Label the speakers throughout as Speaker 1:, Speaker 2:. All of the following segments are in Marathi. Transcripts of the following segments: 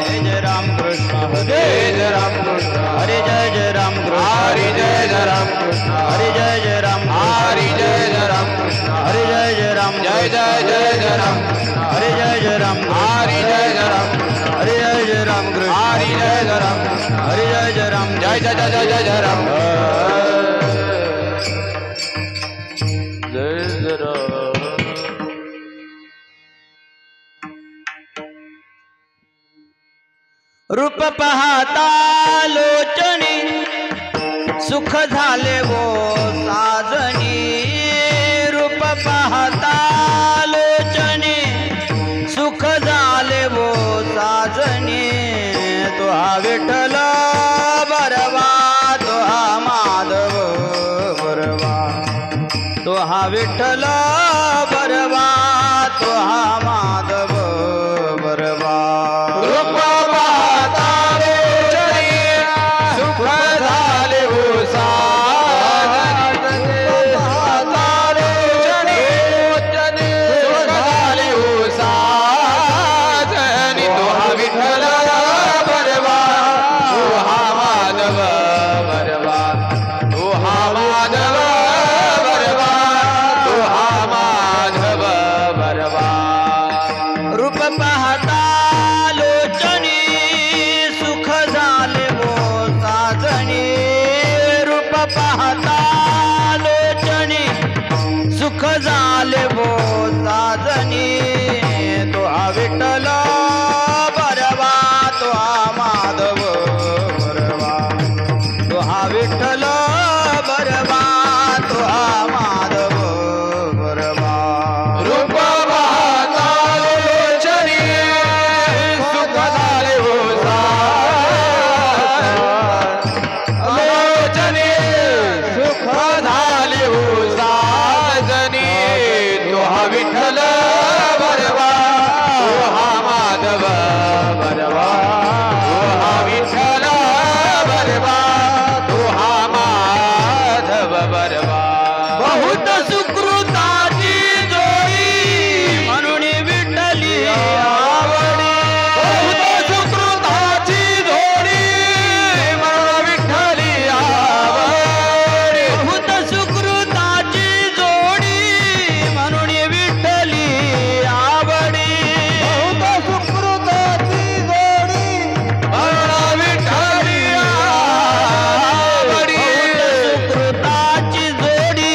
Speaker 1: जय राम कृष्ण हरे
Speaker 2: जय राम कृष्ण
Speaker 1: हरे जय राम कृष्ण
Speaker 2: हरि जय राम कृष्ण
Speaker 1: हरे जय राम
Speaker 2: हरि जय राम कृष्ण
Speaker 1: हरे जय राम
Speaker 2: जय जय राम कृष्ण
Speaker 1: हरे जय राम
Speaker 2: हरि जय राम कृष्ण
Speaker 1: हरे जय राम कृष्ण
Speaker 2: हरि जय राम कृष्ण
Speaker 1: हरे जय राम
Speaker 2: जय जय राम
Speaker 1: जय राम रूप पाहता लोचनी सुख झाले वो साजनी रूप पाहता लोचनी सुख झाले वो साजनी तो हा विठ्ठल बरवा तो हा माधव बरवा तो हा विठ्ठल बरवा तो हा माधव बरवा
Speaker 2: रूप पाहता लोचनी सुख झाले वो साजनी पाहता लोचनी सुख झाले वो साजनी तो हा विठ्ठल बरवा तो हा माधव बरवा तो हा माधव बरवा तो हा माधव बरवा
Speaker 1: रूप पाहता लोचनी सुख झाले वो साजनी रूप पाहता लोचनी सुख झाले वो साजनी तो हा विठ्ठल बरवा तो हा माधव बरवा तो हा विठ्ठल बरवा तो हा माधव बरवा
Speaker 2: रूप पाहता लोचनी सुख झाले हो लोचनी सुख झाले हो साजनी तो हा विठ्ठल बरवा तो हा माधव बरवा तो हा विठ्ठल बरवा तो हा माधव बरवा
Speaker 1: बहुत सुकृताची जोडी म्हणून विठ्ठली आवडी
Speaker 2: बहुत सुकृताची जोडी म्हणून विठ्ठली आवडी
Speaker 1: बहुत सुकृताची जोडी म्हणून विठ्ठली आवडी
Speaker 2: बहुत सुकृताची जोडी म्हणून विठ्ठली आवडी
Speaker 1: सुकृताची जोडी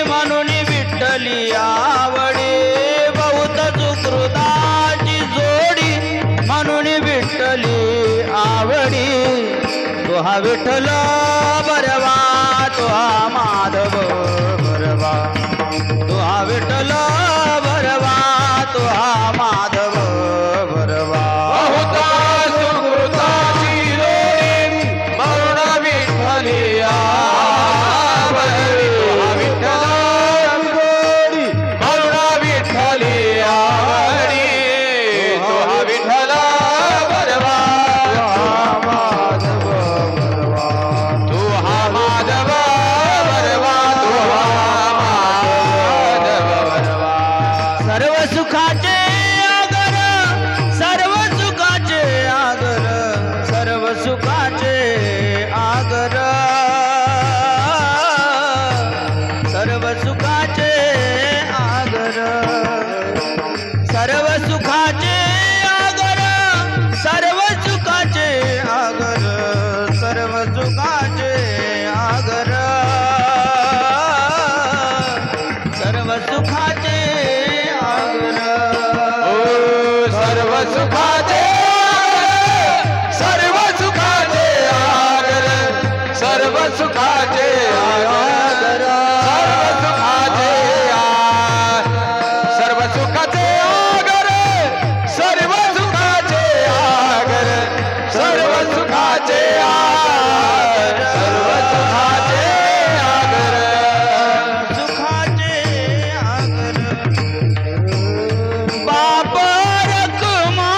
Speaker 1: म्हणून विठ्ठली आवडी बहुत सुकृताची जोडी म्हणून विठ्ठली आवडी तो हा विठ्ठल बरवा तो हा माधव बरवा तो हा विठ्ठल बरवा तो हा माधव बरवा
Speaker 2: बहुत सुकृताची जोडी म्हणून विठ्ठली आवडी हा विठ्ठल जोडी म्हणून विठ्ठली आवडी तो हा विठ्ठल बरवा तो हा माधव बरवा तो हा माधव बरवा
Speaker 1: सर्व सुखाचे आगर सर्व सुखाचे आगर सर्व सुखाचे आगर सर्व सुखाचे आगर सर्व सुखाचे आगर सर्व सुखाचे आगर सर्व सुखाचे आगर सर्व सुखाचे आगर
Speaker 2: ओ सर्व सुखाचे सर्व सुखाचे आगर सर्व सुखाचे आगर सर्व सुखाचे आगर सर्व सुखाचे आगर सर्व सुखाचे आगर सर्व सुखाचे आगर
Speaker 1: सुखाचे आगर बाप रखमा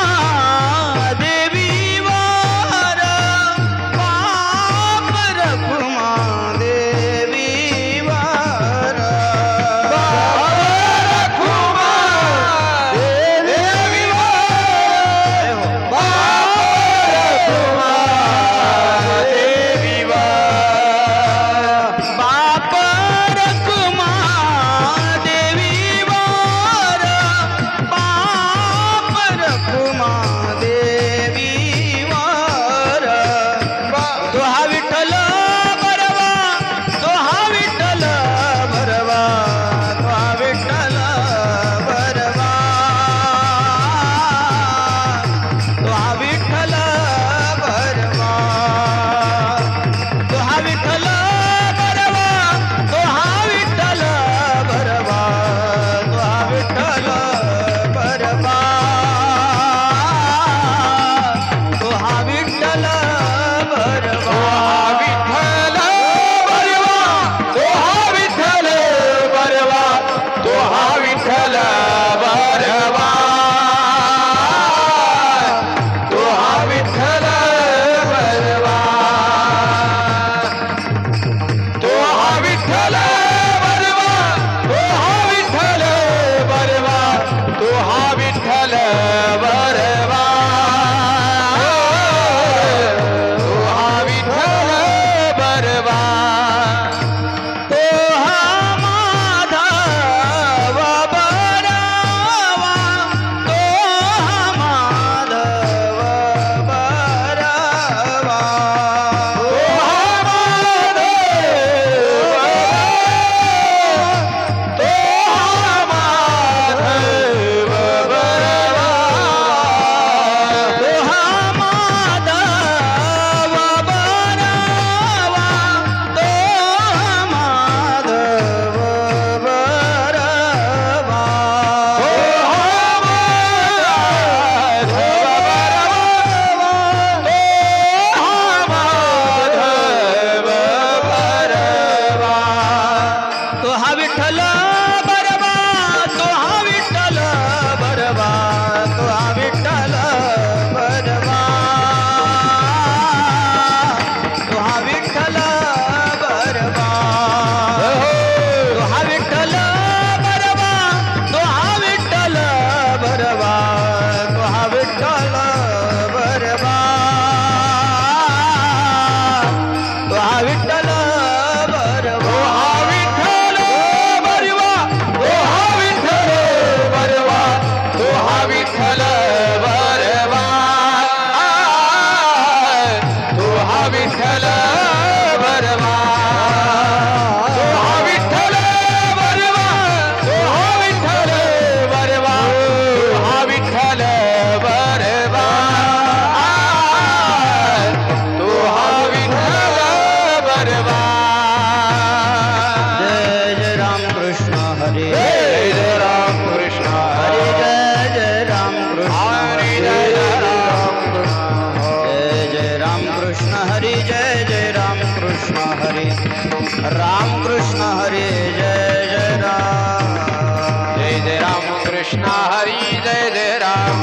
Speaker 2: हरि जय जय राम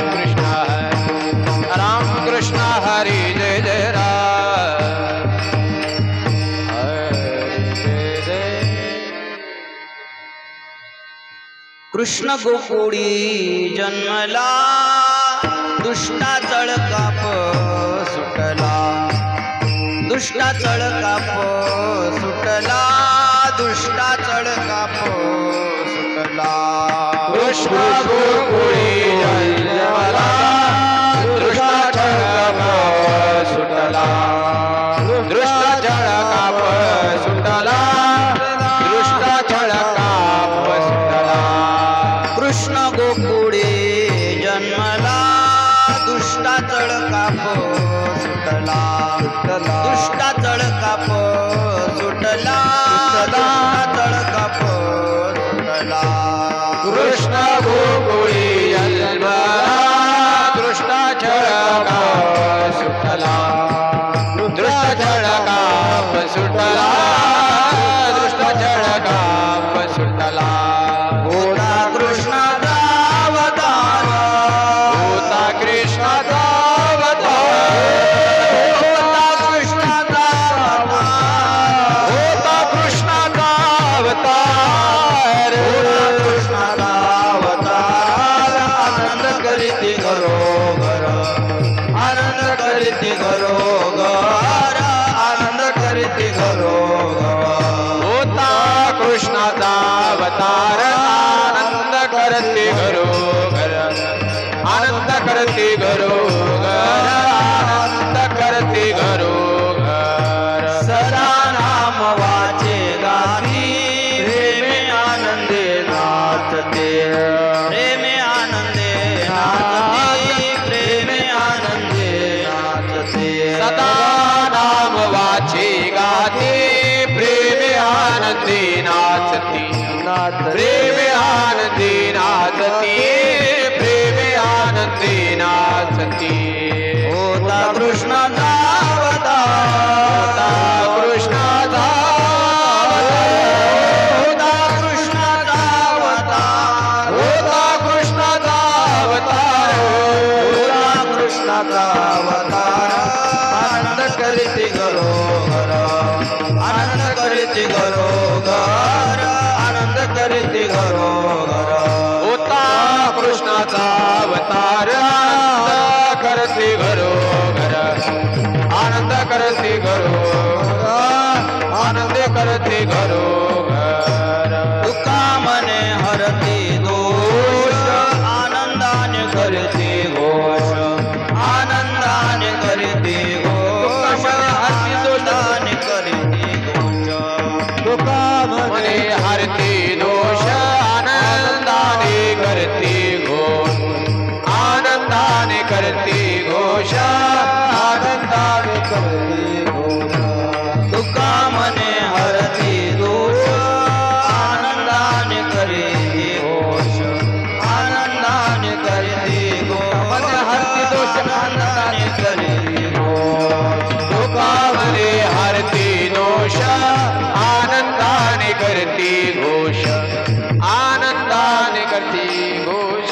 Speaker 2: कृष्ण हरि जय जय राम
Speaker 1: कृष्ण गोकुळी जन्मला दुष्टा काप सुटला दुष्टा काप सुटला दुष्टा काप सुटला
Speaker 2: कृष्ण गोकुळी जन्मला दुष्टा काप सुटला दुष्टा काप सुटला दुष्टा काप सुटला
Speaker 1: कृष्ण गोकुळे जन्मला दुष्टा काप सुटला दुष्टा काप सुटला दुष्टा काप सुटला
Speaker 2: कृष्ण गोकुळी जन्मला दुष्टा काप सुटला दुष्टा काप सुटला दुष्टा काप सुटला
Speaker 1: होता कृष्णाचा अवतार
Speaker 2: होता कृष्णाचा अवतार
Speaker 1: होता कृष्णाचा अवतार
Speaker 2: होता कृष्णाचा अवतार
Speaker 1: होता कृष्णाचा अवतार आनंद करीती घरोघर आनंद करीती घरोघर आनंद करीती घरोघर
Speaker 2: होता कृष्णाचा अवतार आनंद करते घरोघर आनंद करते घरोघर आनंद करते घरोघर
Speaker 1: सदा नाम वाचे गाती प्रेमे आनंदे नाचते प्रेमे आनंदे नाचते प्रेमे आनंदे नाचते
Speaker 2: सदा नाम वाचे गाते प्रेम आनंदी नाचती प्रेम आनंदी नाचती प्रेम आनंदी नाचती
Speaker 1: होता कृष्णाचा अवतार
Speaker 2: होता कृष्णाचा
Speaker 1: होता कृष्णाचा अवतार
Speaker 2: होता कृष्णाचा अवतार
Speaker 1: होता कृष्णाचा अवतार आनंद करीती घरोघर आनंद करीती घरोघर आनंद करीती घरोघर
Speaker 2: होता कृष्णाचा अवतार आनंद करते घरोघर आनंद करते घरोघर आनंद करते घरोघर
Speaker 1: तुका मने हरती दोष आनंदाने करते घोष आनंदाने करते घोष आनंदाने करते घोष तुका
Speaker 2: मने हरते दोष आनंदाने करते घोष आनंदाने करते घोष आनंदाने करते घोष
Speaker 1: तुका मने हरती दोष आनंदाने करते घोष आनंदाने करते घोष मने हरती दोष आनंदाने करते घोष
Speaker 2: तुका मने हरते दोष आनंदाने करते घोष आनंदाने करते घोष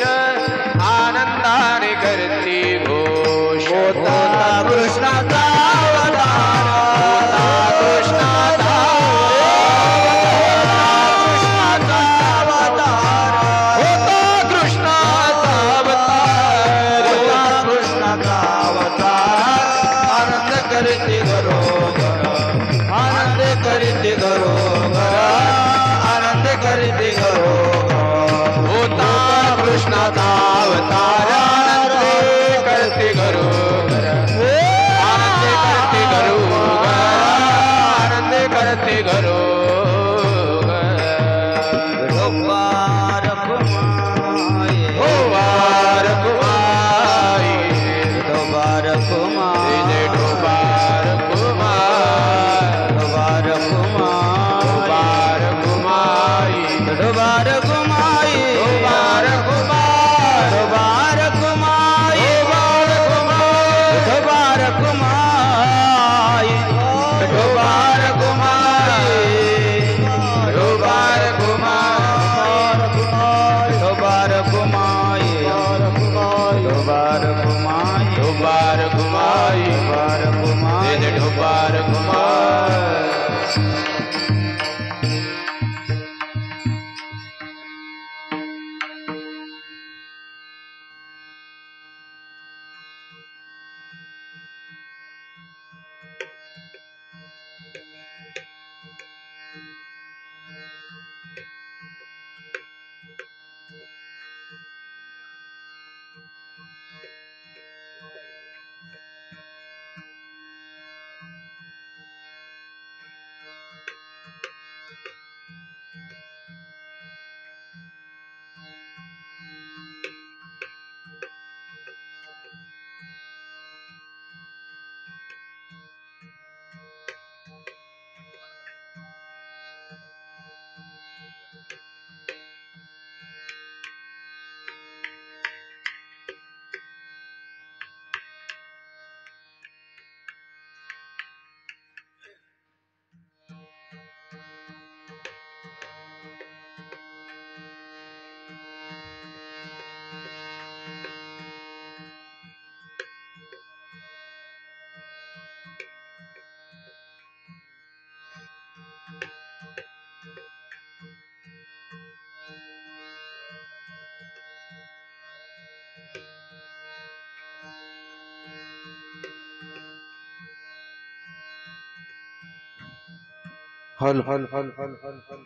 Speaker 2: आनंदाने करते घोष
Speaker 1: होता कृष्णाचा अवतार
Speaker 2: होता कृष्णाचा
Speaker 1: कृष्णाचा अवतार
Speaker 2: होता कृष्णाचा अवतार
Speaker 1: होता कृष्णाचा अवतार आनंद करते घरोघर आनंद करते घरोघर आनंद करते घरोघर
Speaker 2: होता कृष्णाचा अवतार आनंद करते घरोघर आनंद करते घरोघर आनंद करते घरोघर
Speaker 1: विठोबा रखुमाई
Speaker 2: हो वार कुमाई
Speaker 1: विठोबा रखुमाई
Speaker 2: जय ठोबार कुमार
Speaker 1: विठोबा रखुमाई
Speaker 2: बार कुमाई
Speaker 1: विठोबा रखुमाई
Speaker 2: बार कुमार
Speaker 1: विठोबा रखुमाई
Speaker 2: बार कुमार
Speaker 1: विठोबा रखुमाई विठोबा रखुमाई विठोबा रखुमाई विठोबा रखुमाई हल हल हल हल हल हल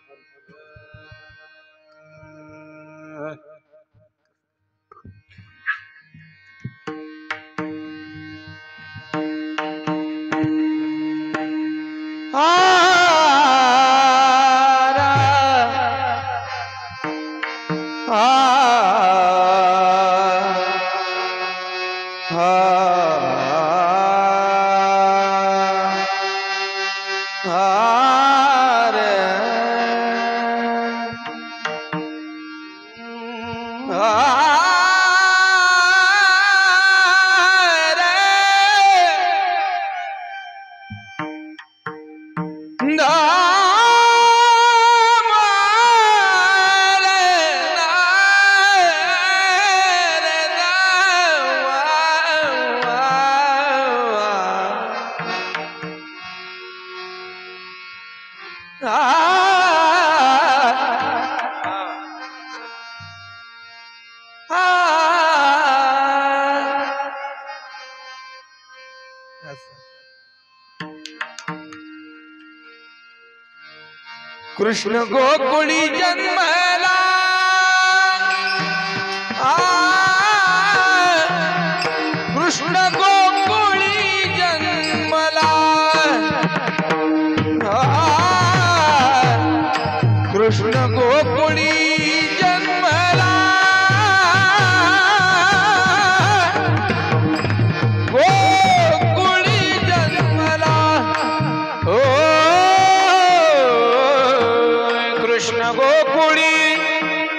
Speaker 1: कृष्ण गोकुळी जन्मला कृष्ण गोकुळी जन्मला कृष्ण गोकुळी जन्मला गोकुळी जन्मला ओ कृष्ण गोकुळी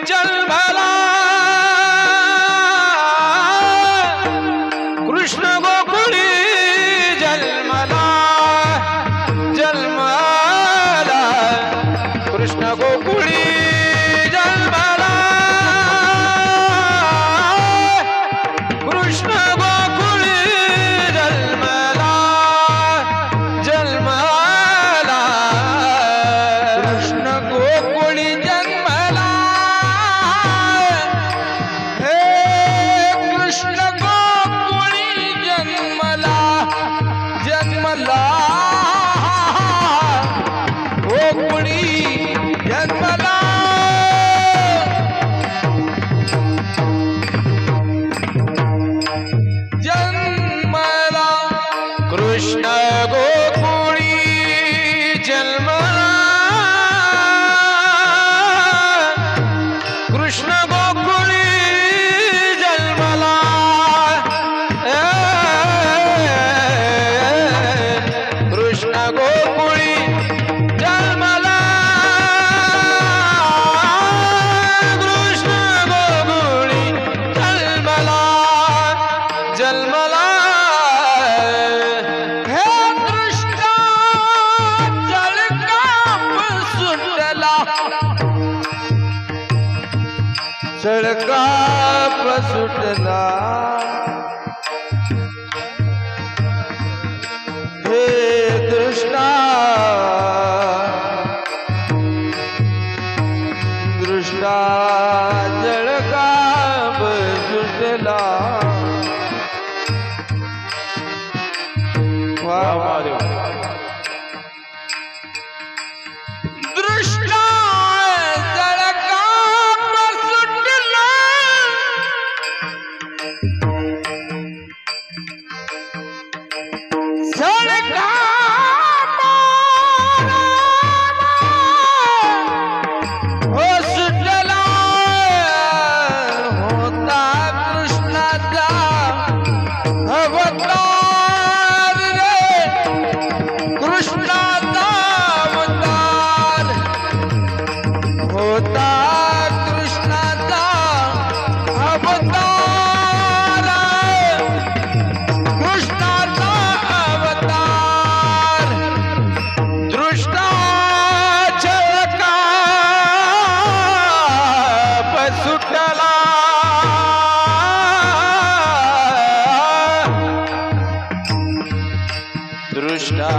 Speaker 1: जन्मला कृष्ण गोकुळी जन्मला जन्मला कृष्ण गोकुळी जन्मला कृष्ण गोकुळी जन्मला जन्मला कृष्ण गोकुळी जन्मला हे कृष्ण गोकुळी जन्मला जन्मला गोकुळी जन्मला जन्मला कृष्ण गोकुळी जन्मला कृष्ण गोकुळी जन्मला कृष्ण गोकुळी जन्मला कृष्ण गोकुळी जन्मला जन्मला हे कृष्ण जळकाप सुटला जळकाप सुटला हे दृष्टा दृष्टा जळकाप सुटला दृष्टा जळकाप सुटला जळकाप हो सुटला होता कृष्णाचा अवतार रे कृष्णाचा अवतार होता कृष्णाचा अवतार कृष्णाचा अवतार दृष्टा जळकाप सुटला दृष्टा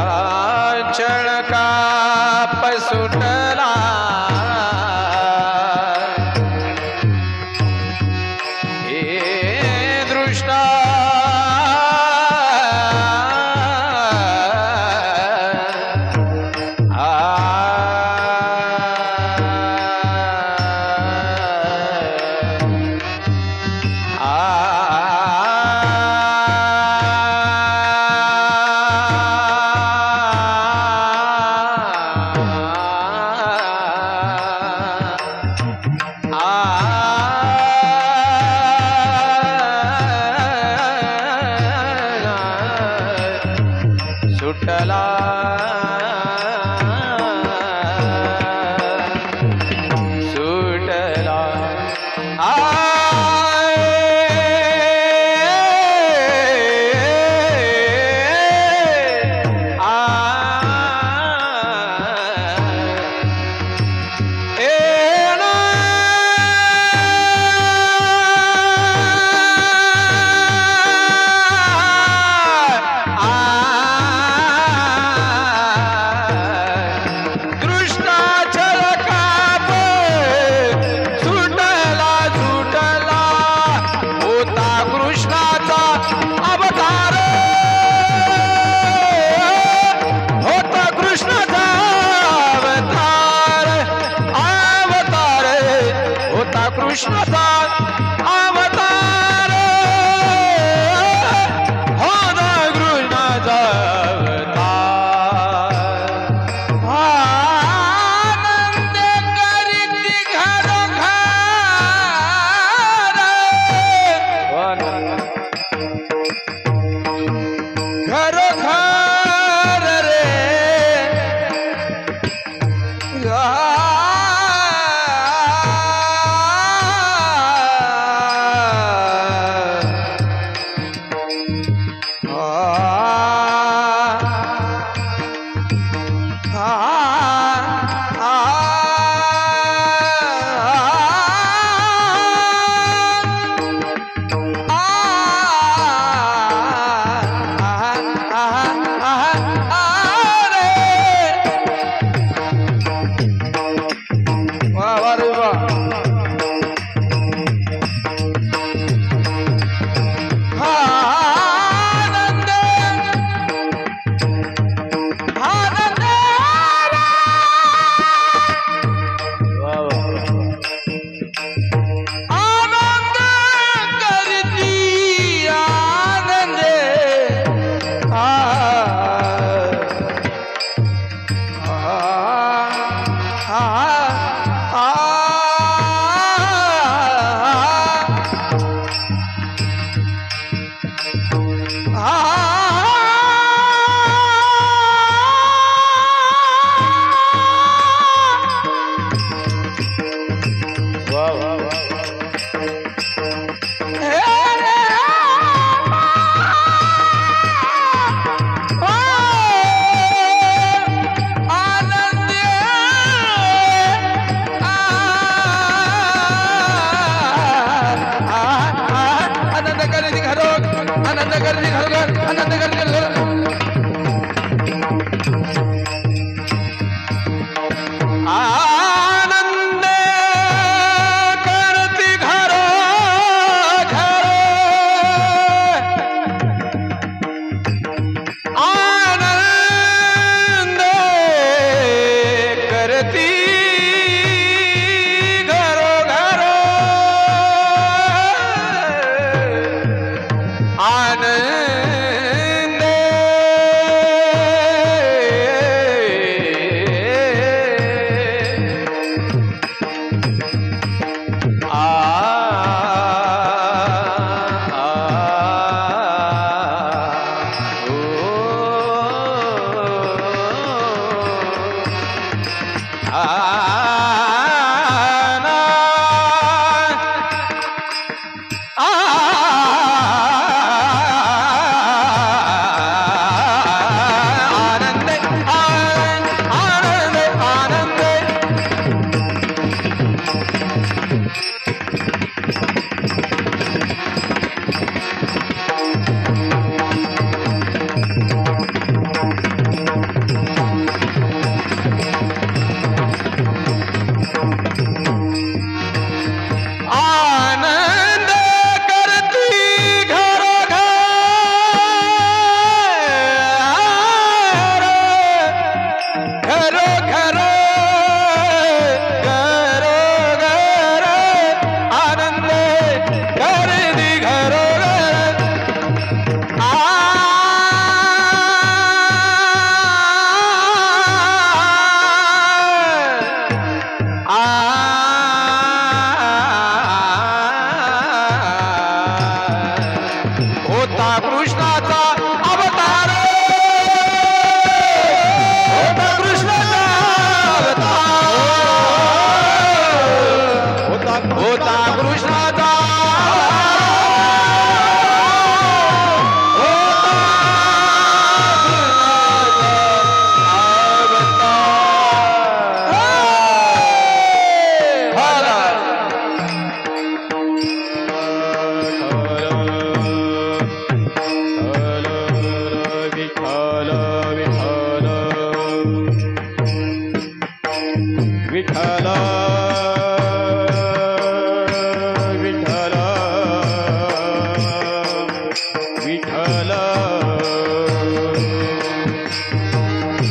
Speaker 1: जळकाप सुटला हे दृष्टा सुटला सुटला कृष्णाचा अवतार होता कृष्णाचा अवतार आनंद करीती घरोघर रे आनंद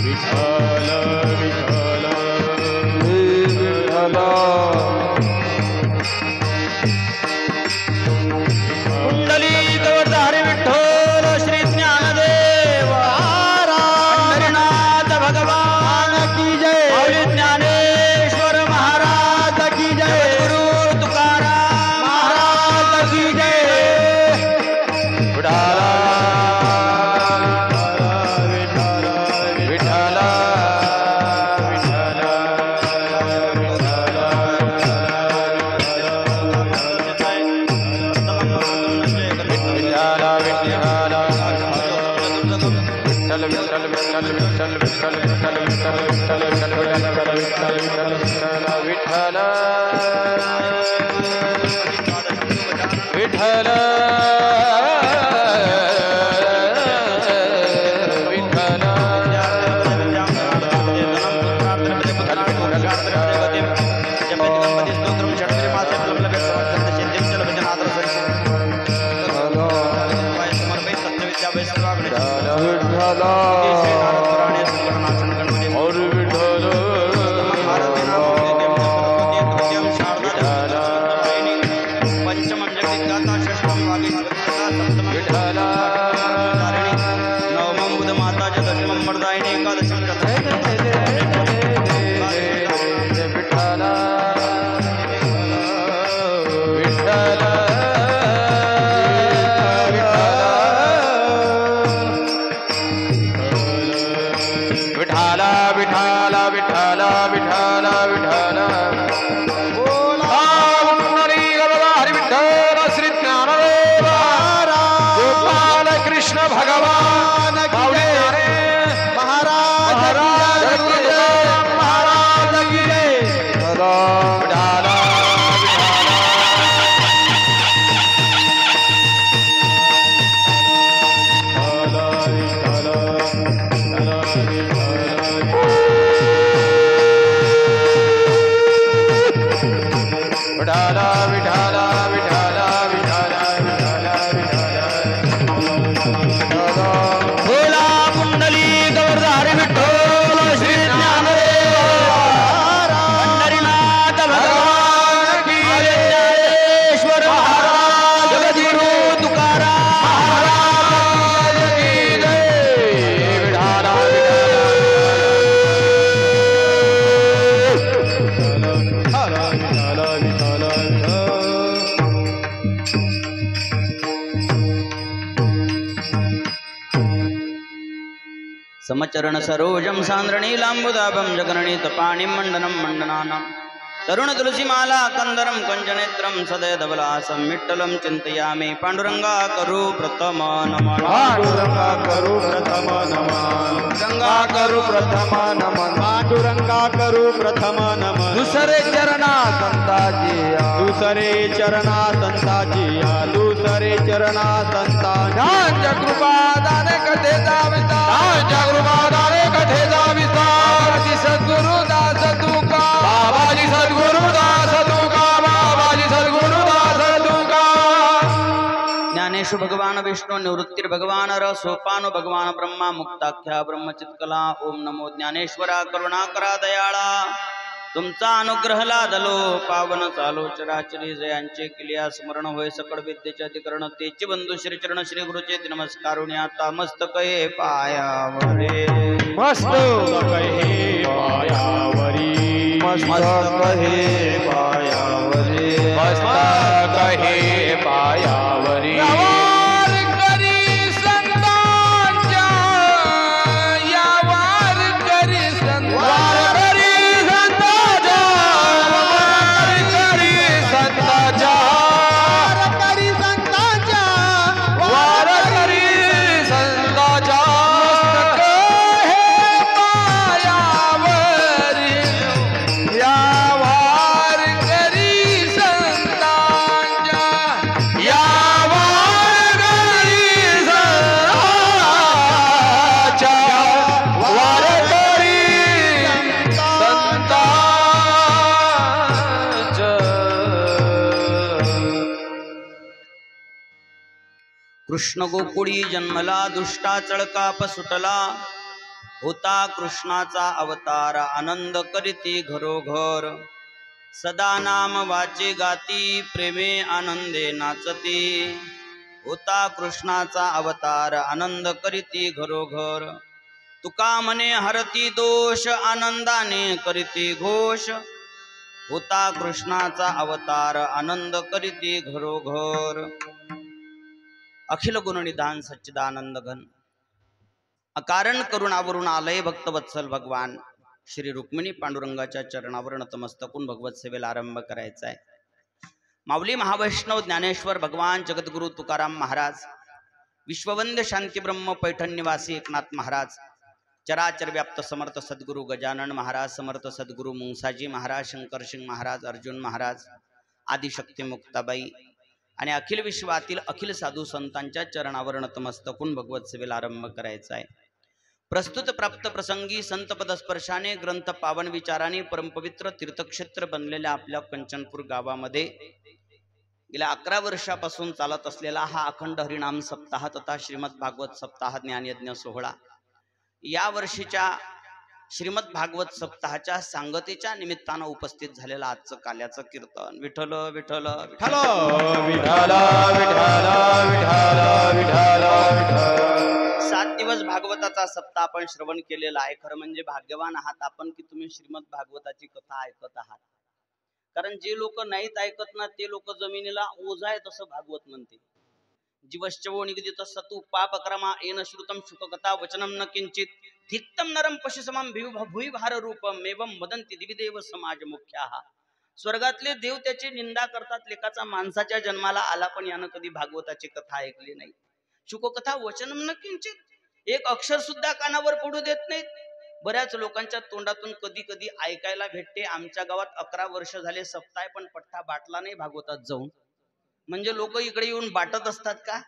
Speaker 2: विठ्ठल विठ्ठल विठ्ठल विठ्ठल
Speaker 3: कुंडली गवधारी विठ्ठल श्री ज्ञानदेव पंढरीनाथ भगवान की जय माऊली ज्ञानेश्वर महाराज की जय गुरु तुकाराम महाराज की जय
Speaker 2: विठ्ठला विठ्ठल विठ्ठल विठ्ठल
Speaker 3: समचरण सरोजम सांद्रणीलांबुदाभं जगरणीत पाणिं मंडनं मंडनानां तरुण तुलसीमाला कंदरं कंजनेत्रं सदयधवलासं विठ्ठलं चिन्तयामि पांडुरंगा करू प्रथम नमः
Speaker 2: पांडुरंगा करू प्रथम नमः
Speaker 3: गंगा करू
Speaker 2: प्रथम नमः पांडुरंगा करू प्रथम नमः
Speaker 1: दुसरे चरणा संताची
Speaker 2: दुसरे चरणा संताची दुसरे चरणा संताची
Speaker 1: ज्ञानच्या कृपादाने कथेचा विस्तार कृपादाने कथेचा विस्तार सद्गुरु दास तुका बाबाजी सद्गुरु दास तुका बाबाजी सद्गुरु दास तुका
Speaker 3: ज्ञानेशु भगवान विष्णु निवृत्तिर भगवान रसोपानो भगवान ब्रह्मा मुक्ताख्या ब्रह्मचित्कला ओम नमो ज्ञानेश्वरा करुणाकरा दयाळा तुमचा अनुग्रह लादलो पावन चालो चराचरी जयांचे किलिया स्मरण होय सकळ विद्येचे अधिकरण तेची बंधू श्री चरण श्री गुरुचे नमस्कारुणी आता मस्तक हे पायावरे
Speaker 2: मस्तक हे पायावरी मस्तक हे पायावरी मस्तक हे पायावरी
Speaker 1: यावार करी संतांच्या यावार करी या
Speaker 3: कृष्ण गोकुळी जन्मला दुष्टा चळकाप सुटला होता कृष्णाचा अवतार आनंद करीती घरोघर सदा नाम वाचे गाती प्रेमे आनंदे नाचती होता कृष्णाचा अवतार आनंद करीती घरोघर तुका म्हणे हरती दोष आनंदाने करीती घोष होता कृष्णाचा अवतार आनंद करीती घरोघर अखिल गुणनिधान सच्चिदानंद घन अकारण करुणावरून आलय भक्तवत्सल भगवान श्री रुक्मिणी पांडुरंगाच्या चरणावर नतमस्तकून भगवत सेवेला आरंभ करायचा आहे. माऊली महावैष्णव ज्ञानेश्वर भगवान जगद्गुरु तुकाराम महाराज विश्ववंद्य शांती ब्रह्म पैठण निवासी एकनाथ महाराज चराचर व्याप्त समर्थ सद्गुरु गजानन महाराज समर्थ सद्गुरु मुंगसाजी महाराज शंकर सिंग महाराज अर्जुन महाराज आदिशक्ती मुक्ताबाई आणि अखिल विश्वातील अखिल साधू संतांच्या चरणावर नतमस्तकून भगवत सेवेला आरंभ करायचा आहे. प्रस्तुत प्राप्त प्रसंगी संत पदस्पर्शाने ग्रंथ पावन विचाराने परमपवित्र तीर्थक्षेत्र बनलेल्या आपल्या कंचनपूर गावामध्ये गेल्या 11 वर्षापासून चालत असलेला हा अखंड हरिनाम सप्ताह तथा श्रीमद भागवत सप्ताह ज्ञानयज्ञ सोहळा या वर्षीच्या श्रीमद भागवत सप्ताहाच्या सांगतेच्या निमित्तानं उपस्थित झालेला आजचं काल्याचं कीर्तन विठ्ठल विठ्ठल विठ्ठल
Speaker 2: विठ्ठल विठ्ठल विठ्ठल विठ्ठल
Speaker 3: 7 दिवस भागवताचा सप्ताह आपण श्रवण केलेला आहे. खरं म्हणजे भाग्यवान आहात आपण की तुम्ही श्रीमद भागवताची कथा ऐकत आहात. कारण जे लोक नाहीत ऐकत ना ते लोक जमिनीला ओझ आहे तसं भागवत म्हणते. जीवश्चवो निगदित सतु पापक्रमा येन श्रुतम शुककथा वचनम न किंचित धिक्तम नरम पशुसमम भुई भार रूपम एवं वदंती दिविदेव समाज मुख्याः. स्वर्गातले देव त्याची निंदा करतात. लेकाचा माणसाच्या जन्माला आला पण यानं कधी भागवताची कथा ऐकली नाही. शुककथा वचनम न किंचित एक अक्षर सुद्धा कानावर पडू देत नाहीत. बऱ्याच लोकांच्या तोंडातून कधी कधी ऐकायला भेटते आमच्या गावात 11 वर्ष झाले सप्ताह पण पठ्ठा बाटला नाही भागवतात जाऊन. म्हणजे लोक इकडे येऊन बाटत असतात का?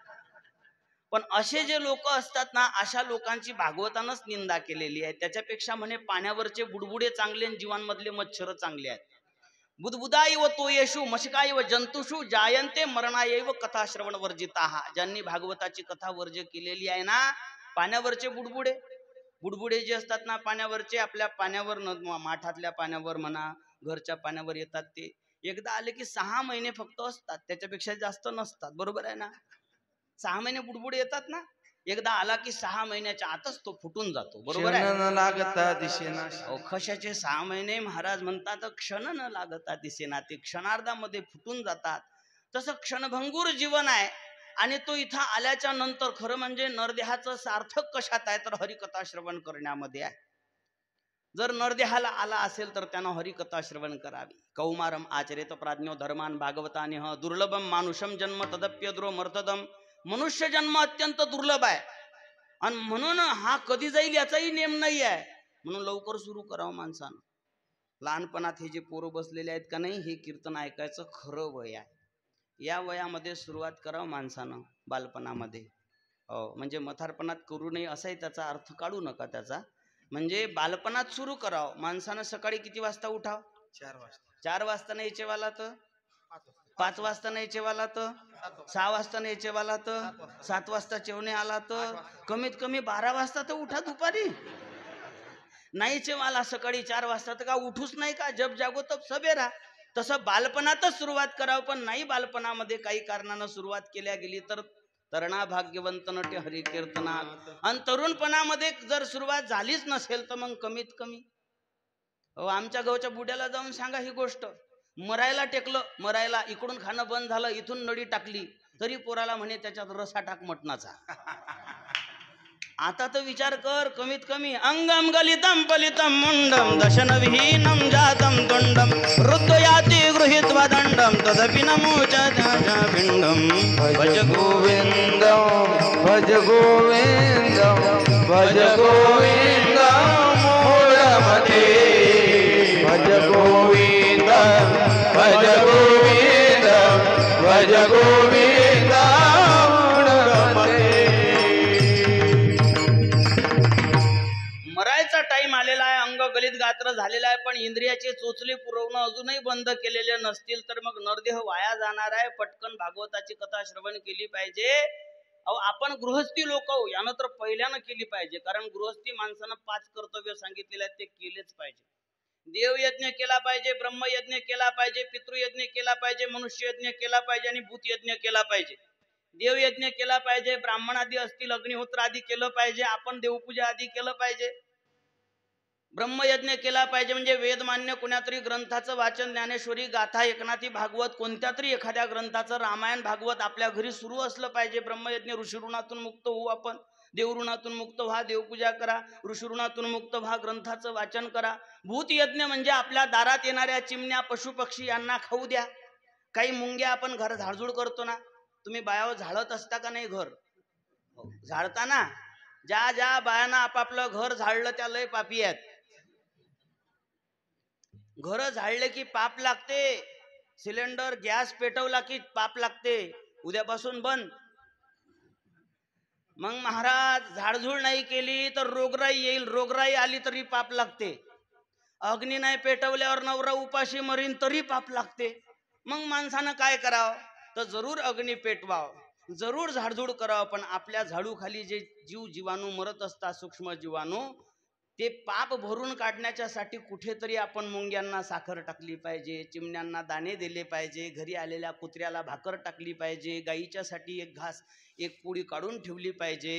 Speaker 3: पण असे जे लोक असतात ना अशा लोकांची भागवतानच निंदा केलेली आहे. त्याच्यापेक्षा म्हणे पाण्यावरचे बुडबुडे चांगले आणि जीवांमधले मच्छर चांगले आहेत. बुदबुदाईव तोयेषु मशकाईव जंतुषु जायंते मरणायैव कथा श्रवण वर्जिताः. ज्यांनी भागवताची कथा वर्ज्य केलेली आहे ना पाण्यावरचे बुडबुडे जे असतात ना पाण्यावरचे आपल्या पाण्यावर माठातल्या पाण्यावर म्हणा घरच्या पाण्यावर येतात ते एकदा आले की 6 महिने फक्त असतात त्याच्यापेक्षा जास्त नसतात. बरोबर आहे ना? 6 महिने बुडबुडे येतात ना एकदा आला की 6 महिन्याच्या आतच तो फुटून जातो. बरोबर आहे
Speaker 1: लागता दिसेना.
Speaker 3: कशाचे 6 महिने महाराज म्हणतात क्षण न लागता दिसेना ते क्षणार्धामध्ये फुटून जातात. तसं क्षणभंगूर जीवन आहे आणि तो इथं आल्याच्या नंतर खरं म्हणजे नरदेहाचं सार्थक कशात आहे तर हरिकथा श्रवण करण्यामध्ये आहे. जर नरदेहाला आला असेल तर त्यानं हरिकथा श्रवण करावी. कौमारम आचरेत प्राज्ञो धर्मान भागवतानेह दुर्लभम मानुषम जन्म तदप्यद्रो मर्तदम. मनुष्य जन्म अत्यंत दुर्लभ आहे आणि म्हणून हा कधी जाईल याचाही नेम नाही आहे. म्हणून लवकर सुरू करावं माणसानं. लहानपणात हे जे पोरं बसलेले आहेत का नाही हे कीर्तन ऐकायचं खरं वय आहे. या वयामध्ये सुरुवात करावं माणसानं बालपणामध्ये. हो म्हणजे म्हातारपणात करू नये असाही त्याचा अर्थ काढू नका त्याचा. म्हणजे बालपणात सुरू करावं. माणसानं सकाळी किती वाजता उठाव? 4 वाजता नाही जेवायला तर 5 वाजता नाही जेवायला तर 6 वाजता नाही जेवायला तर 7 वाजता जेवणे आला तर कमीत कमी 12 वाजता तर उठा. दुपारी नाही जेवायला सकाळी 4 वाजता तर का उठूच नाही का? जब जागो तब सवेरा. तसं बालपणातच सुरुवात करावं. पण नाही बालपणामध्ये काही कारणानं सुरुवात केल्या गेली तर तरणा भाग्यवंत नटे हरिकीर्तनात. आणि तरुणपणामध्ये जर सुरुवात झालीच नसेल तर मग कमीत कमी आमच्या गावच्या बुड्याला जाऊन सांगा ही गोष्ट. मरायला टेकलं मरायला इकडून खाणं बंद झालं इथून नडी टाकली तरी पोराला म्हणे त्याच्यात रसा टाक मटणाचा. आता तर विचार कर कमीत कमी अंगम गलितम पलितम मुंडम दशन विहीनम जातम तुंडम रुद्रयाति गृहीत्वा दंडम तदपि नमोच पिंडम.
Speaker 1: भज गोविंदम भज गोविंदम भज गोविंदम मूढमते. भज गोविंदम भज गोविंदम भज गोविंदम मूढमते.
Speaker 3: मरायचा टाइम आलेला आहे. अंग गलित गात्र झालेला आहे. पण इंद्रियाचे चोचले पुरवणं अजूनही बंद केलेले नसतील तर मग नरदेह वाया जाणार आहे. पटकन भागवताची कथा श्रवण केली पाहिजे. अहो आपण गृहस्थी लोक आहो, यानं तर पहिल्यानं केली पाहिजे, कारण गृहस्थी माणसानं 5 कर्तव्य सांगितलेले आहेत ते केलेच पाहिजे. देवयज्ञ केला पाहिजे, ब्रह्मयज्ञ केला पाहिजे, पितृयज्ञ केला पाहिजे, मनुष्ययज्ञ केला पाहिजे आणि भूतयज्ञ केला पाहिजे. देवयज्ञ केला पाहिजे, ब्राह्मण आदी असतील अग्निहोत्र आदी केलं पाहिजे, आपण देवपूजा आदी केलं पाहिजे. ब्रह्मयज्ञ केला पाहिजे म्हणजे वेदमान्य कोणत्यातरी ग्रंथाचं वाचन, ज्ञानेश्वरी, गाथा, एकनाथी भागवत, कोणत्या तरी एखाद्या ग्रंथाचं, रामायण भागवत आपल्या घरी सुरू असलं पाहिजे. ब्रह्मयज्ञ ऋषीऋणातून मुक्त होऊ आपण, देवऋणातून मुक्त व्हा, देवपूजा करा, ऋषीऋणातून मुक्त व्हा, ग्रंथाचं वाचन करा. भूतयज्ञ म्हणजे आपल्या दारात येणाऱ्या चिमण्या, पशुपक्षी यांना खाऊ द्या. काही मुंग्या आपण घर झाडझूड करतो ना, तुम्ही बायावर झाडत असता का नाही? घर झाडता ना. ज्या ज्या बायांना आपापलं घर झाडलं त्या लय पापी आहेत. घर झाडले की पाप लागते, सिलेंडर गॅस पेटवला की पाप लागते. उद्यापासून बंद. मग महाराज झाडझूड नाही केली तर रोगराई येईल, रोगराई आली तरी पाप लागते. अग्नी नाही पेटवल्यावर नवरा उपाशी मरीन तरी पाप लागते. मग माणसानं काय करावं? तर जरूर अग्नी पेटवाव, जरूर झाडझूड करावं. पण आपल्या झाडूखाली जे जीवाणू मरत असतात, सूक्ष्म जीवाणू, ते पाप भरून काढण्याच्यासाठी कुठेतरी आपण मुंग्यांना साखर टाकली पाहिजे, चिमण्यांना दाणे दिले पाहिजे, घरी आलेल्या कुत्र्याला भाकर टाकली पाहिजे, गाईच्यासाठी एक घास, एक पोळी काढून ठेवली पाहिजे.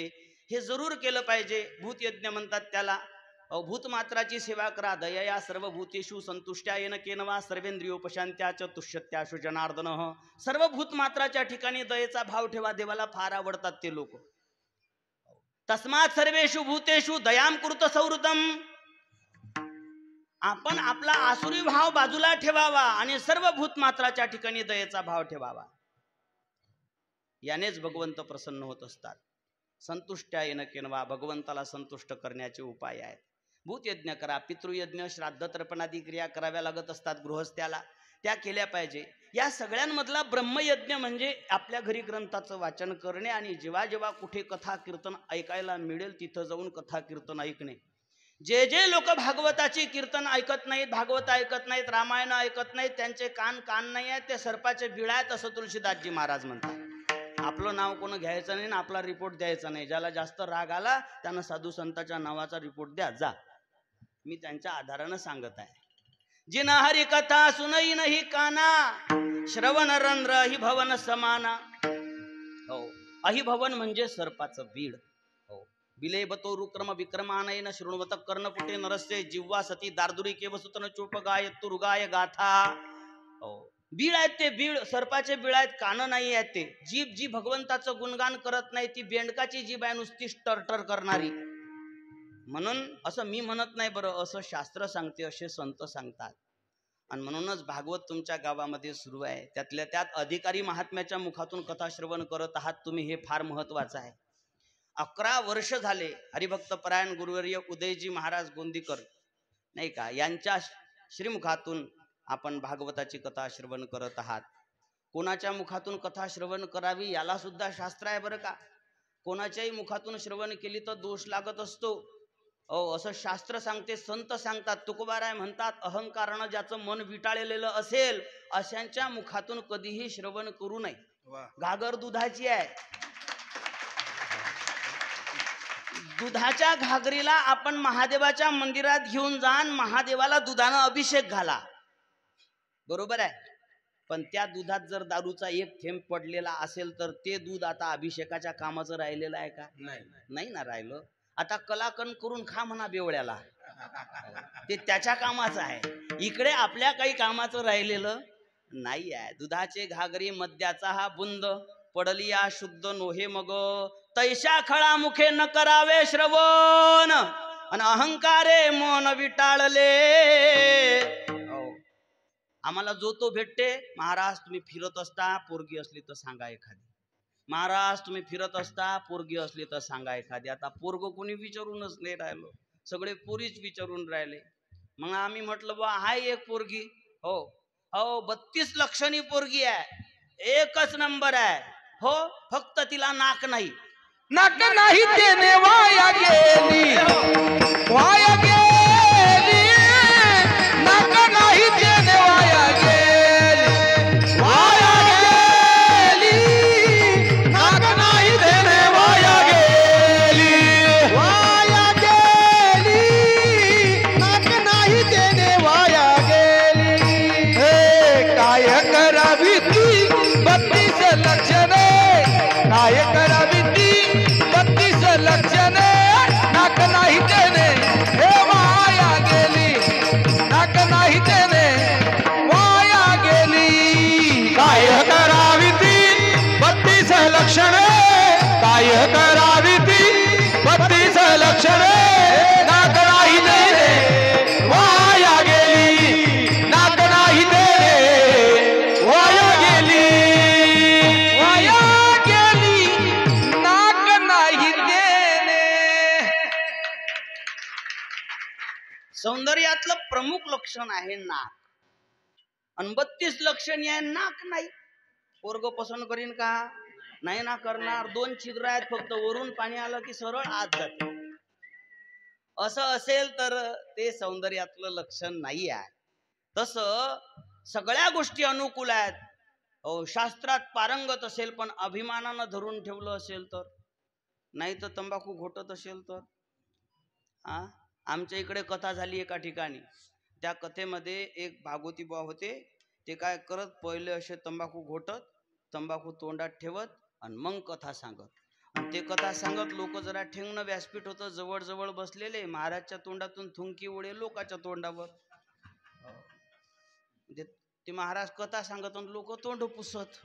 Speaker 3: हे जरूर केलं पाहिजे. भूतयज्ञ म्हणतात त्याला. भूतमात्राची सेवा करा. दयया सर्वभूतेषु संतुष्ट्या येन केनवा सर्वेंद्रियोपशांत्या च तुष्यत्याशु जनार्दनः. सर्व भूतमात्राच्या ठिकाणी दयेचा भाव ठेवा. देवाला फार आवडतात ते लोक. तस्मात् सर्वेषु भूतेषु दयाम कुरुत संवृतम. आपण आपला आसुरी भाव बाजूला ठेवावा आणि सर्व भूतमात्राच्या ठिकाणी दयेचा भाव ठेवावा. यानेच भगवंत प्रसन्न होत असतात. संतुष्ट्या येन केनवा, भगवंताला संतुष्ट करण्याचे उपाय आहेत. भूतयज्ञ करा, पितृयज्ञ, श्राद्ध, तर्पणादी क्रिया कराव्या लागत असतात गृहस्थ्याला, त्या केल्या पाहिजे. या सगळ्यांमधला ब्रह्मयज्ञ म्हणजे आपल्या घरी ग्रंथाचं वाचन करणे आणि जेव्हा जेव्हा कुठे कथा कीर्तन ऐकायला मिळेल तिथं जाऊन कथा कीर्तन ऐकणे. जे जे लोक भागवताची कीर्तन ऐकत नाहीत, भागवत ऐकत नाहीत, रामायण ऐकत नाहीत, त्यांचे कान नाही आहेत, ते सर्पाचे बिळ आहेत, असं तुलसीदासजी महाराज म्हणतात. आपलं नाव कोण घ्यायचं नाही, आपला रिपोर्ट द्यायचा नाही. ज्याला जास्त राग आला त्यानं साधू संतांच्या नावाचा रिपोर्ट द्या जा. मी त्यांच्या आधारानं सांगत आहे. जिन हरी कथा सुनई नाही काना, श्रवण रंध्र अहिभवन समाना. हो, अहिभवन म्हणजे सर्पाचं बीड. हो, बिलेबतो रुक्रम विक्रमानयन शृण्वत कर्णपुटे नरस्य जिव्वा सती दार्दुरी केवसुतन चोप गाय तुरुगाय गाथा. हो, बीड आहेत ते, बीड सर्पाचे बीड आहेत, कान नाही आहेत ते. जीभ जी भगवंताचं गुणगान करत नाही ती बेंडकाची जीभ आहे, नुसती टरटर करणारी. म्हणून असं मी म्हणत नाही बरं, असं शास्त्र सांगते, असे संत सांगतात. आणि म्हणूनच भागवत तुमच्या गावामध्ये सुरू आहे. त्यातल्या त्यात अधिकारी महात्म्याच्या मुखातून कथा श्रवण करत आहात तुम्ही, हे फार महत्वाचं आहे. 11 वर्ष झाले हरिभक्त परायण गुरुवर्य उदयजी महाराज गोंदीकर नाही का, यांच्या श्रीमुखातून आपण भागवताची कथा श्रवण करत आहात. कोणाच्या मुखातून कथा श्रवण करावी याला सुद्धा शास्त्र आहे बरं का. कोणाच्याही मुखातून श्रवण केली तर दोष लागत असतो. असं शास्त्र सांगते, संत सांगतात. तुकोबाराय म्हणतात, अहंकारानं ज्याचं मन विटाळलेलं असेल अशांच्या मुखातून कधीही श्रवण करू नये. घागर दुधाची आहे, दुधाच्या घागरीला आपण महादेवाच्या मंदिरात घेऊन जाण, महादेवाला दुधानं अभिषेक घाला, बरोबर आहे. पण त्या दुधात जर दारूचा एक थेंब पडलेला असेल तर ते दूध आता अभिषेकाच्या कामाचं राहिलेलं आहे का? नाही ना राहिलं. आता कलाकन करून खा म्हणा बेवड्याला, ते त्याच्या कामाचं आहे. इकडे आपल्या काही कामाचं राहिलेलं नाही आहे. दुधाचे घागरी मद्याचा हा बुंद पडलिया शुद्ध नोहे मग, तैशा खळा मुखे न करावे श्रवण, अन अहंकारे मन विटाळले. आम्हाला जो तो भेटते. महाराज तुम्ही फिरत असता पोरगी असली तर सांगा एखादी. महाराज तुम्ही फिरत असता पोरगी असली तर सांगा एखादी. आता पोरग कोणी विचारूनच नाही राहिलो, सगळे पोरीच विचारून राहिले. मग आम्ही म्हटलं बा हाय एक पोरगी. हो हो 32 लक्षणी पोरगी आहे, एकच नंबर आहे. हो फक्त तिला नाक नाही.
Speaker 1: नाक नाही देणे वाया गेली, वाया गेली. नाक नाही देणे वाया गेली, वाया गेली. नाक नाही देणे
Speaker 3: सौंदर्यातलं प्रमुख लक्षण आहे नाक. आणि 32 लक्षण आहे, नाक नाही. पोरग पसंत करीन का? नाही ना करणार. 2 छिद्र आहेत फक्त, वरून पाणी आलं की सरळ आत जाते. असं असेल तर ते सौंदर्यातलं लक्षण नाही आहे. तसं सगळ्या गोष्टी अनुकूल आहेत. शास्त्रात पारंगत असेल पण अभिमानानं धरून ठेवलं असेल तर, नाही तर तंबाखू घोटत असेल तर. आमच्या इकडे कथा झाली एका ठिकाणी. त्या कथेमध्ये एक भागवती बुवा होते. ते काय करत, पहिले असे तंबाखू घोटत, तंबाखू तोंडात ठेवत आणि मग कथा सांगत. आणि ते कथा सांगत लोक जरा ठेंगणं व्यासपीठ होतं, जवळ जवळ बसलेले. महाराजच्या तोंडातून थुंकी उडे लोकांच्या तोंडावर. ते महाराज कथा सांगत आणि लोक तोंड पुसत.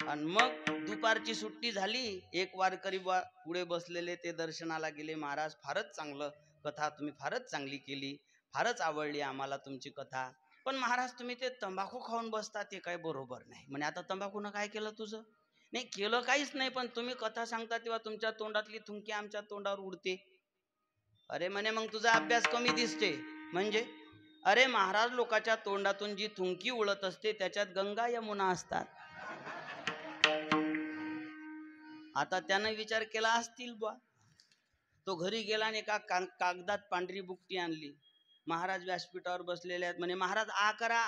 Speaker 3: आणि मग दुपारची सुट्टी झाली. एक वारकरी पुढे बसलेले, ते दर्शनाला गेले. महाराज, फारच चांगलं कथा तुम्ही फारच चांगली केली, फारच आवडली आम्हाला तुमची कथा. पण महाराज, तुम्ही ते तंबाखू खाऊन बसता ते काही बरोबर नाही. म्हणे, आता तंबाखूनं काय केलं तुझं? नाही केलं काहीच नाही, पण तुम्ही कथा सांगता तेव्हा तुमच्या तोंडातली थुंकी आमच्या तोंडावर उडते. अरे म्हणे, मग तुझा अभ्यास कमी दिसते. म्हणजे? अरे महाराज, लोकांच्या तोंडातून जी थुंकी उडत असते त्याच्यात गंगा यमुना असतात. आता त्यानं विचार केला असतील बा. तो घरी गेला आणि एका कागदात पांढरी बुकटी आणली. महाराज व्यासपीठावर बसलेले आहेत. म्हणे, महाराज आ करा.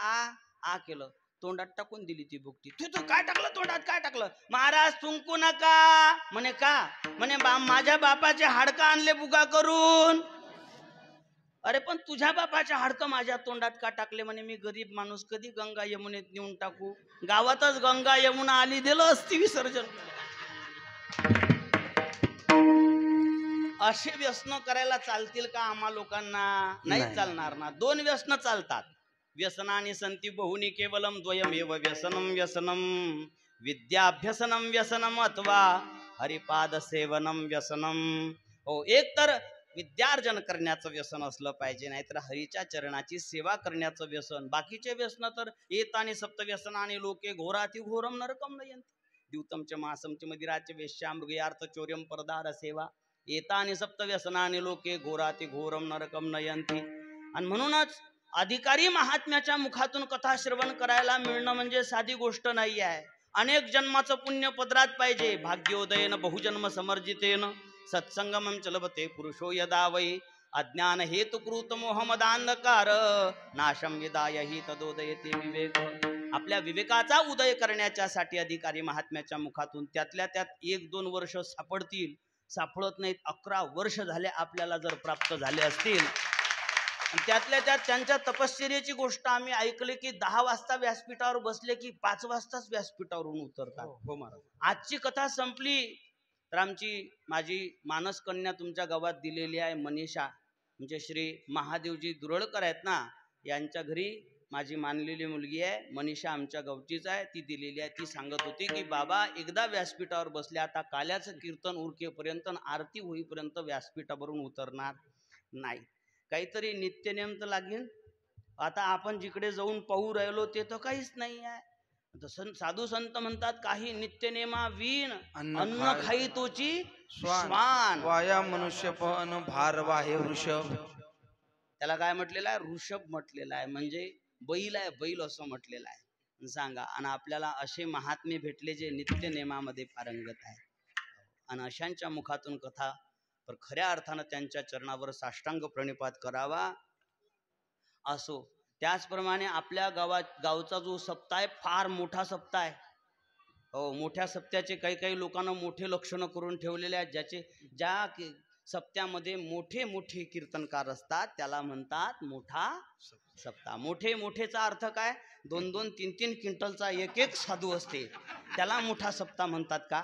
Speaker 3: आ केलं. तोंडात टाकून दिली ती बुकटी. तू काय टाकलं तोंडात? काय टाकलं? महाराज, थुंकू नका. म्हणे, का? म्हणे, माझ्या बापाचे हाडकं आणले बुगा करून. अरे पण तुझ्या बापाचे हाडकं माझ्या तोंडात का टाकले? म्हणे, मी गरीब माणूस, कधी गंगा यमुनेत नेऊन टाकू? गावातच गंगा यमुना आली, दिलं असती विसर्जन. असे व्यसन करायला चालतील का आम्हा लोकांना? नाही चालणार ना. 2 व्यसन चालतात. व्यसनानि संती बहुनी केवलम द्वयमेव व्यसनम व्यसनम विद्याभ्यसनम व्यसनम अथवा हरिपाद सेवनम व्यसनम. एक तर विद्यार्जन करण्याचं व्यसन असलं पाहिजे, नाहीतर हरीच्या चरणाची सेवा करण्याचं व्यसन. बाकीचे व्यसन तर एतानि सप्त व्यसनानि लोके घोराति घोरम नरकम नयंती. द्यूतमच मासमच मदिराच वेश्या मृगयार्थ चौर्यम परदार सेवा. एतानि सप्त व्यसनानि लोके घोराति घोरम नरकम नयंती. आणि म्हणूनच अधिकारी महात्म्याच्या मुखातून कथा श्रवण करायला मिळणं म्हणजे साधी गोष्ट नाही आहे. अनेक जन्माचं पुण्य पदरात पाहिजे. भाग्योदयन बहुजन्म समर्जितेन सत्संगमं चलवते पुरुषो यदा वै अज्ञान हेतुकृत मोहमदांधकार नाशम विदाय हि तदोदयते विवेक. आपल्या विवेकाचा उदय करण्याच्यासाठी अधिकारी महात्म्याच्या मुखातून त्यातल्या त्यात 1-2 वर्ष सापडतील. सापडत नाहीत. 11 वर्ष झाले आपल्याला जर प्राप्त झाले असतील. त्यातल्या त्यात त्यांच्या तपश्चर्याची गोष्ट आम्ही ऐकली की 10 वाजता व्यासपीठावर बसले की 5 वाजताच व्यासपीठावरून उतरतात. हो महाराज. आजची कथा संपली तर माझी मानस कन्या तुमच्या गावात दिलेली आहे, मनीषा. म्हणजे श्री महादेवजी दुरळकर आहेत ना, यांच्या घरी माझी मानलेली मुलगी आहे मनीषा, आमच्या गावचीच आहे. ती दिलेली आहे. ती सांगत होती की बाबा, एकदा व्यासपीठावर बसले, आता काल्याचं कीर्तन उरकेपर्यंत, आरती होईपर्यंत व्यासपीठावरून उतरणार नाही. काहीतरी नित्यनेम तर लागेल. आता आपण जिकडे जाऊन पाहू राहिलो ते तर काहीच नाही आहे. साधू संत म्हणतात, काही नित्यनेमा वीण अन्न खाई तोची श्वान.
Speaker 1: वाया मनुष्य पण भार वाहे वृषभ.
Speaker 3: त्याला काय म्हटलेलं आहे? ऋषभ म्हटलेलं आहे. म्हणजे बैल आहे, बैल असं म्हटलेलं आहे. सांगा. आणि आपल्याला असे महात्मे भेटले जे नित्यनेमामध्ये पारंगत आहे. आणि अशांच्या मुखातून कथा, तर खऱ्या अर्थानं त्यांच्या चरणावर साष्टांग प्रणिपात करावा. असो. त्याचप्रमाणे आपल्या गावचा जो सप्ताह आहे, फार मोठा सप्ताह आहे. मोठ्या सप्त्याचे काही लोकांना मोठे लक्षणं करून ठेवलेले आहेत. ज्या सप्त्यामध्ये मोठे मोठे कीर्तनकार असतात त्याला म्हणतात मोठा सप्ताह. मोठेचा अर्थ काय? 2-2, 3-3 क्विंटलचा एक साधू असते, त्याला मोठा सप्ताह म्हणतात का?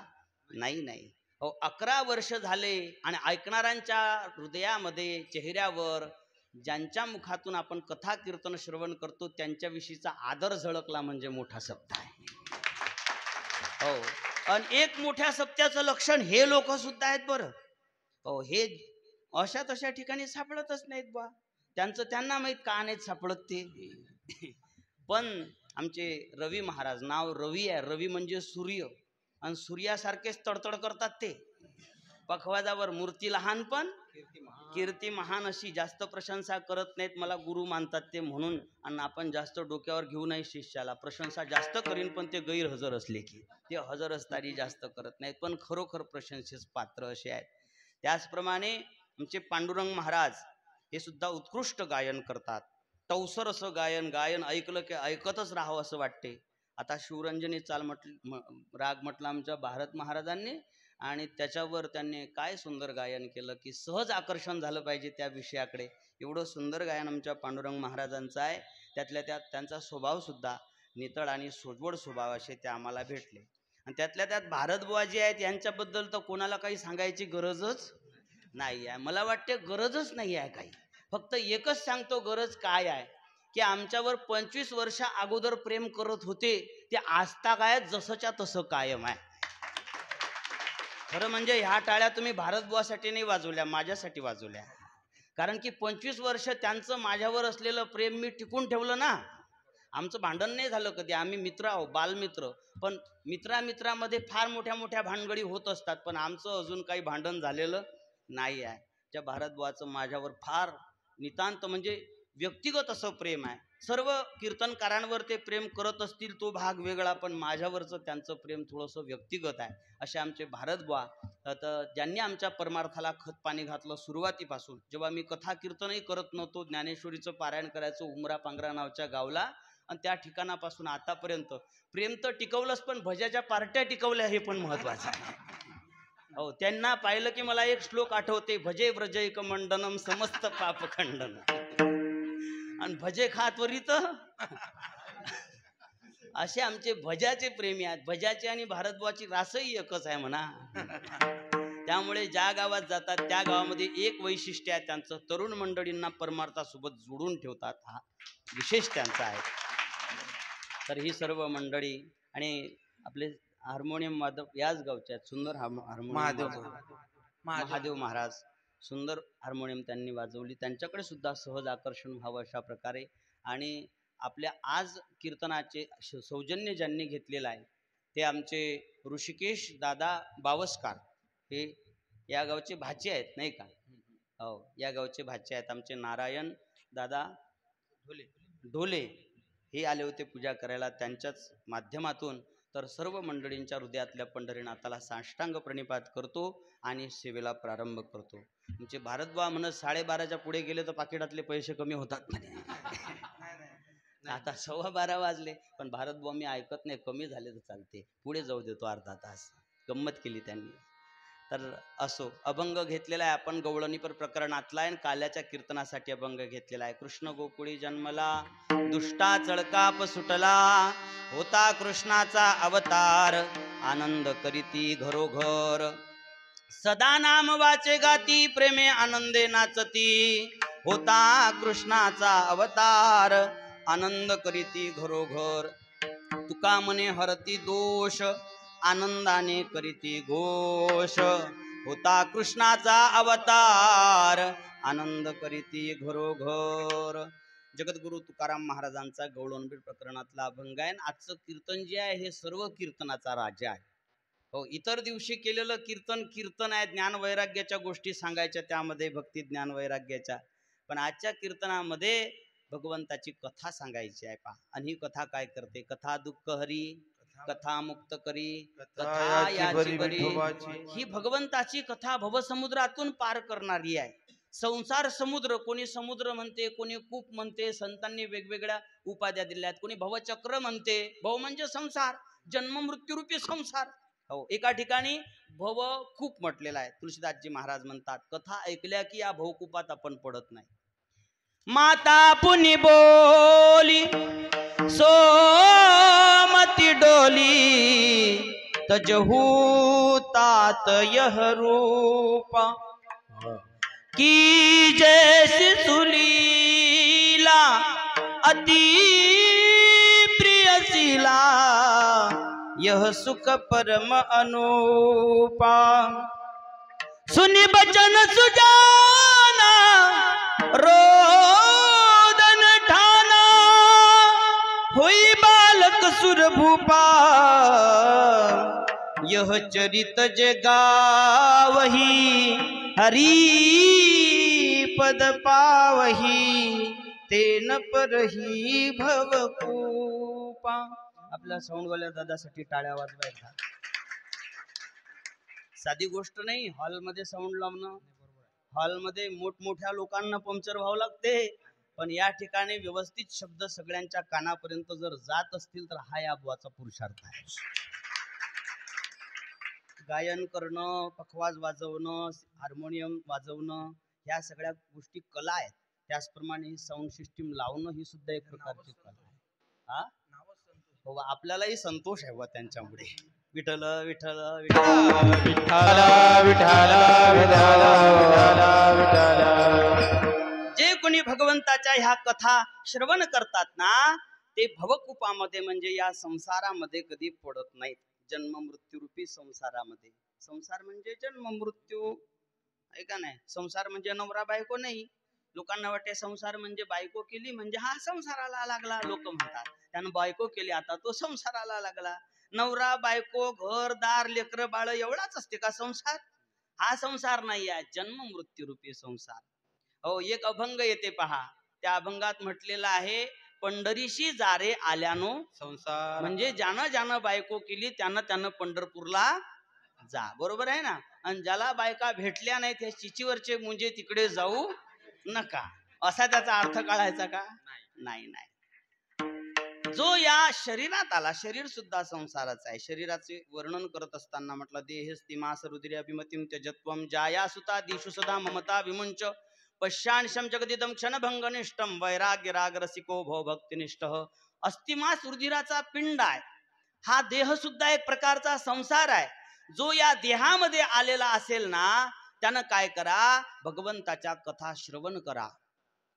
Speaker 3: नाही. 11 वर्ष झाले आणि ऐकणाऱ्यांच्या हृदयामध्ये, चेहऱ्यावर, ज्यांच्या मुखातून आपण कथा कीर्तन श्रवण करतो त्यांच्याविषयीचा आदर झळकला म्हणजे मोठा सप्ताह आहे. आणि एक मोठ्या सप्त्याचं लक्षण हे लोक सुद्धा आहेत बरं. हे अशा तशा ठिकाणी सापडतच नाहीत बा. त्यांना माहीत का नाहीत सापडत ते. पण आमचे रवी महाराज, नाव रवी आहे, रवी म्हणजे सूर्य, आणि सूर्यासारखेच तडतड करतात ते. पखवाजावर मूर्ती लहान पण कीर्ती महान अशी जास्त प्रशंसा करत नाहीत. मला गुरु मानतात ते म्हणून. आणि आपण जास्त डोक्यावर घेऊ नये शिष्याला. प्रशंसा जास्त करीन पण ते गैरहजर असले की, ते हजर असताना जास्त करत नाहीत, पण खरोखर प्रशंसेस पात्र असे आहेत. त्याचप्रमाणे आमचे पांडुरंग महाराज हे सुद्धा उत्कृष्ट गायन करतात. टवसर असं गायन ऐकलं की ऐकतच राहावं असं वाटते. आता शिवरंजनी चाल राग म्हटलं आमच्या भारत महाराजांनी, आणि त्याच्यावर त्यांनी काय सुंदर गायन केलं की सहज आकर्षण झालं पाहिजे त्या विषयाकडे. एवढं सुंदर गायन आमच्या पांडुरंग महाराजांचं आहे. त्यातल्या त्यात त्यांचा स्वभावसुद्धा नितळ आणि सोजवळ स्वभाव असे ते आम्हाला भेटले. आणि त्यातल्या त्यात भारतबुवा जे आहेत यांच्याबद्दल तर कोणाला काही सांगायची गरजच नाही आहे. मला वाटते गरजच नाही आहे काही. फक्त एकच सांगतो गरज काय आहे की आमच्यावर 25 वर्ष अगोदर प्रेम करत होते, ते आजतागायत जसंच्या तसं कायम आहे. खरं म्हणजे ह्या टाळ्या तुम्ही भारतबुवासाठी नाही वाजवल्या, माझ्यासाठी वाजवल्या. कारण की 25 वर्ष त्यांचं माझ्यावर असलेलं प्रेम मी टिकून ठेवलं ना. आमचं भांडण नाही झालं कधी. आम्ही मित्र आहो, बालमित्र. पण मित्रामध्ये फार मोठ्या मोठ्या भानगडी होत असतात, पण आमचं अजून काही भांडण झालेलं नाही आहे. त्या भारतबुवाचं माझ्यावर फार नितांत म्हणजे व्यक्तिगत असं प्रेम आहे. सर्व कीर्तनकारांवर ते प्रेम करत असतील तो भाग वेगळा, पण माझ्यावरचं त्यांचं प्रेम थोडंसं व्यक्तिगत आहे. असे आमचे भारतबुवा. तर ज्यांनी आमच्या परमार्थाला खत पाणी घातलं सुरुवातीपासून. जेव्हा मी कथा कीर्तनही करत नव्हतो, ज्ञानेश्वरीचं पारायण करायचं उमरा पांगरा नावच्या गावला, आणि त्या ठिकाणापासून आतापर्यंत प्रेम तर टिकवलंच, पण भजाच्या पार्ट्या टिकवल्या हे पण महत्वाचं आहे. हो, त्यांना पाहिलं की मला एक श्लोक आठवते, भजे व्रजैक मंडनम समस्त पाप खंडन. आणि भजे खा त्वरित असे आमचे भजाचे प्रेमी आहेत. भजाचे आणि भारतबुवाची रासही एकच आहे म्हणा. त्यामुळे ज्या गावात जातात त्या गावामध्ये एक वैशिष्ट्य आहे त्यांचं, तरुण मंडळींना परमार्थासोबत जोडून ठेवतात. हा विशेष त्यांचा आहे. तर ही सर्व मंडळी आणि आपले हार्मोनियम माधव याच गावचे आहेत. सुंदर हार्मोनियम महादेव महाराज सुंदर हार्मोनियम त्यांनी वाजवली. त्यांच्याकडे सुद्धा सहज आकर्षण व्हावं अशा प्रकारे. आणि आपल्या आज कीर्तनाचे सौजन्य ज्यांनी घेतलेलं आहे ते आमचे ऋषिकेश दादा बावस्कार. हे या गावचे भाचे आहेत नाही का? हो, या गावचे भाचे आहेत. आमचे नारायण दादा ढोले हे आले होते पूजा करायला. त्यांच्याच माध्यमातून तर सर्व मंडळींच्या हृदयातल्या पंढरीनाथाला साष्टांग प्रणिपात करतो आणि सेवेला प्रारंभ करतो. तुमचे भारतबुवा म्हणत 12:30च्या पुढे गेले तर पाकिटातले पैसे कमी होतात म्हणे. आता 12:15 वाजले, पण भारतबुवा मी ऐकत नाही, कमी झाले तर चालते, पुढे जाऊ देतो अर्धा तास. गंमत केली त्यांनी. तर असो, अभंग घेतलेला आहे आपण गवळणीपर प्रकरणातला आहे. काल्याच्या कीर्तनासाठी अभंग घेतलेला आहे. कृष्ण गोकुळी जन्मला, दुष्टा चळकाप सुटला, होता कृष्णाचा अवतार, आनंद करीती घरोघर, सदा नाम वाचे गाती, प्रेमे आनंदे नाचती, होता कृष्णाचा अवतार, आनंद करीती घरोघर, तुका मने हरती दोष, आनंदाने करीती घोष, होता कृष्णाचा अवतार, आनंद करीती घरोघर. जगद्गुरु तुकाराम महाराजांचा गवळणबीर प्रकरणातला अभंग आहे. आजचं कीर्तन जे आहे हे सर्व कीर्तनाचा राजा आहे. हो, इतर दिवशी केलेलं कीर्तन आहे, ज्ञान वैराग्याच्या गोष्टी सांगायच्या, त्यामध्ये भक्ती ज्ञान वैराग्याच्या. पण आजच्या कीर्तनामध्ये भगवंताची कथा सांगायची आहे. पहा, आणि ही कथा काय करते? कथा दुःख हरी, कथा मुक्त करी, कथा याची बरी. ही भगवंताची कथा भवसमुद्रातून पार करणारी आहे. संसार समुद्र, कोणी समुद्र म्हणते, कोणी कूप म्हणते, संतांनी वेगवेगळ्या उपाध्या दिल्या आहेत. कोणी भवचक्र म्हणते, भव म्हणजे संसार, जन्म मृत्यूरूपी संसार. हो, एका ठिकाणी भव कूप म्हटलेला आहे. तुलसीदासजी महाराज म्हणतात, कथा ऐकल्या की या भवकूपात आपण पडत नाही. माता पुनी बोली सोमती डोली, तजहू तात यह रूप, की जैसी सुलीला अति प्रियशीला, यह सुख परम अनुपा, सुनि बचन सुजाना, रोदन ठाना, हुई बालक सुर भूपा, यह चरित जे गावही हरी पद पावही तेन परही भवकूपा. आपल्या साऊंडवाल्या दादासाठी टाळ्या वाजवायचा. साधी गोष्ट नाही हॉलमध्ये साऊंड लावणं. हॉलमध्ये मोठमोठ्या लोकांना पंक्चर व्हावं लागते, पण या ठिकाणी व्यवस्थित शब्द सगळ्यांच्या कानापर्यंत जर जात असतील तर हा या बुवाचा पुरुषार्थ आहे. गायन करणं, पखवाज वाजवणं, हार्मोनियम वाजवणं, ह्या सगळ्या गोष्टी कला आहेत. त्याचप्रमाणे ही साऊंड सिस्टीम लावणं ही सुद्धा एक प्रकारची कला आहे. हा हो, आपल्यालाही संतोष आहे बुवा त्यांच्यामुळे. विठ्ठल विठ्ठल विठ्ठल
Speaker 2: विठ्ठल विठ्ठल विठ्ठल विठ्ठल.
Speaker 3: जे कोणी भगवंताच्या ह्या कथा श्रवण करतात ना, ते भवकूपामध्ये म्हणजे या संसारामध्ये कधी पडत नाहीत. जन्म मृत्यू रूपी संसारामध्ये. संसार म्हणजे जन्म मृत्यू आहे का नाही. संसार म्हणजे नवरा बायको नाही. लोकांना वाटते संसार म्हणजे बायको केली म्हणजे हा संसाराला लागला. लोक म्हणतात त्यानं बायको केली आता तो संसाराला लागला. नवरा बायको घरदार लेकर बाळ एवढाच असते का संसार? हा संसार नाही आहे, जन्म मृत्यू रूपी संसार. हो, एक अभंग येते पहा. त्या अभंगात म्हटलेलं आहे, पंढरीशी जारे आल्यानो
Speaker 1: संसार.
Speaker 3: म्हणजे ज्यानं ज्यानं बायको केली त्यानं पंढरपूरला जा. बरोबर आहे ना. आणि ज्याला बायका भेटल्या नाही त्या चिचीवरचे मुंजे तिकडे जाऊ नका, असा त्याचा अर्थ काढायचा का? नाही नाही. जो या शरीरात आला, शरीर सुद्धा संसाराचा आहे. शरीराचे वर्णन करत असताना म्हटलं, देहस्तिमास रुद्रिया अभिमतीम त्यजत्वम जाया सुता दिशु सदा ममता विमुंच पश्यानिशम जगदिदम क्षणभंगनिष्ठम वैराग्य राग रसिको भव भक्तिनिष्ठ. अस्तिमास रुधिराचा पिंड आहे. हा देह सुद्धा एक प्रकारचा संसार आहे. जो या देहामध्ये आलेला असेल ना, त्यानं काय करा, भगवंताच्या कथा श्रवण करा,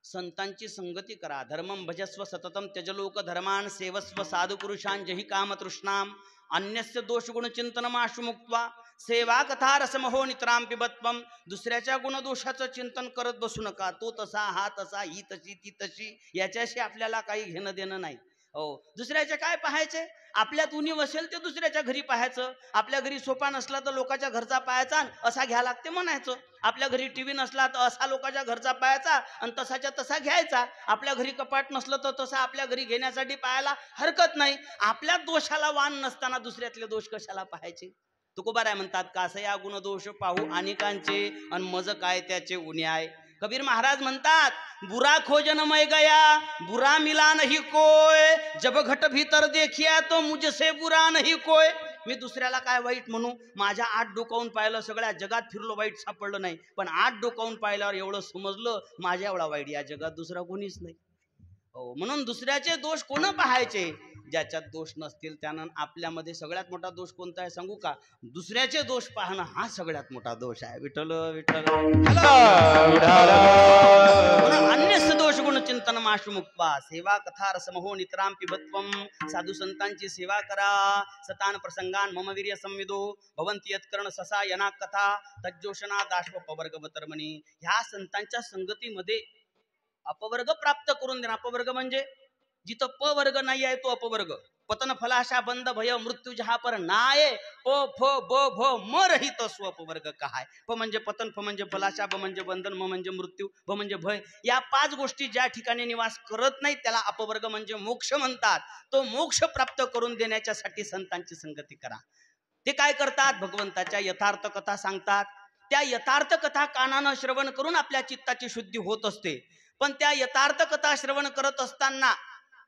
Speaker 3: संतांची संगती करा. धर्मं भजस्व सततम त्यजलोक धर्मान सेवस्व साधु पुरुषां जहि काम तृष्णाम अन्यस्य दोष गुण चिंतनमाशु मुक्त्वा सेवा कथा रसमहो नितराम पिबत्वम. दुसऱ्याच्या गुणदोषाचं चिंतन करत बसू नका. तो तसा, हा तसा, ही तशी, ती तशी, याच्याशी आपल्याला काही घेणं देणं नाही. हो, दुसऱ्याचे काय पाहायचे? आपल्यात उणीव वसेल ते दुसऱ्याच्या घरी पाहायचं. आपल्या घरी सोफा नसला तर लोकांच्या घरचा पाहायचा, असा घ्या लागते म्हणायचं. आपल्या घरी टीव्ही नसला तर असा लोकांच्या घरचा पाहायचा आणि तसाच्या तसा घ्यायचा. आपल्या घरी कपाट नसलं तर तसा आपल्या घरी घेण्यासाठी पाहायला हरकत नाही. आपल्या दोषाला वाण नसताना दुसऱ्यातले दोष कशाला पाहायचे? तुकोबाराय म्हणतात, कासया गुण दोष पाहू अनेकांचे आणि मज काय त्याचे उणे आहे. कबीर महाराज म्हणतात, बुरा खोजन मै गया बुरा मिला नहीं कोय जब घट भीतर देखिया तो मुझसे बुरा नहीं कोय. मी दुसऱ्याला काय वाईट म्हणू? माझ्या 8 डोकावून पाहिलं, सगळ्या जगात फिरलो, वाईट सापडलं नाही. पण 8 डोकावून पाहिल्यावर एवढं समजलं, माझ्या एवढा वाईट या जगात दुसरा कोणीच नाही. हो, म्हणून दुसऱ्याचे दोष कोण पाहायचे? ज्याच्यात दोष नसतील त्यानं. आपल्यामध्ये सगळ्यात मोठा दोष कोणता आहे सांगू का? दुसऱ्याचे दोष पाहणं हा सगळ्यात मोठा दोष आहे. विठ्ठल विठ्ठल अन्यस्य दोष गुण चिंतन माशु मुक्त्वा सेवा कथा रसमहो नितराम पिबत्वम. साधू संतांची सेवा करा. सतान प्रसंगान मम वीर्य संविदो भवंती यत्कर्ण ससा यना कथा तज्जोषणा दाश्व पवर्ग वतर्मणी. ह्या संतांच्या संगतीमध्ये अपवर्ग प्राप्त करून देणार. अपवर्ग म्हणजे जिथं प वर्ग नाही आहे तो अपवर्ग. पतन फलाशा बंद भय मृत्यू जहा पर नाये प फ ब भ म रहित स्व अपवर्ग काय. प म्हणजे पतन, फ म्हणजे फलाशा, ब म्हणजे बंधन, म म्हणजे मृत्यू, भ म्हणजे भय. या 5 गोष्टी ज्या ठिकाणी निवास करत नाहीत त्याला अपवर्ग म्हणजे मोक्ष म्हणतात. तो मोक्ष प्राप्त करून देण्याच्यासाठी संतांची संगती करा. ते काय करतात? भगवंताच्या यथार्थ कथा सांगतात. त्या यथार्थ कथा कानानं श्रवण करून आपल्या चित्ताची शुद्धी होत असते. पण त्या यथार्थ कथा श्रवण करत असताना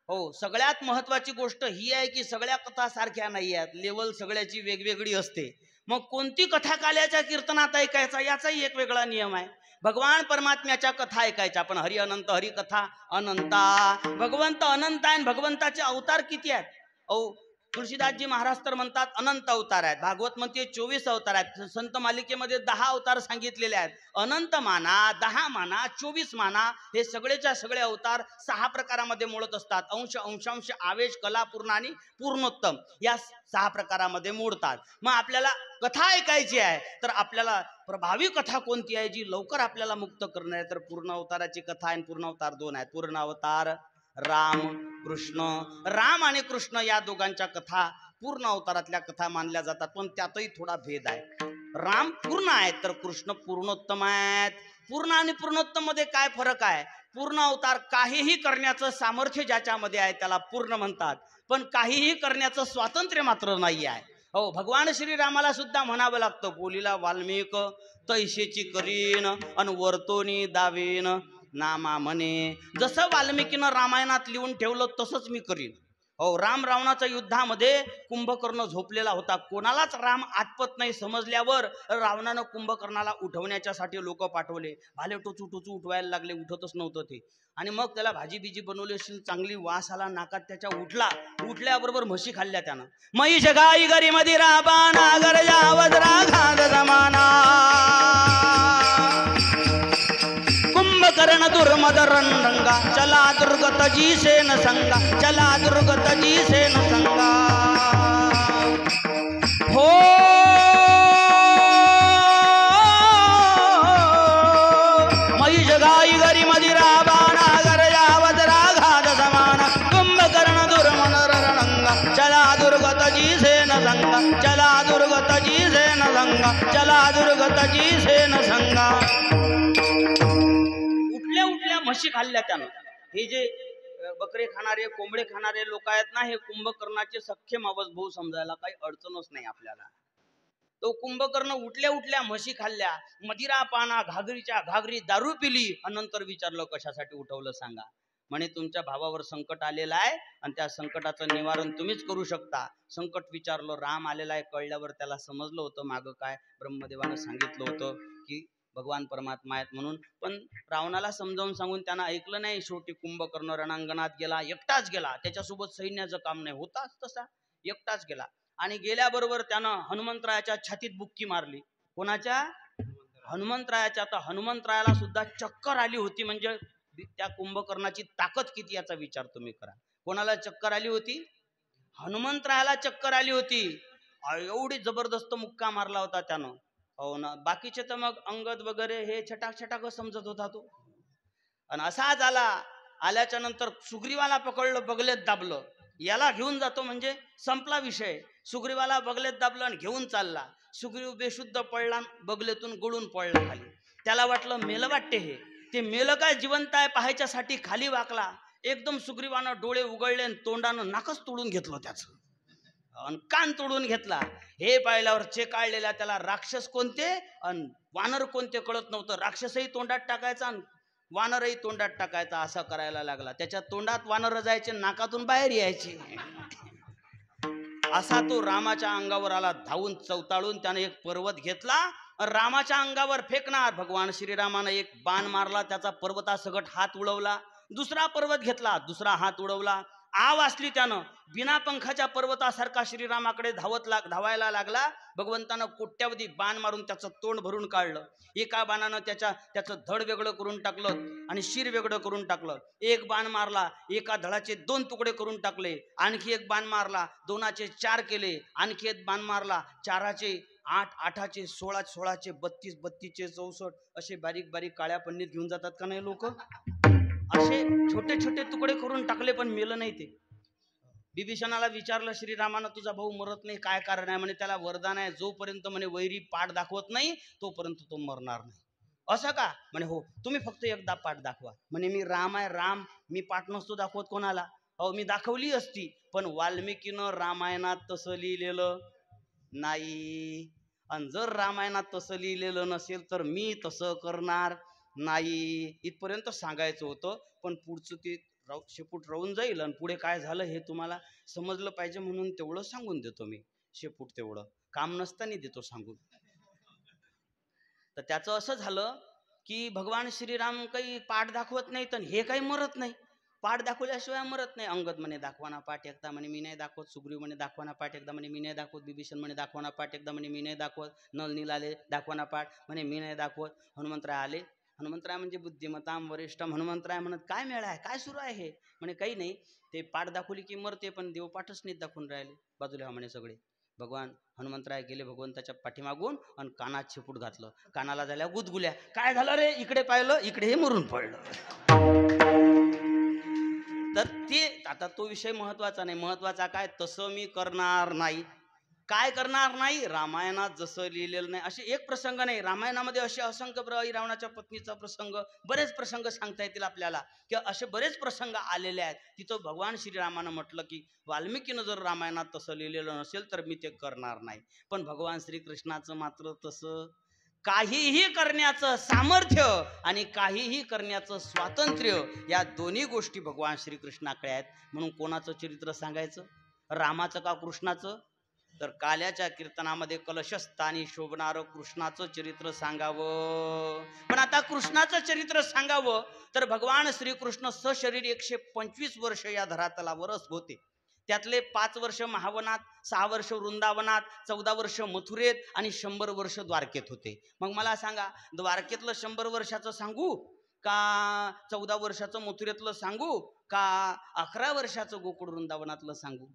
Speaker 3: हो, सगळ्यात महत्वाची गोष्ट ही आहे की सगळ्या कथा सारख्या नाही आहेत. लेवल सगळ्याची वेगवेगळी असते. मग कोणती कथा काल्याच्या कीर्तनात ऐकायचा याचाही एक वेगळा नियम आहे. भगवान परमात्म्याच्या कथा ऐकायच्या. पण हरी अनंत, हरी कथा अनंता. भगवंत अनंत आहे. भगवंताचे अवतार किती आहेत? अहो, तुळशीदासजी महाराज तर म्हणतात अनंत अवतार आहेत. भागवत म्हणते 24 अवतार आहेत. संत मालिकेमध्ये 10 अवतार सांगितलेले आहेत. अनंत माना, 10 माना, 24 माना, हे सगळेच्या सगळे अवतार 6 प्रकारामध्ये मोडत असतात. अंश, अंशांश, आवेश, कला, पूर्ण आणि पूर्णोत्तम या 6 प्रकारामध्ये मोडतात. मग आपल्याला कथा ऐकायची आहे तर आपल्याला प्रभावी कथा कोणती आहे जी लवकर आपल्याला मुक्त करणार आहे? तर पूर्ण अवताराची कथा आहे. पूर्ण अवतार 2 आहेत. पूर्ण अवतार राम, कृष्ण. राम आणि कृष्ण या दोघांच्या कथा पूर्ण अवतारातल्या कथा मानल्या जातात, पण त्यातही थोडा भेद आहे. राम पूर्ण आहेत तर कृष्ण पूर्णोत्तम आहेत. पूर्ण आणि पूर्णोत्तम मध्ये काय फरक आहे? पूर्ण अवतार काहीही करण्याचं सामर्थ्य ज्याच्यामध्ये आहे त्याला पूर्ण म्हणतात, पण काहीही करण्याचं स्वातंत्र्य मात्र नाही आहे. हो, भगवान श्रीरामाला सुद्धा म्हणावं लागतं, बोलीला वाल्मिक तैसेची करीन अन वर्तोनी दावेन नामा म्हणे. जसं वाल्मिकीनं रामायणात लिहून ठेवलं तसंच मी करीन. हो, राम रावणाच्या युद्धामध्ये कुंभकर्ण झोपलेला होता. कोणालाच राम आटपत नाही समजल्यावर रावणानं कुंभकर्णाला उठवण्याच्यासाठी लोक पाठवले. भाले टोचू टोचू उठवायला लागले, उठतच नव्हतं ते. आणि मग त्याला भाजी बिजी बनवली असेल, चांगली वास आला नाकात त्याच्या, उठल्याबरोबर म्हशी खाल्ल्या त्यानं. म्हैस गाई गरी मध्ये राबा नागर जावज राघाद जमाना. कुंभकर्ण दुर्मद रणरंगा चला दुर्गत जी सेन संगा. चला दुर्गत जी सेन संगा. हो म्हैस गाई गरी मध्ये राबा नागर जावज राघाद जमाना. कुंभकर्ण दुर्मद रणरंगा चला दुर्गत जी सेन संगा. चला दुर्गत जी सेन संगा. चला दुर्गत जी सेन संगा. उठल्या म्हशी खाल्ल्या त्यानं. हे जे बकरे खाणारे कोंबडे खाणारे लोक आहेत ना, हे कुंभकर्णाचे सख्खे मावस भाऊ समजायला काही अडचणच नाही आपल्याला. तो कुंभकर्ण उठल्या म्हशी खाल्ल्या, मदिरा पाना घागरीच्या घागरी दारू पिली आणि नंतर विचारलं कशासाठी उठवलं सांगा. म्हणे तुमच्या भावावर संकट आलेलं आहे आणि त्या संकटाचं निवारण तुम्हीच करू शकता. संकट विचारलं, राम आलेला आहे कळल्यावर त्याला समजलं होतं मागं काय ब्रह्मदेवानं सांगितलं होतं की भगवान परमात्मा आहेत म्हणून. पण रावणाला समजावून सांगून त्यांना ऐकलं नाही. शेवटी कुंभकर्ण रणांगणात गेला, एकटाच गेला. त्याच्यासोबत सैन्याचं काम नाही, होताच तसा एकटाच गेला. आणि गेल्याबरोबर त्यानं हनुमंतरायाच्या छातीत बुक्की मारली. कोणाच्या? हनुमंतरायाच्या. तर हनुमंतरायाला सुद्धा चक्कर आली होती. म्हणजे त्या कुंभकर्णाची ताकद किती याचा विचार तुम्ही करा. कोणाला चक्कर आली होती? हनुमंतरायाला चक्कर आली होती. एवढी जबरदस्त मुक्का मारला होता त्यानं. हो ना. बाकीचे तर मग अंगद वगैरे हे छटाक छटाक समजत होता तो. आणि असा झाला, आल्याच्या नंतर सुग्रीवाला पकडलं, बगलेत दाबलं. याला घेऊन जातो म्हणजे संपला विषय. सुग्रीवाला बगलेत दाबलं आणि घेऊन चालला. सुग्रीव बेशुद्ध पडला, बगलेतून गळून पडला खाली. त्याला वाटलं मेलं वाटते हे. ते मेलं काय जिवंत आहे पाहायच्यासाठी खाली वाकला. एकदम सुग्रीवानं डोळे उघडले आणि तोंडानं नाकच तोडून घेतलं त्याचं आणि कान तोडून घेतला. हे पाहिल्यावर चेकाळलेला त्याला राक्षस कोणते आणि वानर कोणते कळत नव्हतं. राक्षसही तोंडात टाकायचा आणि वानरही तोंडात टाकायचा, असा करायला लागला. त्याच्या तोंडात वानर जायचे, नाकातून बाहेर यायचे. असा तो रामाच्या अंगावर आला धावून चवताळून. त्याने एक पर्वत घेतला, रामाच्या अंगावर फेकणार. भगवान श्रीरामानं एक बाण मारला, त्याचा पर्वतासकट हात उडवला. दुसरा पर्वत घेतला, दुसरा हात उडवला. आव असली त्यानं. बिना पंखाच्या पर्वतासारखा श्रीरामाकडे धावायला लागला. भगवंतानं कोट्यावधी बाण मारून त्याचं तोंड भरून काढलं. एका बाणानं त्याचं धड वेगळं करून टाकलं आणि शिर वेगळं करून टाकलं. एक बाण मारला, एका धडाचे 2 तुकडे करून टाकले. आणखी एक बाण मारला, 2चे 4 केले. आणखी एक बाण मारला, 4चे 8, 8चे 16, 16चे 32, 32चे 64 असे बारीक बारीक काळ्या पन्नीत घेऊन जातात का नाही लोक. असे छोटे छोटे तुकडे करून टाकले, पण मेलं नाही ते. विभीषणाला विचारलं श्रीरामानं, तुझा भाऊ मरत नाही, काय कारण आहे? म्हणे त्याला वरदान आहे, जोपर्यंत म्हणे वैरी पाठ दाखवत नाही तोपर्यंत तो मरणार नाही. असं का? म्हणे हो, तुम्ही फक्त एकदा पाठ दाखवा. म्हणे मी राम आहे, राम मी पाठ नसतो दाखवत कोणाला. हो, मी दाखवली असती, पण वाल्मिकीनं रामायणात तसं लिहिलेलं नाही. आणि जर रामायणात तसं लिहिलेलं नसेल तर मी तसं करणार नाही. इथपर्यंत सांगायचं होतं, पण पुढचं ते शेपूट राहून जाईल आणि पुढे काय झालं हे तुम्हाला समजलं पाहिजे म्हणून तेवढं सांगून देतो मी. शेपूट तेवढं काम नसताना देतो सांगून. तर त्याचं असं झालं की भगवान श्रीराम काही पाठ दाखवत नाही तर हे काही मरत नाही. पाठ दाखवल्याशिवाय मरत नाही. अंगद म्हणे दाखवाना पाठ एकदा, म्हणे मी नाही दाखवत. सुग्रीव म्हणे दाखवाना पाठ एकदा, म्हणे मी नाही दाखवत. विभीषण म्हणे दाखवाना पाठ एकदा, म्हणे मी नाही दाखवत. नल नील आले दाखवाना पाठ, म्हणे मी नाही दाखवत. हनुमंतराय आले. हनुमंतराय म्हणजे बुद्धिमताम वरिष्ठम. हनुमंतराय म्हणत काय मेळा आहे, काय सुरू आहे हे? म्हणे काही नाही, ते पाठ दाखवली की मरते, पण देव पाठच नाही दाखवून राहिले. बाजूला म्हणे सगळे. भगवान हनुमंतराय गेले भगवंताच्या पाठीमागून आणि कानात शेपूट घातलं. कानाला झाल्या गुदगुल्या. काय झालं रे? इकडे पाहिलं, इकडे हे मरून पडलं. तर ते आता तो विषय महत्वाचा नाही. महत्वाचा काय, तसं मी करणार नाही. काय करणार नाही? रामायणात जसं लिहिलेलं नाही असे एक प्रसंग नाही. रामायणामध्ये असे असंख्य रावणाच्या पत्नीचा प्रसंग, बरेच प्रसंग सांगता येतील आपल्याला, की असे बरेच प्रसंग आलेले आहेत. तिथं भगवान श्रीरामानं म्हटलं की वाल्मिकीनं जर रामायणात तसं लिहिलेलं नसेल तर मी ते करणार नाही. पण भगवान श्रीकृष्णाचं मात्र तसं काहीही करण्याचं सामर्थ्य आणि काहीही करण्याचं स्वातंत्र्य, या दोन्ही गोष्टी भगवान श्रीकृष्णाकडे आहेत. म्हणून कोणाचं चरित्र सांगायचं, रामाचं का कृष्णाचं? तर काल्याच्या कीर्तनामध्ये कलशस्थानी शोभणारं कृष्णाचं चरित्र सांगावं. पण आता कृष्णाचं चरित्र सांगावं तर भगवान श्रीकृष्ण सशरीर 125 वर्ष या धरातलावरच होते. त्यातले 5 वर्ष महावनात, 6 वर्ष वृंदावनात, 14 वर्ष मथुरेत आणि 100 वर्ष द्वारकेत होते. मग मला सांगा, द्वारकेतलं 100 वर्षाचं सांगू का 14 वर्षाचं मथुरेतलं सांगू का 11 वर्षाचं गोकुळ वृंदावनातलं सांगू?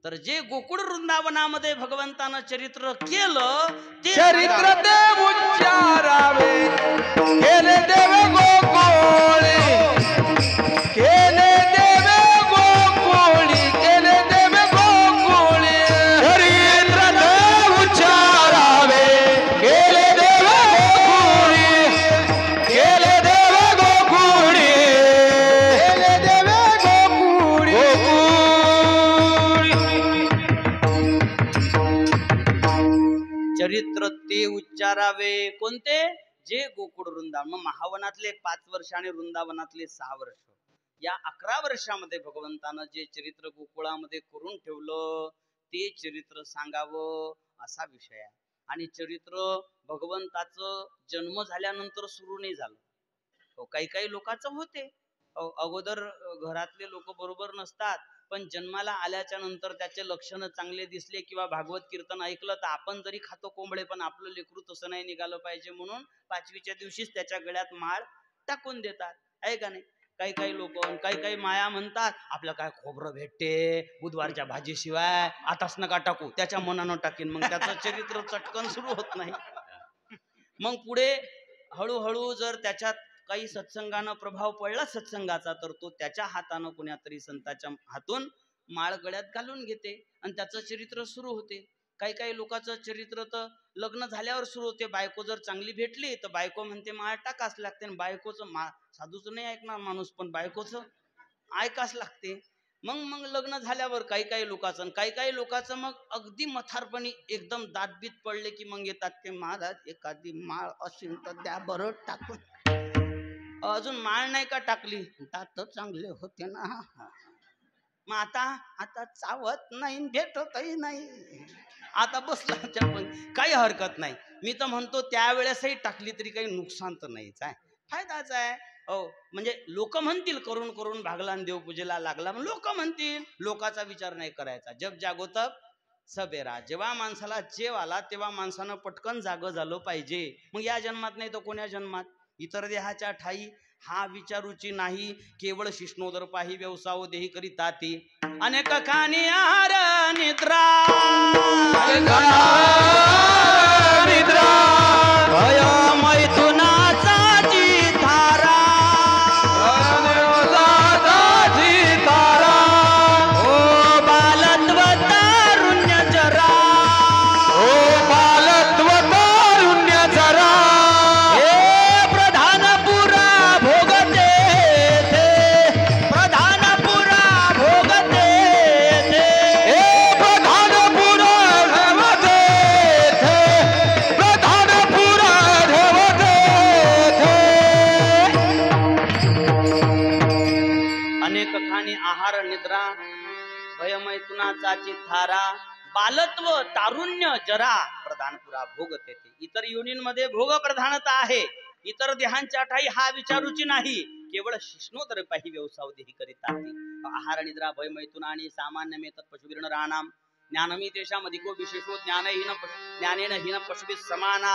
Speaker 3: तर जे गोकुळ वृंदावनामध्ये भगवंतानं चरित्र केलं ते
Speaker 1: चरित्र देव उच्चारावे, केले देव गोकुळी, केले देव गोकुळी, केले देव गोकुळी. चरित्र देव उच्चारावे, केले देव गोकुळी, केले देव गोकुळी, केले देव गोकुळी, गोकुळी.
Speaker 3: चरित्र ते उच्चारावे. कोणते? जे गोकुळ वृंदावन. मग महावनातले 5 वर्ष आणि वृंदावनातले 6 वर्ष, या 11 वर्षामध्ये भगवंतानं जे चरित्र गोकुळामध्ये करून ठेवलं ते चरित्र सांगावं असा विषय आहे. आणि चरित्र भगवंताचं जन्म झाल्यानंतर सुरू नाही झालं. काही काही लोकांचं होते, अगोदर घरातले लोक बरोबर नसतात, पण जन्माला आल्याच्या नंतर त्याचे लक्षण चांगले दिसले किंवा भागवत कीर्तन ऐकलं तर आपण जरी खातो कोंबडे, पण आपलं लेकरू तसं नाही निघालं पाहिजे म्हणून 5वीच्या दिवशीच त्याच्या गळ्यात माळ टाकून देतात, आहे का नाही? काही काही लोक, काही काही माया म्हणतात आपलं काय खोबरं भेटते बुधवारच्या भाजीशिवाय, आताच नका टाकू, त्याच्या मनानं टाकीन. मग त्याचं चरित्र चटकन सुरू होत नाही. मग पुढे हळूहळू जर त्याच्यात काही सत्संगानं प्रभाव पडला सत्संगाचा, तर तो त्याच्या हातानं कुण्यातरी संताच्या हातून माळ गळ्यात घालून घेते आणि त्याचं चरित्र सुरू होते. काही काही लोकांचं चरित्र तर लग्न झाल्यावर सुरू होते. बायको जर चांगली भेटली तर बायको म्हणते माळ टाकाच लागते, आणि बायकोचं साधूचं नाही ऐकणार माणूस, पण बायकोचं ऐकाच लागते. मग लग्न झाल्यावर काही काही लोकांचं, काही काही लोकांचं मग अगदी मथारपणी एकदम दातबीत पडले की मग येतात ते, महाराज एखादी माळ असेल तर द्या बरं टाकून. अजून माळ नाही का टाकली? दात चांगले होते ना. मग आता चावत नाही, भेटतही नाही, आता बसला पण काही हरकत नाही. मी तर म्हणतो त्यावेळेसही टाकली तरी काही नुकसान तर नाहीच आहे, फायदाच आहे. हो, म्हणजे लोक म्हणतील करून करून भागला आणि देवपूजेला लागला, लोक म्हणतील, लोकांचा विचार नाही करायचा. जब जागोतब सबेरा. जेव्हा माणसाला जेव आला तेव्हा माणसानं पटकन जागं झालं पाहिजे. मग या जन्मात नाही तर कोण्या जन्मात? इतर देहाच्या ठाई हा विचारूची नाही, केवळ शिष्णोदर पाही व्यवसाव देही करिता ती. अनेक खाणी आहार निद्रा, निद्रा भय मैथुनाचा जी धारा, तारा ओ बालत्व तारुण्य जरा, ओ बालत्व तारुण्य जरा, आहार निद्रा भयमैथुनाचा थारा, बालत्व तारुण्य जरा, प्रधानपुरा भोग तेथे. इतर योनींमध्ये भोग प्रधानता आहे, इतर देहांच्या ठाई हा विचारूची नाही, केवळ शिष्णोदर पाही व्यवसाव देही करिता ती. आहार निद्रा भयमैथुन आणि सामान्य मेतत पशुवीर्ण राणाम ज्ञानमी तेषामध्ये को विशेषो ज्ञानहीन ज्ञानेन हीन पशुभी समाना.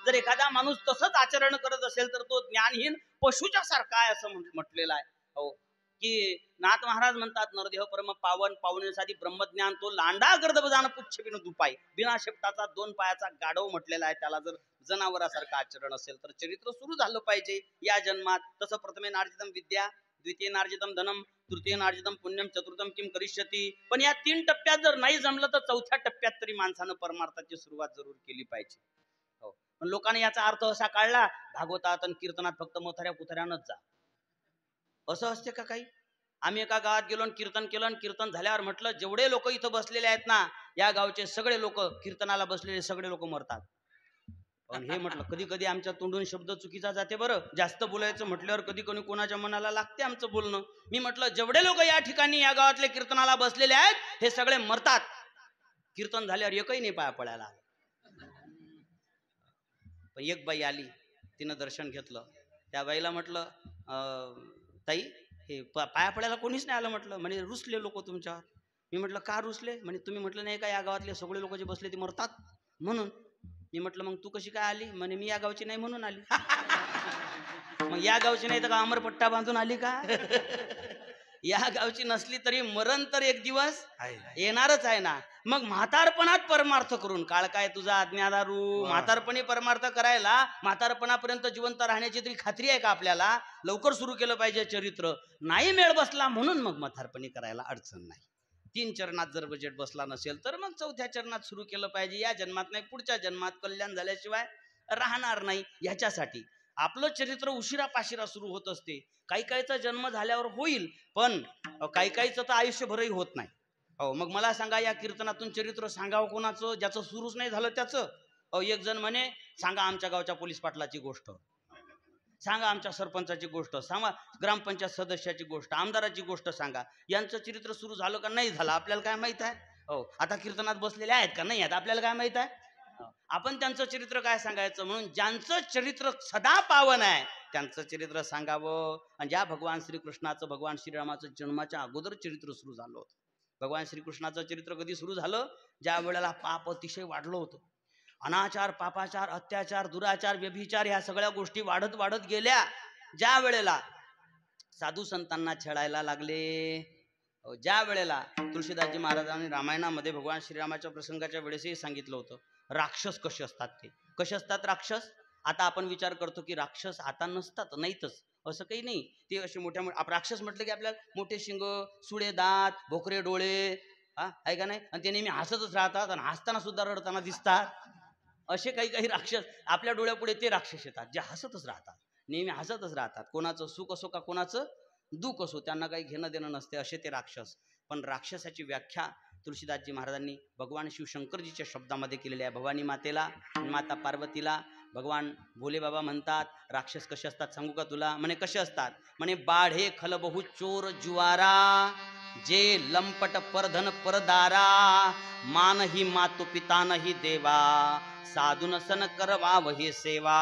Speaker 3: जर एखादा माणूस तसंच आचरण करत असेल तर तो ज्ञानहीन पशुच्या सारखा आहे असं म्हटलेलं आहे. हो, की नाथ महाराज म्हणतात, नरदेह परम पावन पावनेसाठी ब्रह्मज्ञान तो लांडा गर्द बजान पुच्छ बिन दुपाई. बिना शेपटाचा 2 पायाचा गाढव म्हटलेला आहे. त्याला जर जनावरासारखं आचरण असेल तर चरित्र सुरू झालं पाहिजे या जन्मात. तसं प्रथमे नार्जितम विद्या, द्वितीय नार्जितम धनम, तृतीय नार्जितम पुण्यम चतुर्थम किम करिष्यती. पण या 3 टप्प्यात जर नाही जमलं तर 4थ्या टप्प्यात तरी माणसानं परमार्थाची सुरुवात जरूर केली पाहिजे. हो, पण लोकांनी याचा अर्थ असा काढला भागवतात आणि कीर्तनात फक्त मोथऱ्या पुथऱ्यानंच जा, असं असते का काही? आम्ही एका गावात गेलो आणि कीर्तन केलं आणि कीर्तन झाल्यावर म्हटलं जेवढे लोक इथं बसलेले आहेत ना या गावचे सगळे लोक कीर्तनाला बसलेले सगळे लोक मरतात. पण हे म्हटलं कधी कधी आमच्या तोंडून शब्द चुकीचा जाते बरं, जास्त बोलायचं म्हटल्यावर कधी कोणी कोणाच्या मनाला लागते आमचं बोलणं. मी म्हटलं जेवढे लोक या ठिकाणी या गावातले कीर्तनाला बसलेले आहेत हे सगळे मरतात. कीर्तन झाल्यावर एकही नाही पाया पडायला आलं. पण एक बाई आली, तिनं दर्शन घेतलं. त्या बाईला म्हटलं ताई हे पाया पडायला कोणीच नाही आलं. म्हटलं म्हणे रुसले लोक तुमच्यावर. मी म्हटलं का रुसले? म्हणे तुम्ही म्हटलं नाही का या गावातले सगळे लोक जे बसले ते मरतात म्हणून. मी म्हटलं मग तू कशी काय आली? म्हणे मी या गावची नाही म्हणून आली. मग या गावची नाही तर का अमरपट्टा बांधून आली का? या गावची नसली तरी मरण तर एक दिवस येणारच आहे ना. मग म्हातारपणात परमार्थ करून काळ काय तुझा अज्ञादारू. म्हातारपणी परमार्थ करायला म्हातारपणापर्यंत जिवंत राहण्याची तरी खात्री आहे का आपल्याला? लवकर सुरू केलं पाहिजे चरित्र. नाही मेळ बसला म्हणून मग म्हातारपणी करायला अडचण नाही. 3 चरणात जर बजेट बसला नसेल तर मग 4थ्या चरणात सुरू केलं पाहिजे. या जन्मात नाही पुढच्या जन्मात कल्याण झाल्याशिवाय राहणार नाही. ह्याच्यासाठी आपलं चरित्र उशिरा पाशिरा सुरू होत असते. काही काहीचा जन्म झाल्यावर होईल पण काही काहीचं तर आयुष्यभरही होत नाही. हो, मग मला सांगा या कीर्तनातून चरित्र सांगावं कोणाचं ज्याचं सुरूच नाही झालं त्याचं? एक जण म्हणे सांगा आमच्या गावच्या पोलीस पाटलाची गोष्ट, सांगा आमच्या सरपंचाची गोष्ट, सांगा ग्रामपंचायत सदस्याची गोष्ट, आमदाराची गोष्ट सांगा. यांचं चरित्र सुरू झालं का नाही झालं आपल्याला काय माहित आहे? हो, आता कीर्तनात बसलेले आहेत का नाही आहेत आपल्याला काय माहित आहे? आपण त्यांचं चरित्र काय सांगायचं? म्हणून ज्यांचं चरित्र सदा पावन आहे त्यांचं चरित्र सांगावं. आणि ज्या भगवान श्रीकृष्णाचं भगवान श्रीरामाचं जन्माच्या अगोदर चरित्र सुरू झालं होतं. भगवान श्रीकृष्णाचं चरित्र कधी सुरू झालं? ज्या वेळेला पाप अतिशय वाढलं होतं. अनाचार, पापाचार, अत्याचार, दुराचार, व्यभिचार ह्या सगळ्या गोष्टी वाढत वाढत गेल्या. ज्या वेळेला साधू संतांना छळायला लागले, ज्या वेळेला तुळशीदासजी महाराजांनी रामायणामध्ये भगवान श्रीरामाच्या प्रसंगाच्या वेळेसही सांगितलं होतं राक्षस कसे असतात. ते कसे असतात राक्षस? आता आपण विचार करतो की राक्षस आता नसतात, नाहीतच, असं काही नाही. ते असे मोठ्या राक्षस म्हटलं की आपल्याला मोठे शिंग, सुडे दात, भोकरे डोळे, आहे का नाही? आणि ते नेहमी हसतच राहतात आणि हसताना सुद्धा रडताना दिसतात. असे काही काही राक्षस आपल्या डोळ्यापुढे ते राक्षस येतात जे हसतच राहतात, नेहमी हसतच राहतात. कोणाचं सुख असो का कोणाचं दुःख असो त्यांना काही घेणं देणं नसते, असे ते राक्षस. पण राक्षसाची व्याख्या तुळशीदासजी महाराजांनी भगवान शिवशंकरजीच्या शब्दामध्ये केलेली आहे. भवानी मातेला, माता पार्वतीला भगवान भोले बाबा म्हणतात राक्षस कसे असतात सांगू का तुला? म्हणे कसे असतात? म्हणे बाढे खलबहू चोर जुवारा, जे लंपट परधन परदारा, मानही मातु पिता नाही देवा, साधून सन करवा वही सेवा.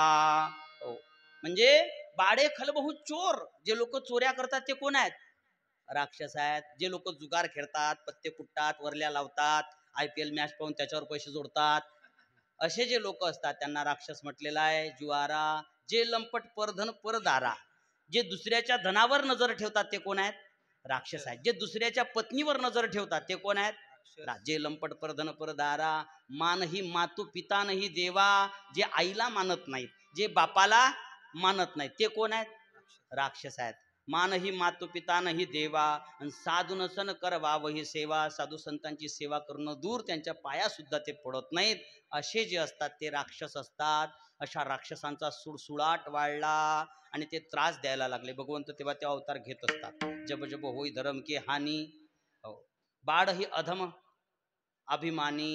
Speaker 3: हो, म्हणजे बाडे खलबहू चोर, जे लोक चोऱ्या करतात ते कोण आहेत? राक्षस आहेत. जे लोक जुगार खेळतात, पत्ते कुटतात, वरल्या लावतात, IPL मॅच पाहून त्याच्यावर पैसे जोडतात, असे जे लोक असतात त्यांना राक्षस म्हटलेला आहे. जुवारा, जे लंपट परधन परदारा, जे दुसऱ्याच्या धनावर नजर ठेवतात ते कोण आहेत? राक्षस आहेत. जे दुसऱ्याच्या पत्नीवर नजर ठेवतात ते कोण आहेत? जे लंपट परधन परदारा. मानही मातु पिता नाही देवा, जे आईला मानत नाहीत, जे बापाला मानत नाहीत ते कोण आहेत? राक्षस आहेत. मानही मातु पिता नाही देवा, आणि साधू नसन करवा वही सेवा, साधू संतांची सेवा करणं दूर, त्यांच्या पाया सुद्धा ते पडत नाहीत, असे जे असतात ते राक्षस असतात. अशा राक्षसांचा सुळसुळाट वाढला आणि ते त्रास द्यायला लागले. भगवंत तेव्हा ते अवतार घेत असतात. जब जब होई धर्म के हानी, हो, बाळ ही अधम अभिमानी.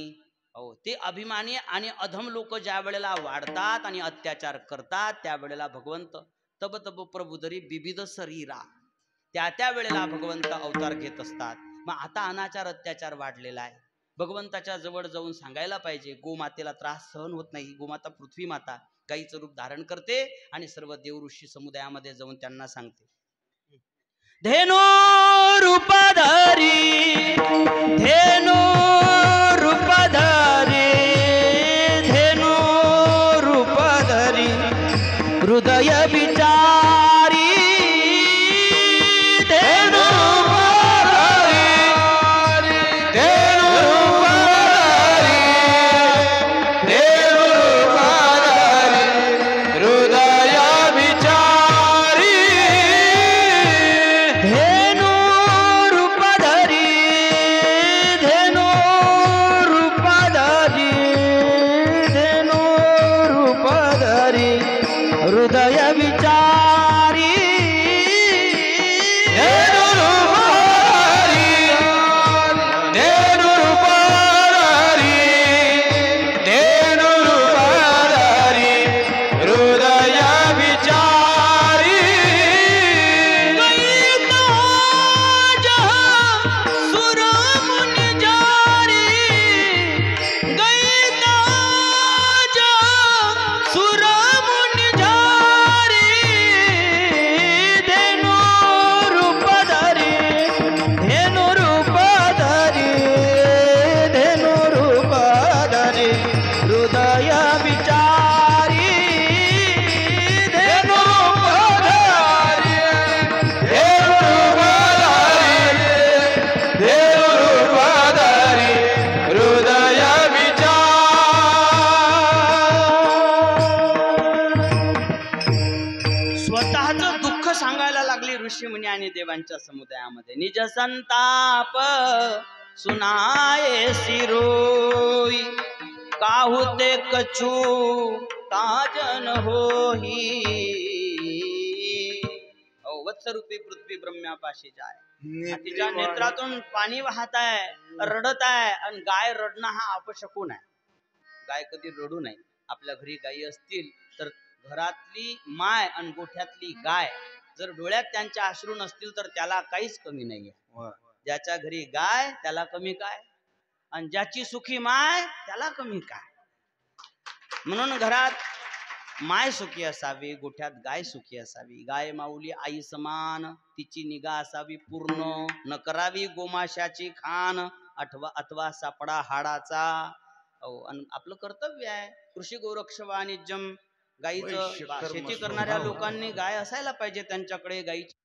Speaker 3: हो, ते अभिमानी आणि अधम लोक ज्या वेळेला वाढतात आणि अत्याचार करतात त्यावेळेला भगवंत तब तब प्रभुदरी विविध शरीरा, त्या वेळेला भगवंत अवतार घेत असतात. मग आता अनाचार अत्याचार वाढलेला आहे. भगवंताच्या जवळ जाऊन सांगायला पाहिजे गोमातेला त्रास सहन होत नाही. गोमाता पृथ्वी माता गाईचं रूप धारण करते आणि सर्व देव ऋषी समुदायामध्ये जाऊन त्यांना सांगते, धेनो रूपधारी, धेनो रूपधारी, धेनो रूपधारी, हृदय विचारी, धेनो रूपधारी, धेनो रूपधारी, धेनो रूपधारी, हृदय विचारी, धेनो हृदय विचारी स्वतःच दुःख सांगायला लागली ऋषीमुनी आणि देवांच्या समुदायामध्ये. निज संताप सुनाये सिरोई काहुते कछु ताजन होही. वत्सरूपी पृथ्वी ब्रह्म्यापाशी जाय, तिच्या नेत्रातून पाणी वाहत आहे, रडत आहे. आणि गाय रडणं हा अपशकुन आहे. गाय कधी रडू नये. आपल्या घरी गायी असतील तर घरातली माय आणि गोठ्यातली गाय जर डोळ्यात त्यांच्या अश्रू नसतील तर त्याला काहीच कमी नाहीये. ज्याच्या घरी गाय त्याला कमी काय, आणि ज्याची सुखी माय त्याला कमी काय. म्हणून घरात माय सुखी असावी, गोठ्यात गाय सुखी असावी. गाय माऊली आई समान, तिची निगा असावी पूर्ण. न करावी गोमाशाची खान अथवा सापडा हाडाचा. आपलं कर्तव्य आहे. कृषी गोरक्ष वाणिज्यम. गाईचं शेती करणाऱ्या लोकांनी गाय असायला पाहिजे त्यांच्याकडे. गाईची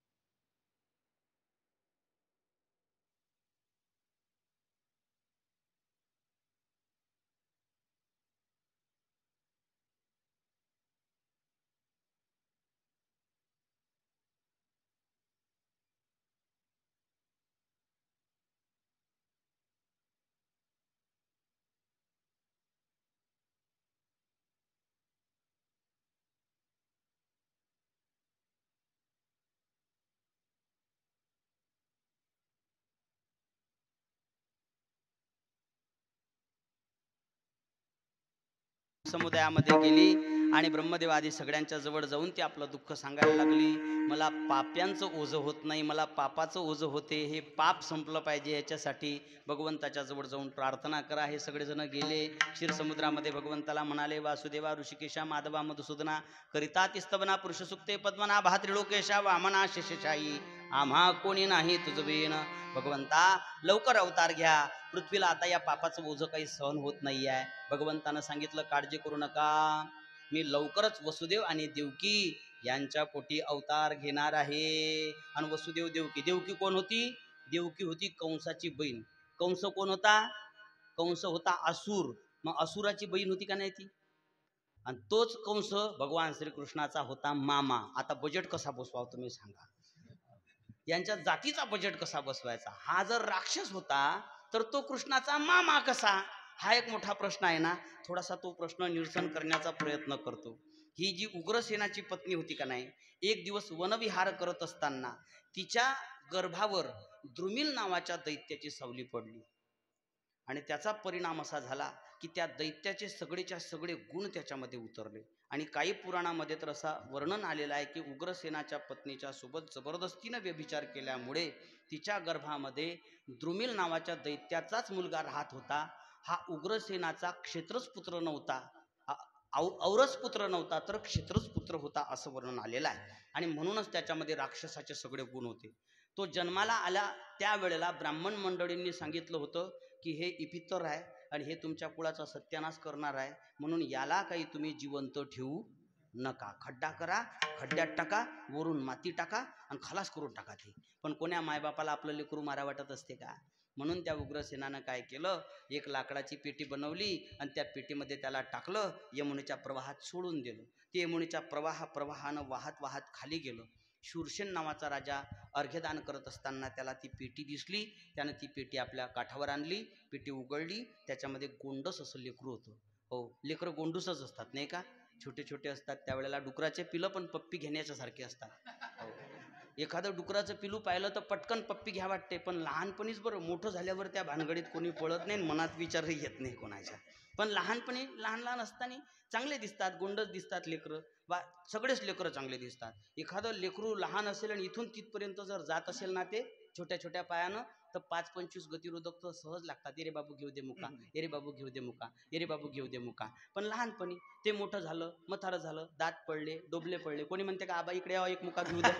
Speaker 3: समुदायामध्ये गेली आणि ब्रह्मदेव आदी सगळ्यांच्या जवळ जाऊन ती आपलं दुःख सांगायला लागली. मला पाप्यांचं ओझं होत नाही, मला पापाचं ओझं होते. हे पाप संपलं पाहिजे, याच्यासाठी भगवंताच्या जवळ जाऊन प्रार्थना करा. हे सगळेजण गेले. क्षीरसमुद्रामध्ये भगवंताला म्हणाले, वासुदेवा ऋषिकेशा माधवा मधुसूदना करिता तिस्तवना पुरुषसुक्ते पद्मना भात्रिलोकेशा वामना शेषशाही आम्हा कोणी नाही तुझं बेन. भगवंता लवकर अवतार घ्या. पृथ्वीला आता या पापाचं ओझं काही सहन होत नाही आहे. भगवंतानं सांगितलं, काळजी करू नका, मी लवकरच वसुदेव आणि देवकी यांच्या पोटी अवतार घेणार आहे. आणि वसुदेव देवकी, देवकी कोण होती? देवकी होती कंसाची बहीण. कंस कोण होता? कंस होता असुर. मग असुराची बहीण होती का नाही ती? आणि तोच कंस भगवान श्रीकृष्णाचा होता मामा. आता बजेट कसा बसवावा तुम्ही सांगा. यांच्या जातीचा बजेट कसा बसवायचा? हा जर राक्षस होता तर तो कृष्णाचा मामा कसा? हा एक मोठा प्रश्न आहे ना. थोडासा तो प्रश्न निरसन करण्याचा प्रयत्न करतो. ही जी उग्रसेनाची पत्नी होती का नाही, एक दिवस वनविहार करत असताना तिच्या गर्भावर द्रुमिल नावाच्या दैत्याची सावली पडली. आणि त्याचा परिणाम असा झाला की त्या दैत्याचे सगळेच्या सगळे गुण त्याच्यामध्ये उतरले. आणि काही पुराणामध्ये तर असा वर्णन आलेला आहे की उग्रसेनाच्या पत्नीच्या सोबत जबरदस्तीनं व्यभिचार केल्यामुळे तिच्या गर्भामध्ये द्रुमिल नावाच्या दैत्याचाच मुलगा राहत होता. हा उग्रसेनाचा क्षेत्रच पुत्र नव्हता, औरस पुत्र नव्हता, तर क्षेत्रच पुत्र होता असं वर्णन आलेलं आहे. आणि म्हणूनच त्याच्यामध्ये राक्षसाचे सगळे गुण होते. तो जन्माला आला त्यावेळेला ब्राह्मण मंडळींनी सांगितलं होतं की हे इपितर आहे आणि हे तुमच्या कुळाचा सत्यानाश करणार आहे, म्हणून याला काही तुम्ही जिवंत ठेवू नका. खड्डा करा, खड्ड्यात टाका, वरून माती टाका आणि खलास करून टाका ते. पण कोण्या मायबापाला आपलं लेकरू मारा वाटत असते का? म्हणून त्या उग्रसेनानं काय केलं, एक लाकडाची पेटी बनवली आणि त्या पेटीमध्ये त्याला टाकलं, यमुनेच्या प्रवाहात सोडून दिलं. ते यमुनेच्या प्रवाहानं वाहत वाहत खाली गेलं. शूरसेन नावाचा राजा अर्घ्यदान करत असताना त्याला ती पेटी दिसली. त्यानं ती पेटी आपल्या काठावर आणली, पेटी उघडली, त्याच्यामध्ये गोंडस असं लेकरू होतं. हो, लेकरं गोंडूसच असतात नाही का? छोटे छोटे असतात त्यावेळेला डुकराचे पिलं पण पप्पी घेण्याच्या सारखे असतात. हो. एखादं डुकराचं पिलू पाहिलं तर पटकन पप्पी घ्या वाटते, पण लहानपणीच बरं, मोठं झाल्यावर त्या भानगडीत कोणी पळत नाही, मनात विचारही येत नाही कोणाच्या. पण लहानपणी लहान लहान असताना चांगले दिसतात, गोंडच दिसतात लेकरं, सगळेच लेकरं चांगले दिसतात. एखादं लेकरू लहान असेल आणि इथून तिथपर्यंत जर जात असेल ना ते छोट्या छोट्या पायानं, तर 5-25 गतिरोधक तर सहज लागतात. ए रे बाबू घेऊ दे मुका, ए रे बाबू घेऊ दे मुका, ए रे बाबू घेऊ दे मुका. पण लहानपणी ते मोठं झालं, म्हातारं झालं, दात पडले, डोबले पडले, कोणी म्हणते का आबा इकडे यावं, एक मुका घेऊ दे.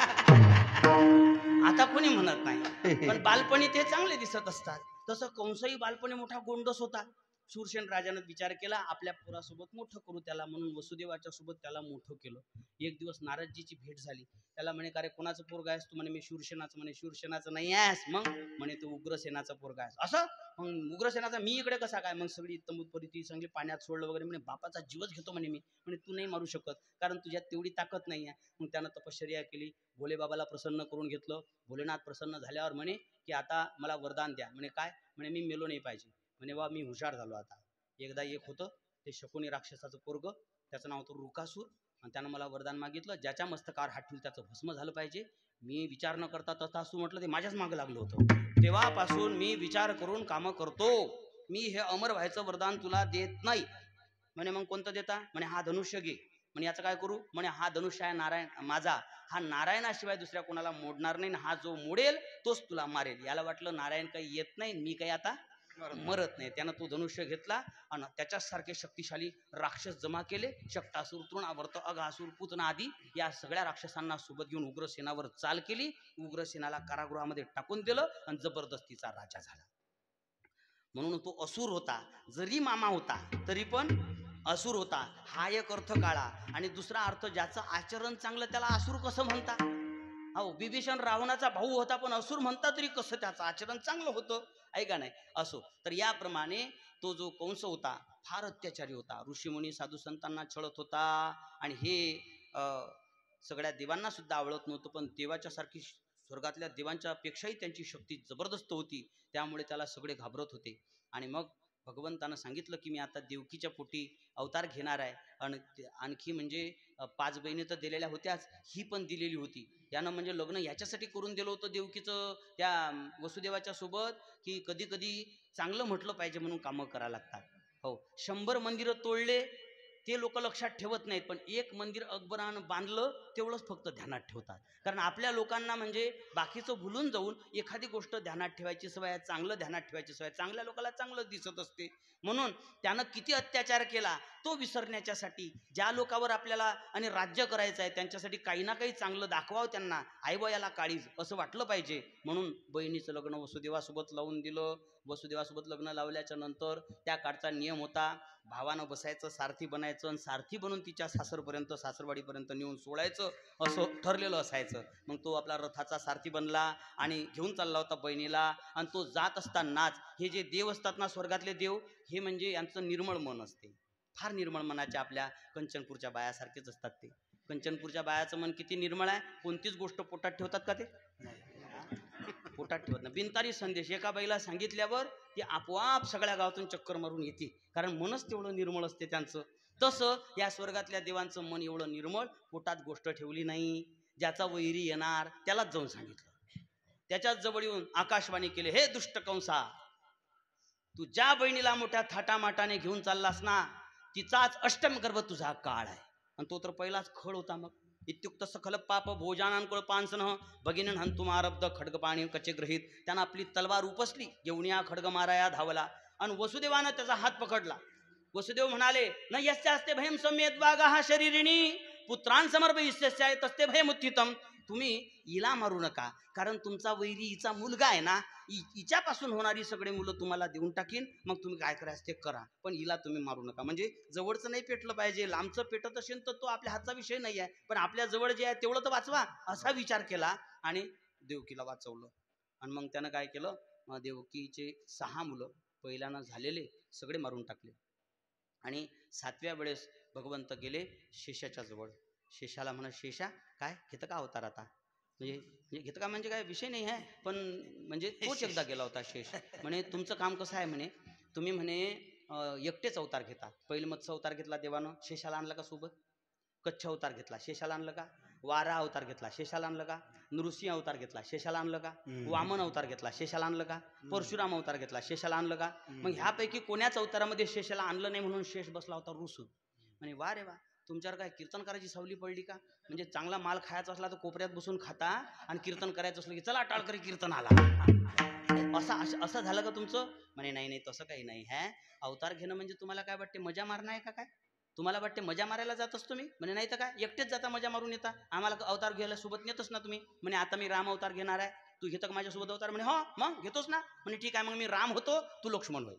Speaker 3: आता कोणी म्हणत नाही, पण बालपणी ते चांगले दिसत असतात. तसं कंसही बालपणी मोठा गोंडस होता. शूरसेन राजानं विचार केला आपल्या पोरासोबत मोठं करू त्याला, म्हणून वसुदेवाच्या सोबत त्याला मोठं केलं. एक दिवस नारदजीची भेट झाली. त्याला म्हणे का रे कोणाचं पोरगा आहेस तू? म्हणे मी शूरसेनाचं. म्हणे शूरसेनाचं नाही आहेस मग? म्हणे तू उग्रसेनाचा पोरगा आहेस. असं? मग उग्रसेनाचा मी इकडे कसा काय? मग सगळी तंबूतपरी सगळी पाण्यात सोडलं वगैरे. म्हणे बापाचा जीवच घेतो म्हणे मी. म्हणे तू नाही मारू शकत, कारण तुझ्यात तेवढी ताकद नाही आहे. मग त्यानं तपश्चर्या केली, भोलेबाबाला प्रसन्न करून घेतलं. भोलेनाथ प्रसन्न झाल्यावर म्हणे की आता मला वरदान द्या. म्हणे काय? म्हणे मी मेलो नाही पाहिजे. म्हणे बा मी हुशार झालो आता. एकदा एक होतं ते शकुनी राक्षसाचं पोरग, त्याचं नाव होतं रुकासूर, आणि त्यानं मला वरदान मागितलं ज्याच्या मस्तकावर हात ठेवून त्याचं भस्म झालं पाहिजे. मी विचार न करता तथास्तु म्हटलं, ते माझ्याच मागं लागलं होतं. तेव्हापासून मी विचार करून कामं करतो. मी हे अमर व्हायचं वरदान तुला देत नाही. म्हणे मग कोणतं देता? म्हणे हा धनुष्य घे. म्हणे याचं काय करू? म्हणे हा धनुष्य आहे नारायण माझा, हा नारायणाशिवाय दुसऱ्या कोणाला मोडणार नाही, हा जो मोडेल तोच तुला मारेल. याला वाटलं नारायण काही येत नाही, मी काही आता मरत नाही. त्यानं तो धनुष्य घेतला आणि त्याच्यासारखे शक्तिशाली राक्षस जमा केले. शक्तासूर, तृणावर्त, अघासूर, पूतना आदी या सगळ्या राक्षसांना सोबत घेऊन उग्रसेनावर चाल केली. उग्रसेनाला कारागृहामध्ये टाकून दिलं आणि जबरदस्तीचा राजा झाला. म्हणून तो असुर होता, जरी मामा होता तरी पण असुर होता. हा एक अर्थ काढा. आणि दुसरा अर्थ, ज्याचं आचरण चांगलं त्याला असुर कसं म्हणता? हो, बिभीषण रावणाचा भाऊ होता, पण असुर म्हणता तरी कसं? त्याचं आचरण चांगलं होतं, ऐका नाही. असो, तर याप्रमाणे तो जो कंस होता फार अत्याचारी होता. ऋषीमुनी साधू संतांना छळत होता, आणि हे सगळ्या देवांना सुद्धा आवडत नव्हतं. पण देवाच्या सारखी स्वर्गातल्या देवांच्या पेक्षाही त्यांची शक्ती जबरदस्त होती, त्यामुळे त्याला सगळे घाबरत होते. आणि मग भगवंतानं सांगितलं की मी आता देवकीच्या पोटी अवतार घेणार आहे. आणि आणखी म्हणजे 5 बहिणी तर दिलेल्या होत्याच, ही पण दिलेली होती. यानं म्हणजे लग्न याच्यासाठी करून दिलं होतं देवकीचं त्या वसुदेवाच्या सोबत, की कधी कधी चांगलं म्हटलं पाहिजे म्हणून कामं करायला लागतात. हो, 100 मंदिरं तोडले ते लोक लक्षात ठेवत नाहीत, पण एक मंदिर अकबरानं बांधलं तेवढंच फक्त ध्यानात ठेवतात. कारण आपल्या लोकांना म्हणजे बाकीचं भुलून जाऊन एखादी गोष्ट ध्यानात ठेवायची सवय आहे, चांगलं ध्यानात ठेवायची सवय. चांगल्या लोकांना चांगलं दिसत असते. म्हणून त्यानं किती अत्याचार केला तो विसरण्याच्यासाठी, ज्या लोकांवर आपल्याला आणि राज्य करायचं आहे त्यांच्यासाठी काही ना काही चांगलं दाखवावं, त्यांना आईबायाला काळीज असं वाटलं पाहिजे. म्हणून बहिणीचं लग्न वसुदेवासोबत लावून दिलं. वसुदेवासोबत लग्न लावल्याच्या नंतर त्या काळचा नियम होता, भावानं बसायचं, सारथी बनायचं, आणि सारथी बनून तिच्या सासरपर्यंत सासरवाडीपर्यंत नेऊन सोडायचं असं ठरलेलं असायचं. मग तो आपला रथाचा सारथी बनला आणि घेऊन चालला होता बहिणीला. आणि तो जात असतानाच हे जे देव असतात ना, स्वर्गातले देव, हे म्हणजे यांचं निर्मळ मन असते, फार निर्मळ मनाचे. आपल्या कंचनपूरच्या बायासारखेच असतात ते. कंचनपूरच्या बायाचं मन किती निर्मळ आहे. कोणतीच गोष्ट पोटात ठेवतात का ते? पोटात ठेवत नाही. बिनतारी संदेश एका बाईला सांगितल्यावर ती आपोआप सगळ्या गावातून चक्कर मारून येते, कारण मनच तेवढं निर्मळ असते त्यांचं. तसं या स्वर्गातल्या देवांचं मन एवढं निर्मळ, पोटात गोष्ट ठेवली नाही. ज्याचा वैरी येणार त्यालाच जाऊन सांगितलं. त्याच्याच जवळ येऊन आकाशवाणी केले, हे दुष्ट कंसा, तू ज्या बहिणीला मोठ्या थाटामाटाने घेऊन चाललास ना, तिचाच अष्टम गर्भ तुझा काळ आहे. आणि तो तर पहिलाच खळ होता. मग इत्युक्त सखल पाप भोजानांकुळ पांसन भगिनीन हंतुमारब्ध खड्ग पाणी कचे ग्रहित. त्यानं आपली तलवार उपसली, घेऊन या खड्ग माराया धावला. आणि वसुदेवानं त्याचा हात पकडला. वसुदेव म्हणाले, न यस्यास्ते भयम सम्येत वागाः शरीरिणी पुत्रान समर्पयिष्यस्याय तस्ते भयमुत्थितम. तुम्ही हिला मारू नका, कारण तुमचा वैरी हिचा मुलगा आहे ना, हिच्यापासून होणारी सगळे मुलं तुम्हाला देऊन टाकीन. मग तुम्ही काय करायचं ते करा, पण हिला तुम्ही मारू नका. म्हणजे जवळचं नाही पेटलं पाहिजे, लांबचं पेटत असेल तर तो आपल्या हातचा विषय नाही आहे, पण आपल्या जवळ जे आहे तेवढं तर वाचवा, असा विचार केला आणि देवकीला वाचवलं. आणि मग त्यानं काय केलं, देवकीचे 6 मुलं पहिल्यानं झालेले सगळे मारून टाकले. आणि 7व्या वेळेस भगवंत गेले शेषाच्या जवळ. शेषाला म्हणा, शेषा काय घेतं का अवतार आता? म्हणजे घेतं का म्हणजे काय विषय नाही आहे, पण म्हणजे तोच एकदा गेला होता शेष. म्हणे तुमचं काम कसं आहे? म्हणे तुम्ही म्हणे एकटेच अवतार घेतात. पहिलं मत्स्य अवतार घेतला देवानं, शेषाला आणलं का सोबत? कच्छ अवतार घेतला, शेषाला आणलं का? वारा अवतार घेतला, शेषाला आणलं का? नृसिंह अवतार घेतला, शेषाला आणलं का? वामन अवतार घेतला, शेषाला आणलं का? परशुराम अवतार घेतला, शेषाला आणलं का? मग ह्यापैकी कोण्याच अवतारामध्ये शेषाला आणलं नाही म्हणून शेष बसला होता रुसून. म्हणे वा रे वा, तुमच्यावर काय कीर्तन करायची सावली पडली का? म्हणजे चांगला माल खायचा असला तर कोपऱ्यात बसून खाता आणि कीर्तन करायचं असलं की चला टाळकरी कीर्तन आला. असं झालं का तुमचं? म्हणे नाही नाही तसं काही नाही. अवतार घेणं म्हणजे तुम्हाला काय वाटते मजा मारणं आहे का? काय तुम्हाला वाटते मजा मारायला जात असतो मी? म्हणे नाही तर काय, एकटेच जाता मजा मारून येता, आम्हाला अवतार घ्यायला सोबत नेतच ना तुम्ही. म्हणे आता मी राम अवतार घेणार आहे, तू घेतो का माझ्यासोबत अवतार? म्हणे हो मग घेतोच ना. म्हणे ठीक आहे, मग मी राम होतो, तू लक्ष्मण होईल.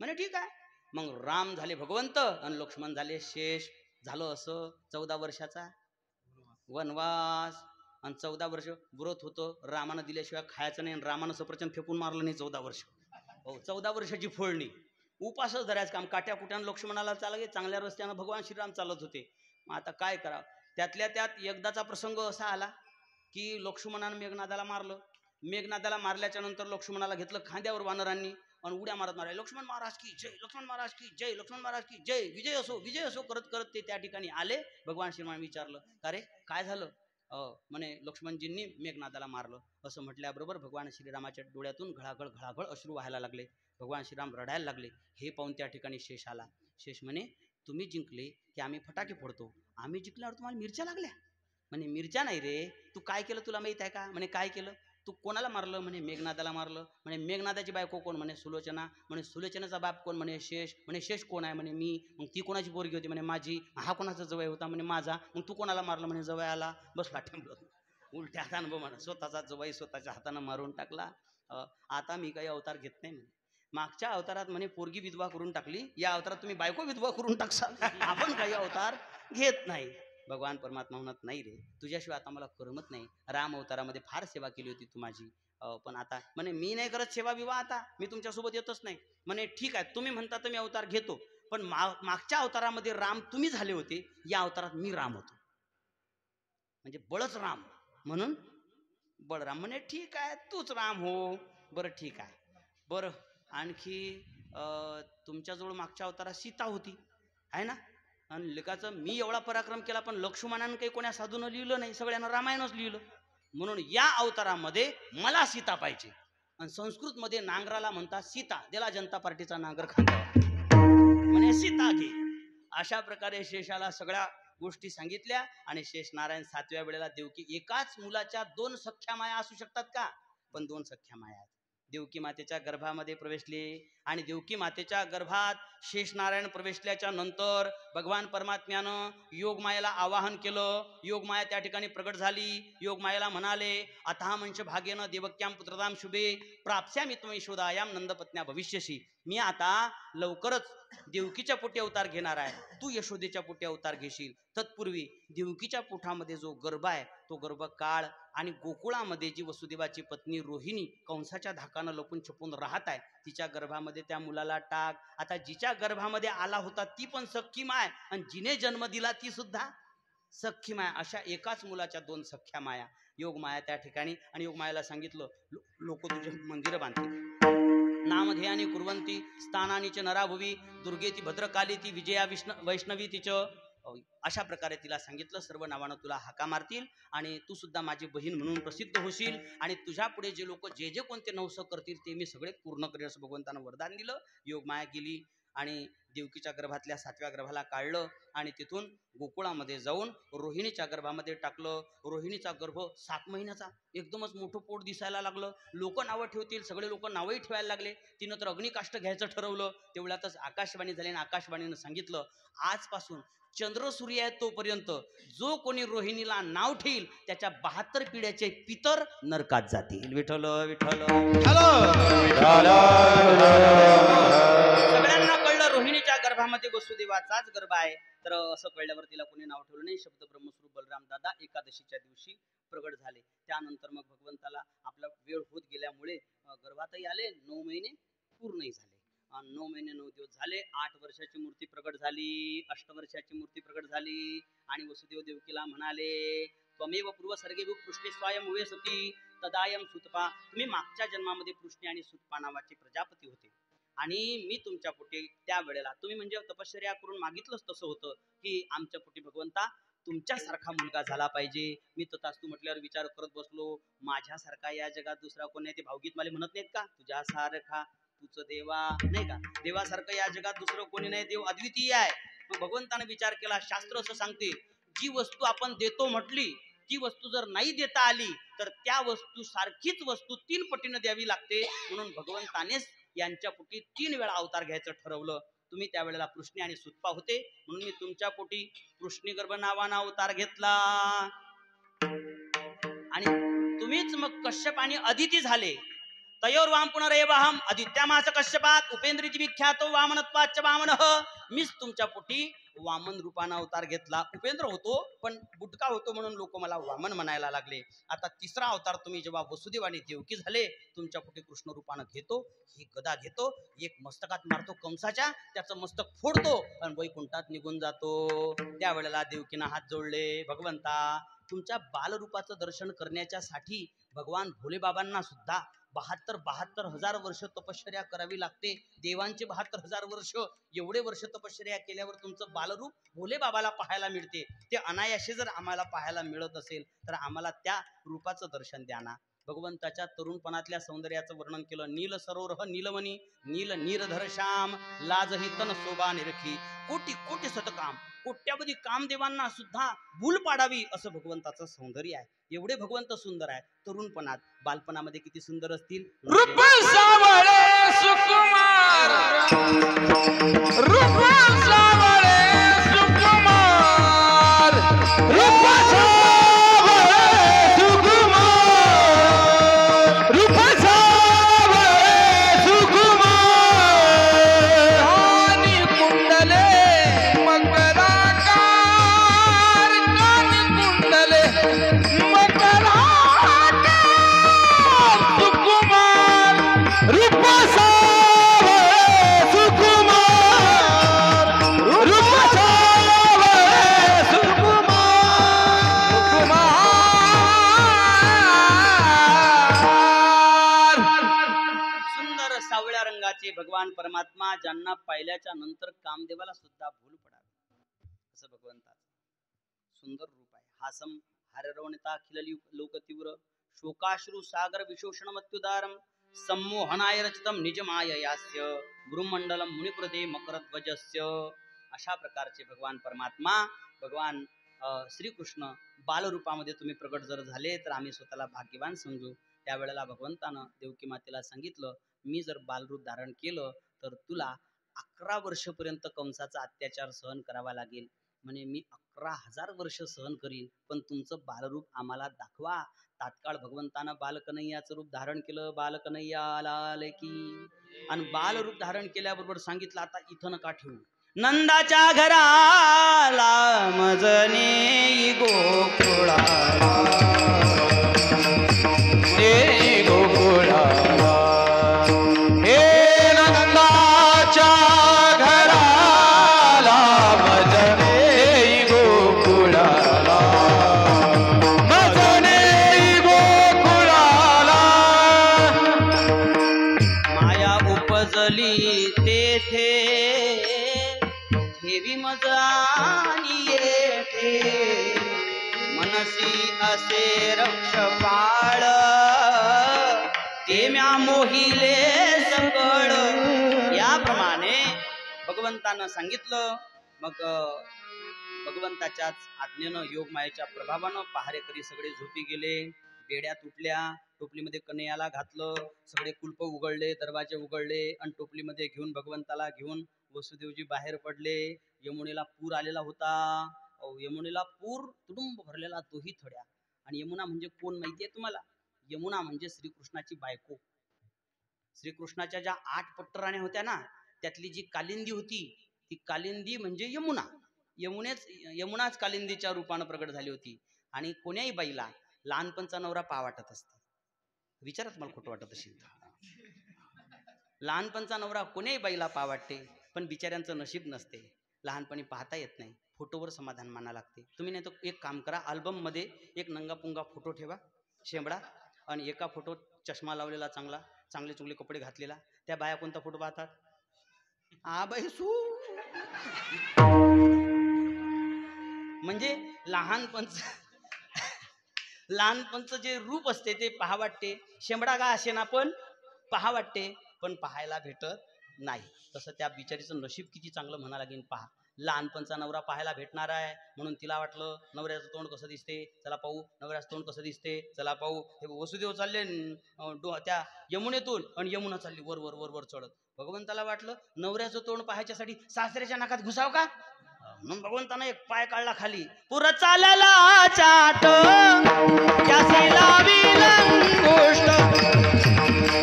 Speaker 3: म्हणे ठीक आहे. मग राम झाले भगवंत आणि लक्ष्मण झाले शेष. झालं असं 14 वर्षाचा वनवास आणि 14 वर्ष व्रत होतं. रामानं दिल्याशिवाय खायचं नाही आणि रामानं सफरचंद फेकून मारलं नाही 14 वर्ष. हो 14 वर्षाची फोडणी, उपासच धरायचं काम. काट्या कुट्यानं लक्ष्मणाला चालले, चांगल्या रस्त्यानं भगवान श्रीराम चालत होते. मग आता काय करावं? त्यातल्या त्यात एकदाचा प्रसंग असा आला की लक्ष्मणानं मेघनादाला मारलं. मेघनादाला मारल्याच्या नंतर लक्ष्मणाला घेतलं खांद्यावर वानरांनी आणि उड्या मारत माराय, लक्ष्मण महाराज की जय, लक्ष्मण महाराज की जय, लक्ष्मण महाराज की जय, विजय असो विजय असो करत करत ते त्या ठिकाणी आले. भगवान श्रीराम विचारलं का रे काय झालं? म्हणे लक्ष्मणजींनी मेघनादाला मारलं. असं म्हटल्याबरोबर भगवान श्रीरामाच्या डोळ्यातून घळाघळ घळाघळ अश्रू व्हायला लागले. भगवान श्रीराम रडायला लागले. हे पाहून त्या ठिकाणी शेष आला. शेष म्हणे तुम्ही जिंकले की आम्ही फटाके फोडतो, आम्ही जिंकल्यावर तुम्हाला मिरच्या लागल्या? म्हणे मिरच्या नाही रे, तू काय केलं तुला माहित आहे का? म्हणे काय केलं? तू कोणाला मारलं? म्हणे मेघनादाला मारलं. म्हणे मेघनादाची बायको कोण? म्हणे सुलोचना. म्हणे सुलोचनाचा बाप कोण? म्हणे शेष. म्हणे शेष कोण आहे? म्हणे मी. मग ती कोणाची पोरगी होती? म्हणे माझी. हा कोणाचा जवळ होता? म्हणे माझा. मग तू कोणाला मारलं? म्हणे जवळ आला. बसला टेंबलत उलट्या हातानं म्हणा स्वतःचा जवाई स्वतःच्या हातानं मारून टाकला. आता मी काही अवतार घेत नाही म्हणे. मागच्या अवतारात म्हणे पोरगी विधवा करून टाकली, या अवतारात तुम्ही बायको विधवा करून टाकसाल. आपण काही अवतार घेत नाही. भगवान परमात्मा म्हणत नाही रे, तुझ्याशिवाय आता मला करमत नाही. राम अवतारामध्ये फार सेवा केली होती तू माझी, पण आता म्हणे मी नाही करत सेवा विवाह, आता मी तुमच्यासोबत येतच नाही. म्हणे ठीक आहे, तुम्ही म्हणता तर मी अवतार घेतो, पण मागच्या अवतारामध्ये राम तुम्ही झाले होते, या अवतारात मी राम होतो, म्हणजे बळच राम म्हणून बळराम. म्हणे ठीक आहे तूच राम हो. बरं ठीक आहे. बरं आणखी तुमच्याजवळ मागच्या अवतारात सीता होती आहे ना, आणि लेकाचं मी एवढा पराक्रम केला, पण लक्ष्मणानं काही कोण्या साधून लिहिलं नाही, सगळ्यांना रामायणच लिहिलं. म्हणून या अवतारामध्ये मला सीता पाहिजे. आणि संस्कृतमध्ये नांगराला म्हणतात सीता, दिला जनता पार्टीचा नांगर खांद्यावर, म्हणे सीता घे. अशा प्रकारे शेषाला सगळ्या गोष्टी सांगितल्या. आणि शेष नारायण 7व्या वेळेला देवकी, एकाच मुलाच्या 2 सख्या माया असू शकतात का? पण 2 सख्या माया आहेत. देवकी मातेच्या गर्भामध्ये प्रवेशले आणि देवकी मातेच्या गर्भात शेष नारायण प्रवेशल्याच्या नंतर भगवान परमात्म्यानं योगमायेला आवाहन केलं. योगमाया त्या ठिकाणी प्रगट झाली. योगमायेला म्हणाले अथाह मंच भाग्येन देवक्याम पुत्रदाम शुभे प्राप्स्यामि त्वं यशोदायाम नंदपत्न्या भविष्यसी. मी आता लवकरच देवकीच्या पोटी अवतार घेणार आहे, तू यशोदेच्या पोटी अवतार घेशील. तत्पूर्वी देवकीच्या पोटामध्ये जो गर्भ आहे तो गर्भ काळ, आणि गोकुळामध्ये जी वसुदेवाची पत्नी रोहिणी कंसाच्या धाकानं लपून छपून राहत आहे, तिच्या गर्भामध्ये त्या मुलाला टाक. आता जिच्या गर्भामध्ये आला होता ती पण सख्खी माय, आणि जिने जन्म दिला ती सुद्धा सख्खी माया. अशा एकाच मुलाच्या 2 सख्या माया. योगमाया त्या ठिकाणी, आणि योगमायाला सांगितलं लोक तुझे मंदिरं बांधतील, नामधेयानी कुर्वंती स्थानानी च नराभुवी दुर्गेती भद्रकाली ती विजया वैष्णवी तिचं. अशा प्रकारे तिला सांगितलं सर्व नावानं तुला हाका मारतील आणि तू सुद्धा माझी बहीण म्हणून प्रसिद्ध होशील, आणि तुझ्या पुढे जे लोक जे जे कोणते नवस करतील ते मी सगळे पूर्ण करेल असं भगवंतानं वरदान दिलं. योगमाया गेली आणि देवकीच्या गर्भातल्या 7व्या गर्भाला काढलं आणि तिथून गोकुळामध्ये जाऊन रोहिणीच्या गर्भामध्ये टाकलं. रोहिणीचा गर्भ 7 महिन्याचा, एकदमच मोठं पोट दिसायला लागलं. लोक नावं ठेवतील, सगळे लोक नावही ठेवायला लागले. तिनं तर अग्निकाष्ठ घ्यायचं ठरवलं. तेवढ्यातच आकाशवाणी झाली आणि आकाशवाणीनं सांगितलं आजपासून चंद्र सूर्य आहे तोपर्यंत जो कोणी रोहिणीला नाव ठेईल त्याच्या 72 पिढ्याचे पितर नरकात जातील. विठ्ठल विठ्ठल. सगळ्यांना कळलं रोहिणीच्या गर्भामध्ये वसुदेवाचाच गर्भ आहे. तर असं कळल्यावर तिला कोणी नाव ठेवलं नाही. शब्द ब्रह्मस्वरूप बलराम दादा एकादशीच्या दिवशी प्रगट झाले. त्यानंतर मग भगवंताला आपला वेळ होत गेल्यामुळे गर्भातही आले, 9 महिने पूर्णही झाले. 9 महिने 9 दिवस झाले. 8 वर्षाची मूर्ती प्रगट झाली, 8 वर्षाची मूर्ती प्रगट झाली. आणि वसुदेव देवकीला म्हणाले त्वमेव पूर्व सर्गे पृष्ठे स्वयं हुए सती तदायम सुतपा. तुम्ही मागच्या जन्मामध्ये पृष्ठे आणि सुतपा नावाचे प्रजापती होते, आणि मी तुमच्या पोटी त्यावेळेला तुम्ही म्हणजे तपश्चर्या करून मागितलंच तसं होतं की आमच्या पोटी भगवंता तुमच्यासारखा मुलगा झाला पाहिजे. मी तथास्तू म्हटल्यावर विचार करत बसलो, माझ्यासारखा या जगात दुसरा कोण नाही. ते भावगीत मला म्हणत नाहीत का, तुझ्यासारखा तुझं देवा, नाही का, देवासारखं या जगात दुसरं कोणी नाही, देव अद्वितीय आहे. मग भगवंताने विचार केला, शास्त्र असं सांगते जी वस्तू आपण देतो म्हटली ती वस्तू जर नाही देता आली तर त्या वस्तू सारखीच वस्तू 3 पटीनं द्यावी लागते. म्हणून भगवंतानेच यांच्या पोटी 3 वेळा अवतार घ्यायचं ठरवलं. तुम्ही त्यावेळेला पृष्णी आणि सुतपा होते म्हणून मी तुमच्या पोटी पृष्णी गर्भ नावानं अवतार घेतला आणि तुम्हीच मग कश्यप आणि अदिती झाले. तयोर्वाम पुनरेवाहम आदित्यामास कश्यपात उपेंद्रजी विख्यातो वामनत्वाच्च वामनः. मीच तुमच्या पोटी वामन रूपानं अवतार घेतला. उपेंद्र होतो पण बुटका होतो म्हणून लोक मला वामन म्हणायला लागले. आता तिसरा अवतार तुम्ही जेव्हा वसुदेव आणि देवकी झाले तुमच्या पोटी कृष्ण रूपानं घेतो, ही गदा घेतो, एक मस्तकात मारतो कंसाच्या, त्याचं मस्तक फोडतो आणि वैकुंठात निघून जातो. त्यावेळेला देवकीनं हात जोडले, भगवंता तुमच्या बालरूपाचं दर्शन करण्याच्या साठी भगवान भोलेबाबांना सुद्धा 72 हजार वर्ष तपश्चर्या करावी लागते. देवांचे 72 हजार वर्ष, एवढे वर्ष तपश्चर्या केल्यावर तुमचं बालरूप भोले बाबाला पाहायला मिळते. ते अनायासे जर आम्हाला पाहायला मिळत असेल तर आम्हाला त्या रूपाचं दर्शन द्या ना. भगवंताच्या तरुणपणातल्या सौंदर्याचं वर्णन केलं. नील सरोरह नीलमणी नील नीरधर श्याम लाजही तन शोभा निरखी कोटी कोटी शतकाम. कोट्यावधी कामदेवांना सुद्धा भूल पाडावी असं भगवंताचं सौंदर्य आहे. एवढे भगवंत सुंदर आहे. तरुणपणात बालपणामध्ये किती सुंदर असतील.
Speaker 1: रूप सावळे सुकुमार, रूप सावळे सुकुमार, रूप सावळे सुकुमार, रूप सावळे सुकुमार. कानी कुंडले मकराकार, कानी कुंडले मकराकार सुकुमार, रूप सावळे सुकुमार, रूप सावळे सुकुमार.
Speaker 3: सुंदर सावळ्या रंगाचे भगवान परमात्मा ज्यांना पाहिल्याच्या नंतर कामदेवाला सुद्धा भूल पडावी असं भगवंताचं सुंदर रूप आहे. हासम हररवणिता अखिल लोक तीव्र शोकाश्रू सागर विशोषण मत्युदारम सम्मोहनाय रचितम निजमाययास्य भ्रूमंडलम मुनिप्रदे मकरध्वजस्य. अशा प्रकारचे भगवान परमात्मा भगवान श्रीकृष्ण बालरूपामध्ये तुम्ही प्रगट जर झाले तर आम्ही स्वतःला भाग्यवान समजू. त्यावेळेला भगवंतानं देवकी मातेला सांगितलं, मी जर बालरूप धारण केलं तर तुला 11 वर्षपर्यंत कंसाचा अत्याचार सहन करावा लागेल. म्हणे मी 11,000 वर्ष सहन करीन पण तुमचं बालरूप आम्हाला दाखवा. तात्काळ भगवंतानं बालकन्हैयाचं रूप धारण केलं. बालकन्हैया लाल की. आणि बालरूप धारण केल्याबरोबर सांगितलं आता इथं नका ठेवू. नंदाच्या घराला मजने गोकुळाला,
Speaker 1: हे गोकुळाला, हे नंदाच्या घराला मजने गोकुळाला, मजने गोकुळाला.
Speaker 3: माया उपजली तेथे ठेवी मजानी येथे मनसी असे रक्षपाळ ते म्या मोहिले सकळ. याप्रमाणे भगवंतानं सांगितलं. मग भगवंताच्याच आज्ञेनं योगमायेच्या प्रभावानं पहारेकरी सगळे झोपी गेले. बेड्या तुटल्या, टोपलीमध्ये कन्हैयाला घातलं, सगळे कुलप उघडले, दरवाजे उघडले आणि टोपलीमध्ये घेऊन भगवंताला घेऊन वसुदेवजी बाहेर पडले. यमुनेला पूर आलेला होता. यमुनेला पूर तुडुंब भरलेला, तोही थोड्या. आणि यमुना म्हणजे कोण माहितीये तुम्हाला? यमुना म्हणजे श्रीकृष्णाची बायको. श्रीकृष्णाच्या ज्या 8 पट्टराण्या होत्या ना त्यातली जी कालिंदी होती ती कालिंदी म्हणजे यमुना. यमुनाच कालिंदीच्या रूपानं प्रगट झाली होती. आणि कोण्याही बाईला लहानपणचा नवरा पहा वाटत असते. विचारात मला खोटं वाटत असेल. लहानपणचा नवरा कोण्याही बाईला पहा वाटते पण बिचाऱ्यांचं नशीब नसते. लहानपणी पाहता येत नाही. फोटोवर समाधान माना लागते. तुम्ही नाही तर एक काम करा, अल्बममध्ये एक नंगापुंगा फोटो ठेवा शेंबडा आणि एका फोटो चष्मा लावलेला चांगला, चांगले चुंगले कपडे घातलेला. त्या बाया कोणता फोटो पाहतात? आबाई सू म्हणजे लहानपणचं जे रूप असते ते पहा वाटते, शेंबडा का असे ना पण पहा वाटते, पण पाहायला भेटत नाही. तसं त्या बिचारीचं नशीब किती चांगलं म्हणा लागेल. पहा, लहानपणचा नवरा पाहायला भेटणार आहे म्हणून तिला वाटलं नवऱ्याचं तोंड कसं दिसते चला पाहू, नवऱ्याचं तोंड कसं दिसते चला पाहू. हे वसुदेव चालले त्या यमुनेतून आणि यमुना चालली वर वर वर वर चढत. भगवंताला वाटलं नवऱ्याचं तोंड पाहायच्यासाठी सासऱ्याच्या नाकात घुसाव का, म्हणून भगवंतानं एक पाय काढला खाली. पुर चालला चाट त्यासी लावील गोष्ट,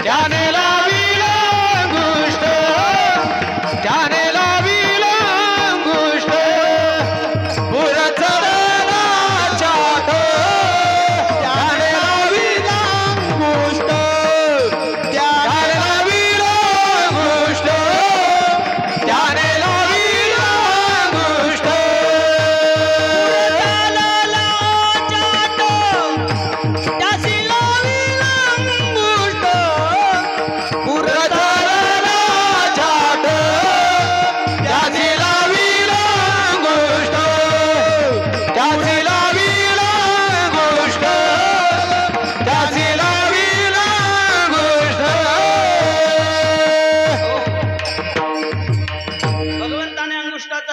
Speaker 1: त्याने लावील गोष्ट, त्याने लावील गोष्ट, पुर चढला चाट त्याने लावील गोष्ट, त्याने लावील गोष्ट, त्याने लावील गोष्ट.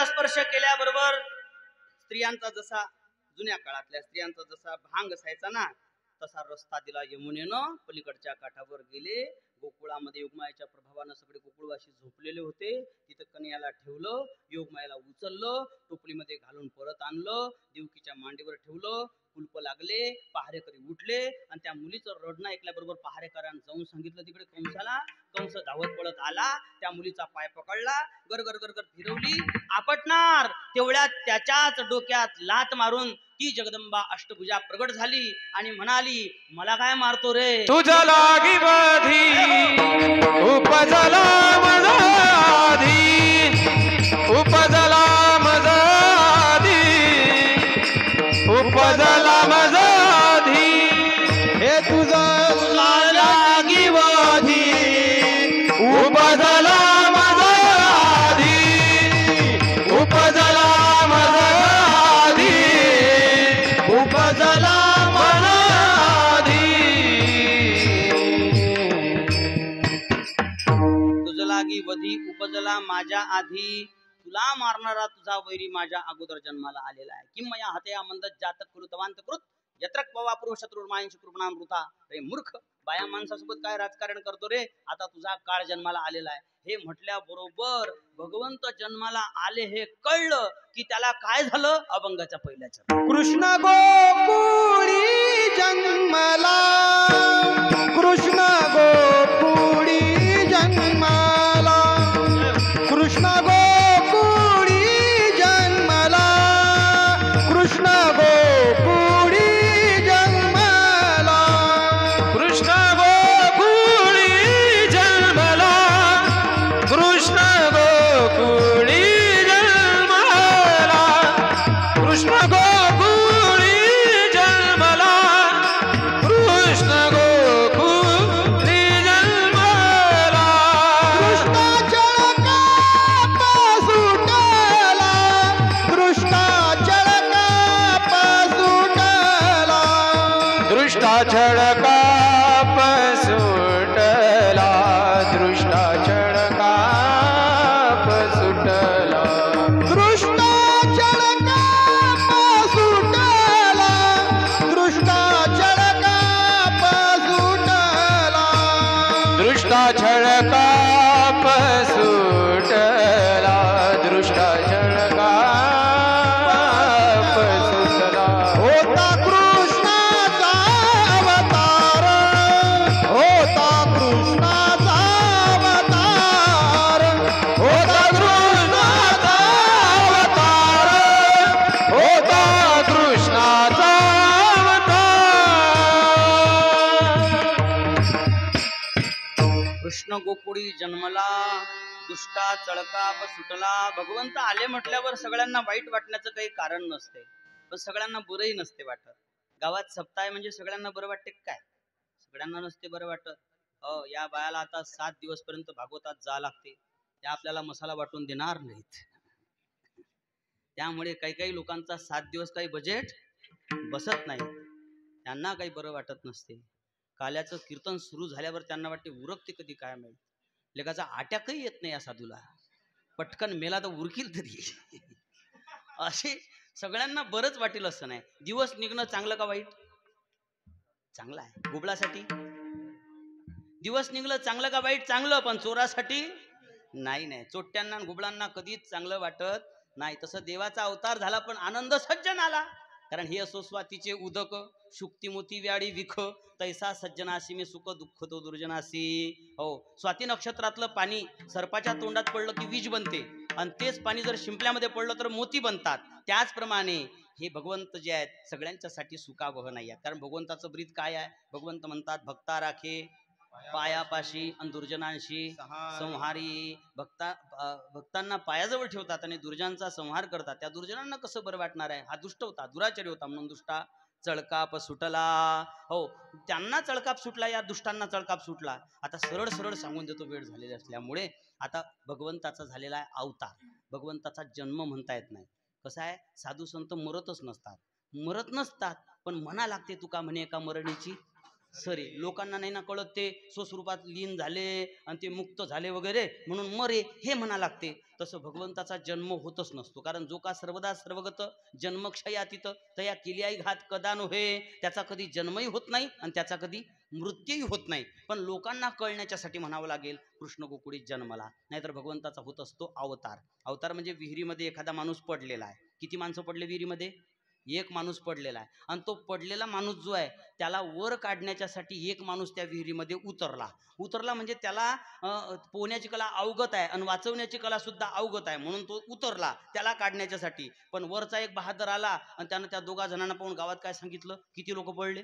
Speaker 3: स्पर्श केल्याबरोबर स्त्रियांचा जसा जुन्या काळातल्या स्त्रियांचा जसा भांग असायचा ना, तसा रस्ता दिला यमुनेनं. पलीकडच्या काठावर गेले. गोकुळामध्ये योगमायेच्या प्रभावानं सगळे गोकुळवासी झोपलेले होते. तिथं कन्याला ठेवलं, योगमायेला उचललं, टोपलीमध्ये घालून परत आणलं, देवकीच्या मांडीवर ठेवलं. कुलप लागले, पहारेकरी उठले आणि त्या मुलीचं रडणं ऐकल्याबरोबर पहारेकरांनी जाऊन सांगितलं तिकडे कंसाला. कंस धावत पळत आला, त्या मुलीचा पाय पकडला, गरगर गरगर फिरवली, आपटणार तेवढ्यात त्याच्याच डोक्यात लात मारून ती जगदंबा अष्टभुजा प्रगट झाली आणि म्हणाली, मला काय मारतो रे,
Speaker 1: तुझ्या लागी बाधी उपजला मजाधी, उपजला मजाधी, उपजला मजाधी,
Speaker 2: हे तुझं
Speaker 1: लागी बाधी उपजला मजाधी, उपजला मजाधी, उपजला
Speaker 3: लागी वधी उपजला माझ्या आधी, तुला मारणारा तुझा वैरी माझ्या अगोदर जन्माला आलेला आहे. किमया हतया मंद जातक कृतवांत कृत यत्रक पवा पूर्व शत्रू मायंशी कृपणामृता. रे मूर्ख, बाया माणसासोबत काय राजकारण करतो रे, आता तुझा काळ जन्माला आलेला आहे. हे म्हटल्या बरोबर भगवंत जन्माला आले हे कळलं की त्याला काय झालं, अभंगाच्या पहिल्याच्या
Speaker 2: कृष्ण गोकुळी जन्मला, कृष्ण गोकुळी जन्मला, कृष्ण गोकुळी जन्मला, कृष्ण गोकुळी जन्मला,
Speaker 1: कृष्ण गोकुळी जन्मला, कृष्ण गोकुळी जन्मला, कृष्ण गोकुळी जन्मला, कृष्ण गोकुळी जन्मला.
Speaker 2: दृष्टाचल काप सुटला, दृष्टाचल काप सुटला, दृष्टाचल काप सुटला, दृष्टाचल काप सुटला, दृष्टाचल काप सुटला, दृष्टाचल काप सुटला. होता कृष्णाचा अवतार, होता कृष्णाचा अवतार, होता कृष्णाचा अवतार, होता कृष्णाचा अवतार.
Speaker 3: कृष्ण गोकुळी जन्मला, दुष्टा चळकाप सुटला. भगवंत आले म्हटल्यावर सगळ्यांना वाईट वाटण्याचं काही कारण नसते, पण सगळ्यांना बरंही नसते वाटत. गावात सप्ताह म्हणजे सगळ्यांना बरं वाटते काय, सगळ्यांना नसते बरं वाटत. या बायाला आता 7 दिवस पर्यंत भागवतात जा लागते, त्या आपल्याला मसाला वाटून देणार नाहीत. त्यामुळे काही काही लोकांचा 7 दिवस काही बजेट बसत नाही, त्यांना काही बरं वाटत नसते. काल्याचं कीर्तन सुरू झाल्यावर त्यांना वाटते उरकते कधी काय मिळेल. लेखाचा आट्याकही येत नाही या साधूला, पटकन मेला तर उरकील तरी. असे सगळ्यांना बरंच वाटेल असं नाही. दिवस निघणं चांगलं का वाईट? चांगलं आहे. गुबळासाठी दिवस निघलं चांगलं का वाईट? चांगलं. पण चोरासाठी नाही. चोट्यांना गुबळांना कधीच चांगलं वाटत नाही. तसं देवाचा अवतार झाला पण आनंद सज्जन आला. कारण हे असो स्वातीचे उदक, शुक्ती मोती व्याडी विख, तैसा सज्जनाशी मी सुख दुःख तो दुर्जनाशी. हो, स्वाती नक्षत्रातलं पाणी सर्पाच्या तोंडात पडलं की विष बनते, आणि तेच पाणी जर शिंपल्यामध्ये पडलं तर मोती बनतात. त्याचप्रमाणे हे भगवंत जे आहेत सगळ्यांच्यासाठी सुखावह नाही आहे. कारण भगवंताचं ब्रीद काय आहे? भगवंत म्हणतात भक्ता राखे पायापाशी आणि दुर्जनांशी संहारी. भक्तांना पायाजवळ ठेवतात आणि दुर्जनांचा संहार करतात. त्या दुर्जनांना कसं बरं वाटणार आहे? हा दुष्ट होता, दुराचारी होता, म्हणून दुष्टा चळकाप सुटला. हो, त्यांना चळकाप सुटला, या दुष्टांना चळकाप सुटला. आता सरळ सरळ सांगून देतो वेळ झालेली असल्यामुळे. आता भगवंताचा झालेला आहे अवतार, भगवंताचा जन्म म्हणता येत नाही. कसं आहे, साधू संत मरतच नसतात, पण म्हणा लागते तुका म्हणे एका मरणीची सरे. लोकांना नाही ना कळत ते स्वस्वरूपात लीन झाले आणि ते मुक्त झाले वगैरे म्हणून मरे हे म्हणा लागते. तसं भगवंताचा जन्म होतच नसतो. कारण जो का सर्वदा सर्वगत जन्मक्षयातीत तया केल्याही घात कदा नव्हे. त्याचा कधी जन्मही होत नाही आणि त्याचा कधी मृत्यूही होत नाही. पण लोकांना कळण्याच्यासाठी म्हणावं लागेल कृष्ण गोकुळीत जन्मला. नाहीतर भगवंताचा होत असतो अवतार. अवतार म्हणजे विहिरीमध्ये एखादा माणूस पडलेला आहे. किती माणसं पडले विहिरीमध्ये? एक माणूस पडलेला आहे. आणि तो पडलेला माणूस जो आहे त्याला वर काढण्याच्यासाठी एक माणूस त्या विहिरीमध्ये उतरला म्हणजे त्याला पोहण्याची कला अवगत आहे आणि वाचवण्याची कला सुद्धा अवगत आहे, म्हणून तो उतरला त्याला काढण्याच्यासाठी. पण वरचा एक बहादर आला आणि त्यानं त्या दोघा जणांना पाहून गावात काय सांगितलं? किती लोक पडले?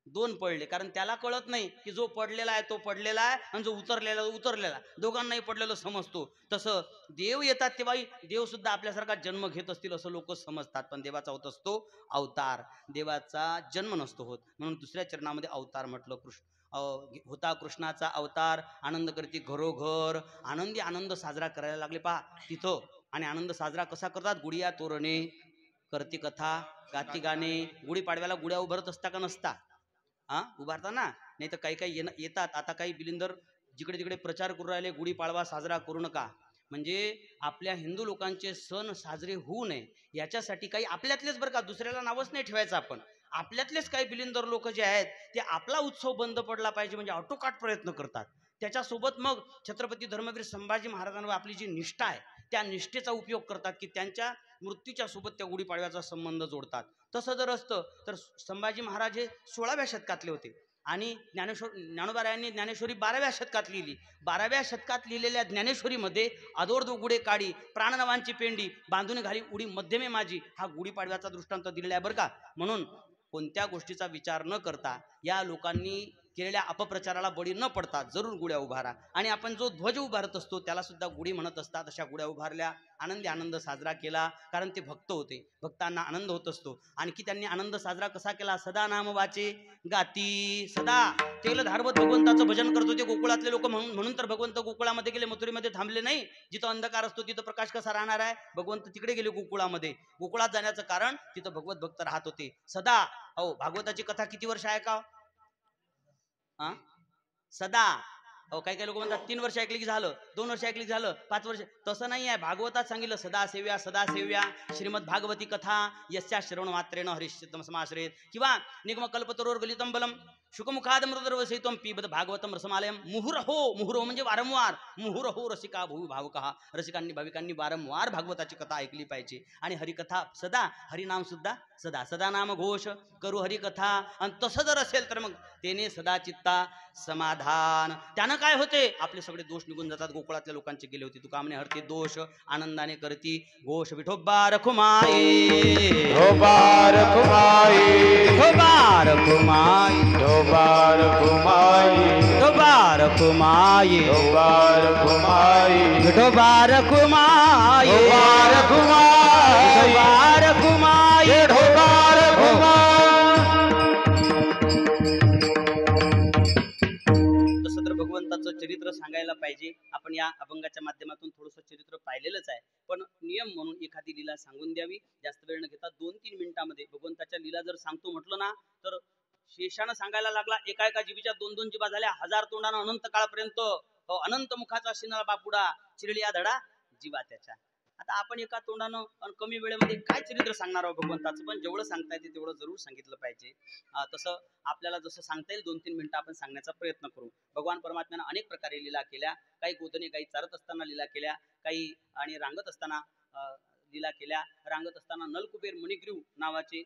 Speaker 3: 2 पडले. कारण त्याला कळत नाही की जो पडलेला आहे तो पडलेला आहे आणि जो उतरलेला दोघांनाही पडलेलं समजतो. तसं देव येतात तेव्हाही देव सुद्धा आपल्यासारखा जन्म घेत असतील असं लोक समजतात. पण देवाचा होत असतो अवतार, देवाचा जन्म नसतो होत. म्हणून दुसऱ्या चरणामध्ये अवतार म्हटलं. होता कृष्णाचा अवतार, आनंद करती घरोघर. आनंद साजरा करायला लागले पहा तिथं. आणि आनंद साजरा कसा करतात? गुडिया तोरणे, करती कथा, गाती गाणे. गुढी पाडव्याला गुड्या उभारत असता का नसता? उभारता ना. नाही तर काही येतात. आता काही बिलिंदर जिकडे तिकडे प्रचार करू राहिले गुढीपाडवा साजरा करू नका. म्हणजे आपल्या हिंदू लोकांचे सण साजरे होऊ नये याच्यासाठी काही आपल्यातलेच, बरं का, दुसऱ्याला नावच नाही ठेवायचं आपण, आपल्यातलेच काही बिलिंदर लोक जे आहेत ते आपला उत्सव बंद पडला पाहिजे म्हणजे ऑटोकाट प्रयत्न करतात. त्याच्यासोबत मग छत्रपती धर्मवीर संभाजी महाराजांवर आपली जी निष्ठा आहे त्या निष्ठेचा उपयोग करतात की त्यांच्या मृत्यूच्या सोबत त्या गुढीपाडव्याचा संबंध जोडतात. तसं जर असतं तर संभाजी महाराज हे 16व्या शतकातले होते आणि ज्ञानोबारायांनी ज्ञानेश्वरी 12व्या शतकात लिहिली. 12व्या शतकात लिहिलेल्या ज्ञानेश्वरीमध्ये अदोर्द गुढे काढी, प्राणनवांची पेंडी, बांधून घाली उडी मध्यमे माझी, हा गुढीपाडव्याचा दृष्टांत दिलेला आहे बरं का. म्हणून कोणत्या गोष्टीचा विचार न करता या लोकांनी केलेल्या अपप्रचाराला बळी न पडता जरूर गुढ्या उभारा. आणि आपण जो ध्वज उभारत असतो त्याला सुद्धा गुढी म्हणत असतात. अशा गुढ्या उभारल्या, आनंद साजरा केला. कारण ते भक्त होते, भक्तांना आनंद होत असतो. आणखी त्यांनी आनंद साजरा कसा केला? सदा नाम वाचे गाती, सदा तेल धारवत भगवंताचं भजन करत होते गोकुळातले लोक. म्हणून तर भगवंत गोकुळामध्ये गेले, मथुरेमध्ये थांबले नाही. जिथं अंधकार असतो तिथं प्रकाश कसा राहणार आहे? भगवंत तिकडे गेले गोकुळामध्ये. गोकुळात जाण्याचं कारण तिथं भगवत भक्त राहत होते सदा. हो, भागवताची कथा किती वर्ष ऐकाव? सदा. काही काही लोक म्हणतात 3 वर्ष ऐकली की झालं, 2 वर्ष ऐकली की झालं, 5 वर्ष. तसं नाही आहे. भागवतात सांगितलं सदा सेव्या श्रीमद भागवती कथा यस्या श्रवण मात्रेण हरिश्चित्तम समाश्रयेत. किंवा निगम कल्पतरोर गलितम बलम शुकमुखाद मृदरवसितम पिबद भागवतम रसमालयम. मुहुरहो म्हणजे वारंवार. मुहुरहो रसिका भू भावुका. रसिकांनी भाविकांनी वारंवार भागवताची कथा ऐकली पाहिजे. आणि हरिकथा सदा, हरिनाम सुद्धा सदा. सदा नाम घोष करू हरिकथा. आणि तसं जर असेल तर मग तेने सदा चित्ता समाधान. त्यानं काय होते? आपले सगळे दोष निघून जातात. गोकुळातल्या लोकांचे गेले होते. तुका म्हणे हरते दोष आनंदाने करती घोष. विठोबा रखुमाई,
Speaker 2: विठोबा रखुमाई,
Speaker 3: विठोबा रखुमाई,
Speaker 2: विठोबा रखुमाई,
Speaker 3: विठोबा रखुमाई,
Speaker 2: विठोबा रखुमाई,
Speaker 3: विठोबा रखुमाई,
Speaker 2: विठोबा रखुमाई,
Speaker 3: विठोबा रखुमाई,
Speaker 2: विठोबा रखुमाई.
Speaker 3: तसं तर भगवंताचं चरित्र सांगायला पाहिजे. पाहिजे. आपण या अभंगाच्या माध्यमातून थोडंसं चरित्र पाहिलेलंच आहे, पण नियम म्हणून एखादी लीला सांगून द्यावी. जास्त वेळ न घेता 2-3 मिनिटांमध्ये भगवंताच्या लीला जर सांगतो म्हटलं ना, तर शेषानं सांगायला लागला, एका एका जीवीच्या 2-2 जीवा झाल्या, 1000 तोंडानं अनंत काळपर्यंत, अनंत मुखाचा शिनाला बापुडा, चिरलिया धडा जीवा त्याच्या. आता आपण एका तोंडानं आणि कमी वेळेमध्ये काय चरित्र सांगणार आहोत भगवंताचं, पण जेवढं सांगता येते तेवढं जरूर सांगितलं पाहिजे. तसं आपल्याला जसं सांगता येईल 2-3 मिनिटं आपण सांगण्याचा प्रयत्न करू. भगवान परमात्म्यानं अनेक प्रकारे लीला केल्या. काही गोधने गाई चारत असताना लीला केल्या, काही आणि रांगत असताना लीला केल्या. रांगत असताना नलकुबेर मणिग्रीव नावाचे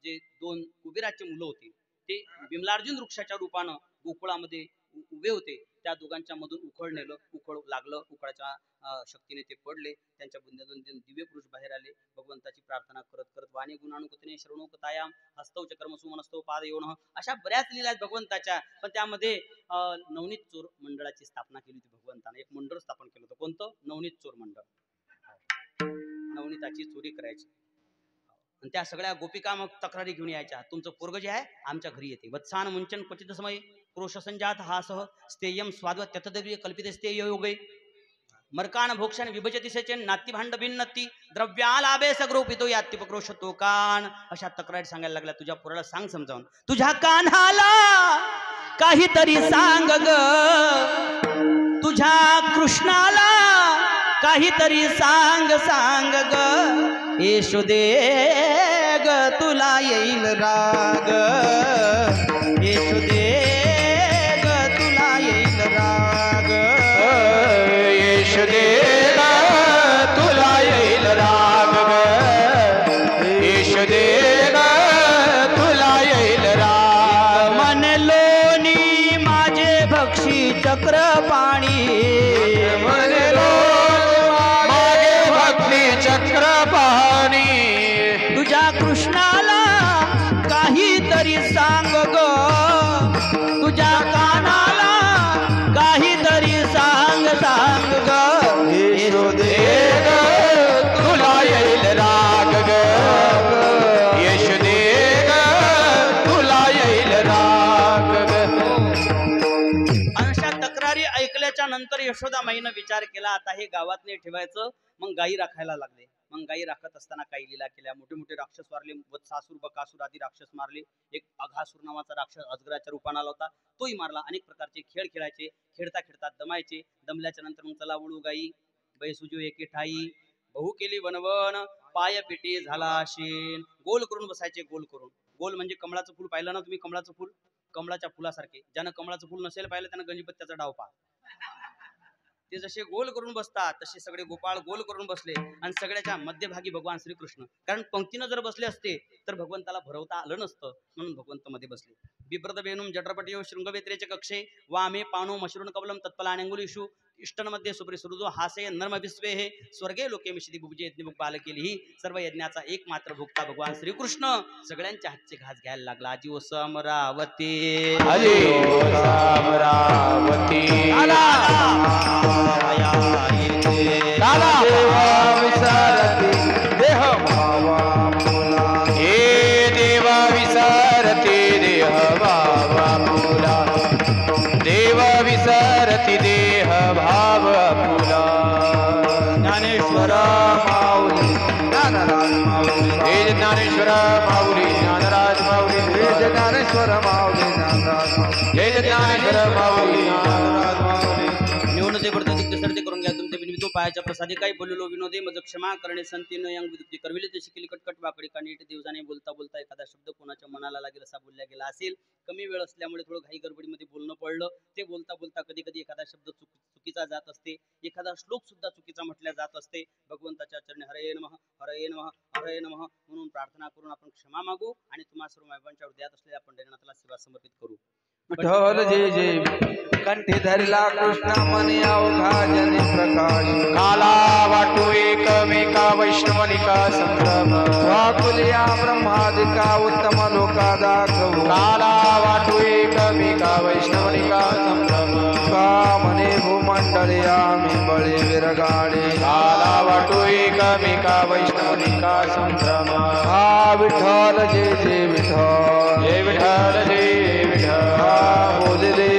Speaker 3: जे 2 कुबेराचे मुलं होते, ते बिमलार्जुन वृक्षाच्या रूपानं गोकुळामध्ये उभे होते. त्या दोघांच्या मधून उखळ नेलं, उखळ लागलं, उखळाच्या शक्तीने ते पडले. त्यांच्या बुंद्यातून दिव्य पुरुष बाहेर आले. भगवंताची प्रार्थना करत करत वाणी गुणानुकतने शरणोकतायाम हस्तौ चक्रमसु मनस्थौ पादयोनः, अशा बऱ्याच लीला आहेत भगवंताच्या. पण त्यामध्ये नवनीत चोर मंडळाची स्थापना केली होती भगवंताने. एक मंडळ स्थापन केलं होतं. कोणतं? नवनीत चोर मंडळ. नवनीताची चोरी करायची आणि त्या सगळ्या गोपिका मग तक्रारी घेऊन यायच्या, तुमचं पोरग जे आहे आमच्या घरी येते. वत्सान मुंचन क्वचित समय क्रोश संजात हासह स्तेयम स्वाद्व त्यतदेवी कल्पित स्तेय योगे मर्कान भोक्षण विभजती सेचन नाती भांड भिन्नती द्रव्यालाभे सग्रोपितो यात्तिपक्रोश तो कान. अशा तक्रारी सांगायला लागल्या. तुझ्या पोराला सांग समजावून, तुझ्या कान्हाला काहीतरी सांग ग, तुझ्या कृष्णाला काहीतरी सांग सांग ग, येशू दे ग तुला येईल राग, येशू दे ग तुला येईल राग,
Speaker 1: येशू दे ग तुला येईल राग, येशू दे ग तुला येईल राग.
Speaker 3: म्हणलोनी माझे भक्षी चक्र पाणी,
Speaker 1: चक्रपाणी,
Speaker 3: तुझ्या कृष्णाला काहीतरी सांग ग, तुझ्या कानाला काहीतरी सांग सांग ग,
Speaker 1: येशू दे ग तुला येईल राग ग, येशू दे ग तुला येईल राग ग.
Speaker 3: अशा तक्रारी ऐकल्याच्या नंतर यशोदा माईनं विचार केला, आता हे गावात नाही ठेवायचं. मग गायी राखायला लागले. मग गायी राखत असताना काही लीला केल्या. मोठे मोठे राक्षस मारले. वत्सासूर, बकासूर आदी राक्षस मारले. एक अघासूर नावाचा राक्षस अजगराच्या रूपाने आला होता, तोही मारला. अनेक प्रकारचे खेळ खेळायचे. खेळता खेळता दमायचे. दमल्याच्या नंतर मग चला वळू गाई, बैसुजो एके ठाई, बहु केली वनवन, पाय पिटी झाला शेन. गोल करून बसायचे. गोल करून. गोल म्हणजे कमळाचं फूल पाहिलं ना तुम्ही? कमळाचं फूल, कमळाच्या फुलासारखे. ज्यानं कमळाचं फूल नसेल पाहिलं त्यानं गणपत्याचा डाव पहा. ते जसे गोल करून बसतात तसे सगळे गोपाळ गोल करून बसले आणि सगळ्याच्या मध्यभागी भगवान श्रीकृष्ण. कारण पंक्तीनं जर बसले असते तर भगवंताला भरवता आलं नसतं, म्हणून भगवंत मध्ये बसले. बिभ्रत वेणुम जठरपटयो शृंगवेत्रेचे कक्षे वामे पाणो मशरून कबलम तत्पलाण्यंगुलीषु इष्टनमध्ये सुप्रे सुरुदो हासे नर्म विश्वे हे स्वर्गे लोके मिशिदी बुबजे यज्ञमुख बालकेली ही सर्व यज्ञाचा एकमात्र भोक्ता भगवान श्रीकृष्ण सगळ्यांच्या हातचे घास घ्यायला लागला. आजीव समरावती,
Speaker 1: आजीव समरावती, देह भावा मुला, हे देवा विसारती देह भावा मुला, देव विसारती देह भाव फुला. ज्ञानेश्वर माऊली ज्ञानराज माऊली, हे ज्ञानेश्वर माऊली ज्ञानराज माऊली, हे ज्ञानेश्वर माऊली ज्ञानराज माऊली, हे ज्ञानेश्वर माऊली ज्ञानराज माऊली.
Speaker 3: न्यूनते वर्तते सर्दी करून घ्या तुमचे विनिमितो पायाच्या प्रसादी काही बोललो विनोदे मज क्षमा करणे संतीन यंग विद्युक्ती करविले ते शिकली कटकट वाकडी का नीट देवजाने बोलता बोलता एखादा शब्द कोणाच्या मनाला लागेल असा बोलला गेला असेल. कमी वेळ असल्यामुळे थोडं घाई गडबडीमध्ये बोलणं पडलं. ते बोलता बोलता कधी कधी एखादा शब्द चुकीचा जात असते, एखादा श्लोक सुद्धा चुकीचा म्हटल्या जात असते. भगवंताच्या चरणी हरे नमः हरे नमः हरे नमः म्हणून प्रार्थना करून आपण क्षमा मागू आणि तुम्हा सर्व मायबांच्या हृदयात असलेल्या पंढरीनाथाला सेवा समर्पित करू.
Speaker 2: विठ्ठल जय जय कंठी धरला कृष्ण मनी अवघा जनी प्रकाश,
Speaker 1: काला वाटू एकमेका वैष्णवनिका संभ्रम,
Speaker 2: वाकुलिया ब्रह्मादिका उत्तम लोका दाखवू,
Speaker 1: काला वाटू एकमेका वैष्णवनिका संभ्रम,
Speaker 2: का मने भूमंडळी आम्ही बळी विरगाडे,
Speaker 1: काला वाटू एकमेका वैष्णवनिका संभ्रम.
Speaker 2: हा विठ्ठल जय जय विठ्ठल,
Speaker 1: जय विठ्ठल जय विठ्ठल.
Speaker 2: बोलले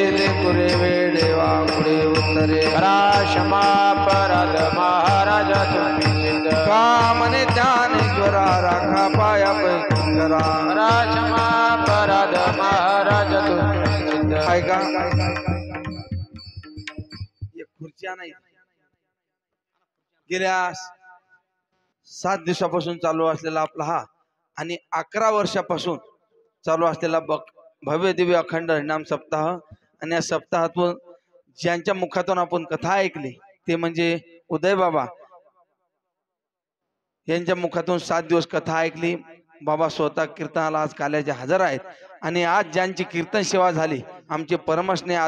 Speaker 2: पुरे वेडे वाकुडे उत्तर रे
Speaker 1: करा क्षमा अपराध महाराज तुम्ही सिद्ध
Speaker 2: का म्हणे ज्ञानेश्वरा राखा पाया पैकी करा
Speaker 1: करा क्षमा अपराध महाराज तुम्ही सिद्ध
Speaker 2: ऐका एक खुर्च्या नाही गेल्या 7 दिवसापासून चालू असलेला आपला हा आणि 11 वर्षापासून चालू असलेला भव्य दिव्य अखंड हरिनाम सप्ताह आणि या सप्ताहातून ज्यांच्या मुखातून आपण कथा ऐकली ते म्हणजे उदय बाबा यांच्या मुखातून 7 दिवस कथा ऐकली. बाबा स्वतः कीर्तनाला आज काल्याचे हजर आहेत आणि आज ज्यांची कीर्तन सेवा झाली आमचे परमस्नेह